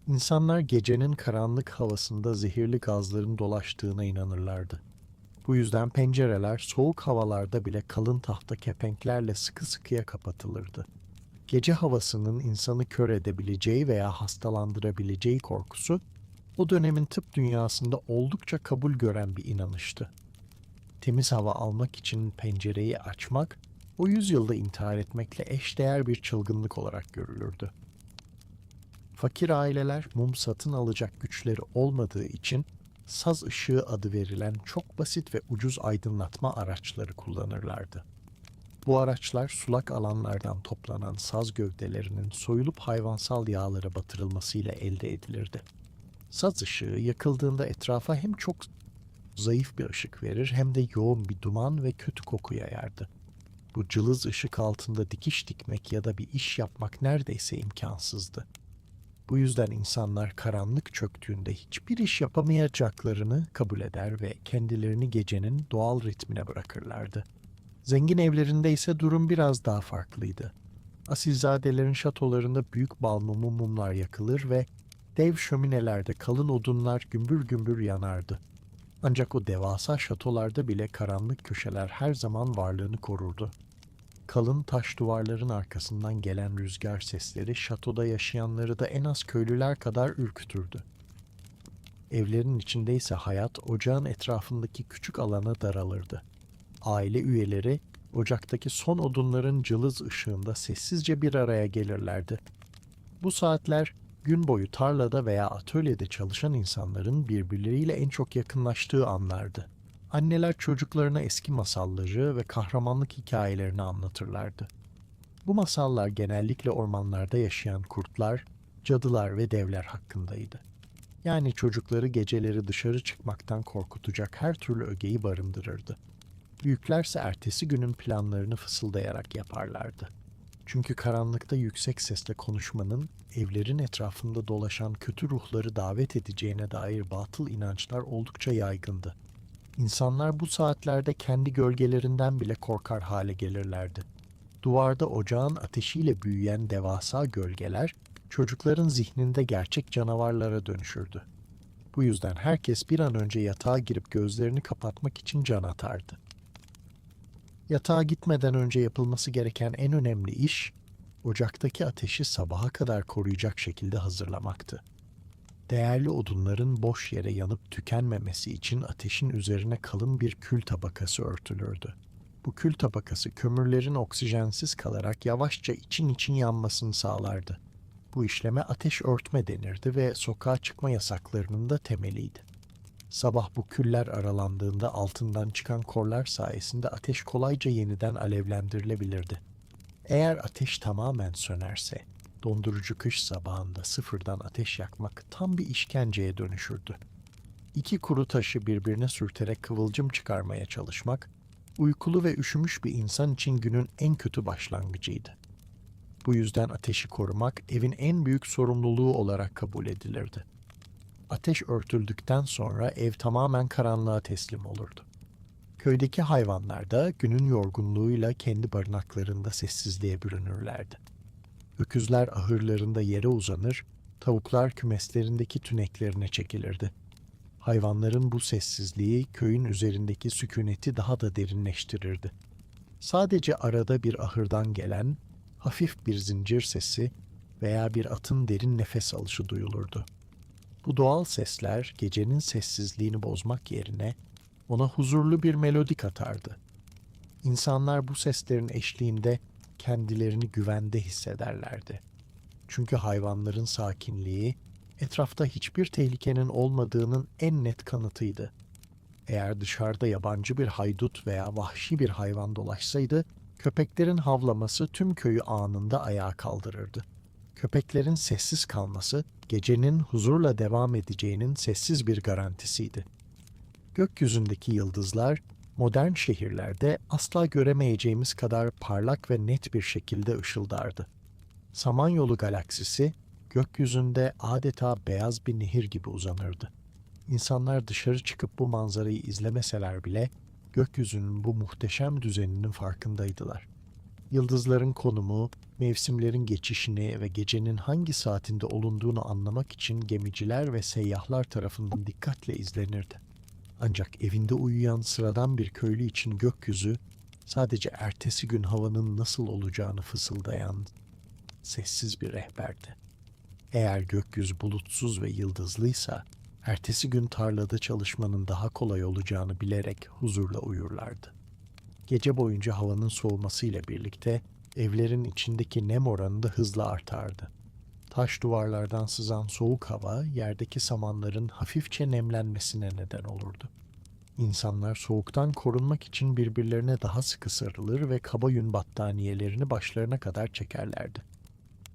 İnsanlar gecenin karanlık havasında zehirli gazların dolaştığına inanırlardı. Bu yüzden pencereler soğuk havalarda bile kalın tahta kepenklerle sıkı sıkıya kapatılırdı. Gece havasının insanı kör edebileceği veya hastalandırabileceği korkusu, o dönemin tıp dünyasında oldukça kabul gören bir inanıştı. Temiz hava almak için pencereyi açmak, o yüzyılda intihar etmekle eşdeğer bir çılgınlık olarak görülürdü. Fakir aileler mum satın alacak güçleri olmadığı için saz ışığı adı verilen çok basit ve ucuz aydınlatma araçları kullanırlardı. Bu araçlar sulak alanlardan toplanan saz gövdelerinin soyulup hayvansal yağlara batırılmasıyla elde edilirdi. Saz ışığı yakıldığında etrafa hem çok zayıf bir ışık verir hem de yoğun bir duman ve kötü koku yayardı. Bu cılız ışık altında dikiş dikmek ya da bir iş yapmak neredeyse imkansızdı. Bu yüzden insanlar karanlık çöktüğünde hiçbir iş yapamayacaklarını kabul eder ve kendilerini gecenin doğal ritmine bırakırlardı. Zengin evlerinde ise durum biraz daha farklıydı. Asilzadelerin şatolarında büyük bal mumu mumlar yakılır ve dev şöminelerde kalın odunlar gümbür gümbür yanardı. Ancak o devasa şatolarda bile karanlık köşeler her zaman varlığını korurdu. Kalın taş duvarların arkasından gelen rüzgar sesleri şatoda yaşayanları da en az köylüler kadar ürkütürdü. Evlerin içinde ise hayat ocağın etrafındaki küçük alana daralırdı. Aile üyeleri ocaktaki son odunların cılız ışığında sessizce bir araya gelirlerdi. Bu saatler gün boyu tarlada veya atölyede çalışan insanların birbirleriyle en çok yakınlaştığı anlardı. Anneler çocuklarına eski masalları ve kahramanlık hikayelerini anlatırlardı. Bu masallar genellikle ormanlarda yaşayan kurtlar, cadılar ve devler hakkındaydı. Yani çocukları geceleri dışarı çıkmaktan korkutacak her türlü ögeyi barındırırdı. Büyüklerse ertesi günün planlarını fısıldayarak yaparlardı. Çünkü karanlıkta yüksek sesle konuşmanın evlerin etrafında dolaşan kötü ruhları davet edeceğine dair batıl inançlar oldukça yaygındı. İnsanlar bu saatlerde kendi gölgelerinden bile korkar hale gelirlerdi. Duvarda ocağın ateşiyle büyüyen devasa gölgeler çocukların zihninde gerçek canavarlara dönüşürdü. Bu yüzden herkes bir an önce yatağa girip gözlerini kapatmak için can atardı. Yatağa gitmeden önce yapılması gereken en önemli iş, ocaktaki ateşi sabaha kadar koruyacak şekilde hazırlamaktı. Değerli odunların boş yere yanıp tükenmemesi için ateşin üzerine kalın bir kül tabakası örtülürdü. Bu kül tabakası kömürlerin oksijensiz kalarak yavaşça için için yanmasını sağlardı. Bu işleme ateş örtme denirdi ve sokağa çıkma yasaklarının da temeliydi. Sabah bu küller aralandığında altından çıkan korlar sayesinde ateş kolayca yeniden alevlendirilebilirdi. Eğer ateş tamamen sönerse, dondurucu kış sabahında sıfırdan ateş yakmak tam bir işkenceye dönüşürdü. İki kuru taşı birbirine sürterek kıvılcım çıkarmaya çalışmak, uykulu ve üşümüş bir insan için günün en kötü başlangıcıydı. Bu yüzden ateşi korumak evin en büyük sorumluluğu olarak kabul edilirdi. Ateş örtüldükten sonra ev tamamen karanlığa teslim olurdu. Köydeki hayvanlar da günün yorgunluğuyla kendi barınaklarında sessizliğe bürünürlerdi. Öküzler ahırlarında yere uzanır, tavuklar kümeslerindeki tüneklerine çekilirdi. Hayvanların bu sessizliği köyün üzerindeki sükuneti daha da derinleştirirdi. Sadece arada bir ahırdan gelen hafif bir zincir sesi veya bir atın derin nefes alışı duyulurdu. Bu doğal sesler gecenin sessizliğini bozmak yerine ona huzurlu bir melodi katardı. İnsanlar bu seslerin eşliğinde kendilerini güvende hissederlerdi. Çünkü hayvanların sakinliği etrafta hiçbir tehlikenin olmadığının en net kanıtıydı. Eğer dışarıda yabancı bir haydut veya vahşi bir hayvan dolaşsaydı, köpeklerin havlaması tüm köyü anında ayağa kaldırırdı. Köpeklerin sessiz kalması, gecenin huzurla devam edeceğinin sessiz bir garantisiydi. Gökyüzündeki yıldızlar, modern şehirlerde asla göremeyeceğimiz kadar parlak ve net bir şekilde ışıldardı. Samanyolu galaksisi, gökyüzünde adeta beyaz bir nehir gibi uzanırdı. İnsanlar dışarı çıkıp bu manzarayı izlemeseler bile, gökyüzünün bu muhteşem düzeninin farkındaydılar. Yıldızların konumu, mevsimlerin geçişini ve gecenin hangi saatinde olunduğunu anlamak için gemiciler ve seyyahlar tarafından dikkatle izlenirdi. Ancak evinde uyuyan sıradan bir köylü için gökyüzü, sadece ertesi gün havanın nasıl olacağını fısıldayan sessiz bir rehberdi. Eğer gökyüzü bulutsuz ve yıldızlıysa, ertesi gün tarlada çalışmanın daha kolay olacağını bilerek huzurla uyurlardı. Gece boyunca havanın soğumasıyla birlikte evlerin içindeki nem oranı da hızla artardı. Taş duvarlardan sızan soğuk hava yerdeki samanların hafifçe nemlenmesine neden olurdu. İnsanlar soğuktan korunmak için birbirlerine daha sıkı sarılır ve kaba yün battaniyelerini başlarına kadar çekerlerdi.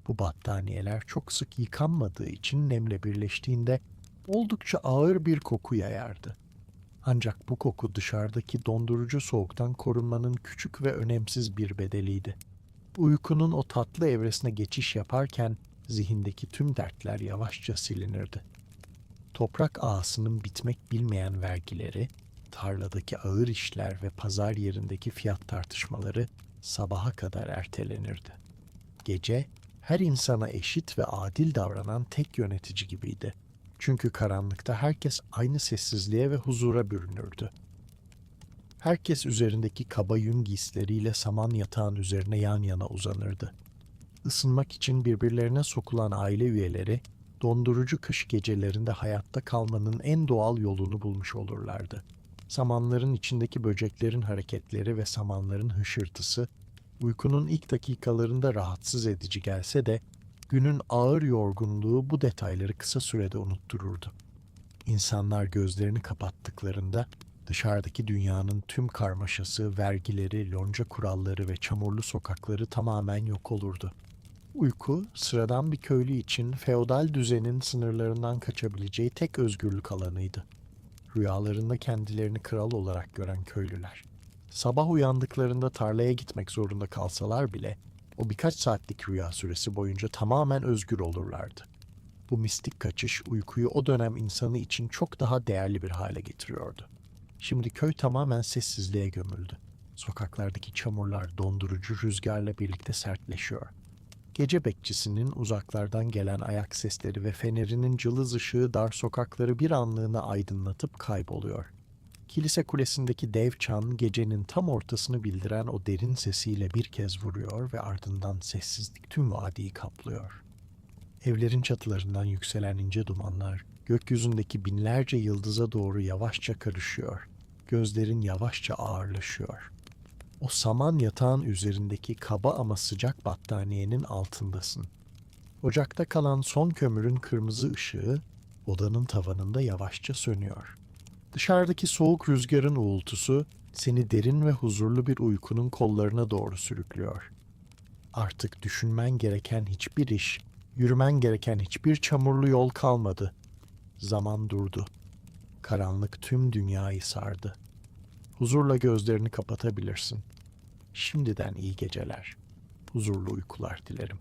Bu battaniyeler çok sık yıkanmadığı için nemle birleştiğinde oldukça ağır bir koku yayardı. Ancak bu koku dışarıdaki dondurucu soğuktan korunmanın küçük ve önemsiz bir bedeliydi. Uykunun o tatlı evresine geçiş yaparken zihindeki tüm dertler yavaşça silinirdi. Toprak ağasının bitmek bilmeyen vergileri, tarladaki ağır işler ve pazar yerindeki fiyat tartışmaları sabaha kadar ertelenirdi. Gece, her insana eşit ve adil davranan tek yönetici gibiydi. Çünkü karanlıkta herkes aynı sessizliğe ve huzura bürünürdü. Herkes üzerindeki kaba yün giysileriyle saman yatağın üzerine yan yana uzanırdı. Isınmak için birbirlerine sokulan aile üyeleri, dondurucu kış gecelerinde hayatta kalmanın en doğal yolunu bulmuş olurlardı. Samanların içindeki böceklerin hareketleri ve samanların hışırtısı, uykunun ilk dakikalarında rahatsız edici gelse de, günün ağır yorgunluğu bu detayları kısa sürede unuttururdu. İnsanlar gözlerini kapattıklarında, dışarıdaki dünyanın tüm karmaşası, vergileri, lonca kuralları ve çamurlu sokakları tamamen yok olurdu. Uyku, sıradan bir köylü için feodal düzenin sınırlarından kaçabileceği tek özgürlük alanıydı. Rüyalarında kendilerini kral olarak gören köylüler. Sabah uyandıklarında tarlaya gitmek zorunda kalsalar bile, o birkaç saatlik rüya süresi boyunca tamamen özgür olurlardı. Bu mistik kaçış uykuyu o dönem insanı için çok daha değerli bir hale getiriyordu. Şimdi köy tamamen sessizliğe gömüldü. Sokaklardaki çamurlar dondurucu rüzgarla birlikte sertleşiyor. Gece bekçisinin uzaklardan gelen ayak sesleri ve fenerinin cılız ışığı dar sokakları bir anlığına aydınlatıp kayboluyor. Kilise kulesindeki dev çan gecenin tam ortasını bildiren o derin sesiyle bir kez vuruyor ve ardından sessizlik tüm vadiyi kaplıyor. Evlerin çatılarından yükselen ince dumanlar gökyüzündeki binlerce yıldıza doğru yavaşça karışıyor. Gözlerin yavaşça ağırlaşıyor. O saman yatağın üzerindeki kaba ama sıcak battaniyenin altındasın. Ocakta kalan son kömürün kırmızı ışığı odanın tavanında yavaşça sönüyor. Dışarıdaki soğuk rüzgarın uğultusu seni derin ve huzurlu bir uykunun kollarına doğru sürüklüyor. Artık düşünmen gereken hiçbir iş, yürümen gereken hiçbir çamurlu yol kalmadı. Zaman durdu. Karanlık tüm dünyayı sardı. Huzurla gözlerini kapatabilirsin. Şimdiden iyi geceler, huzurlu uykular dilerim.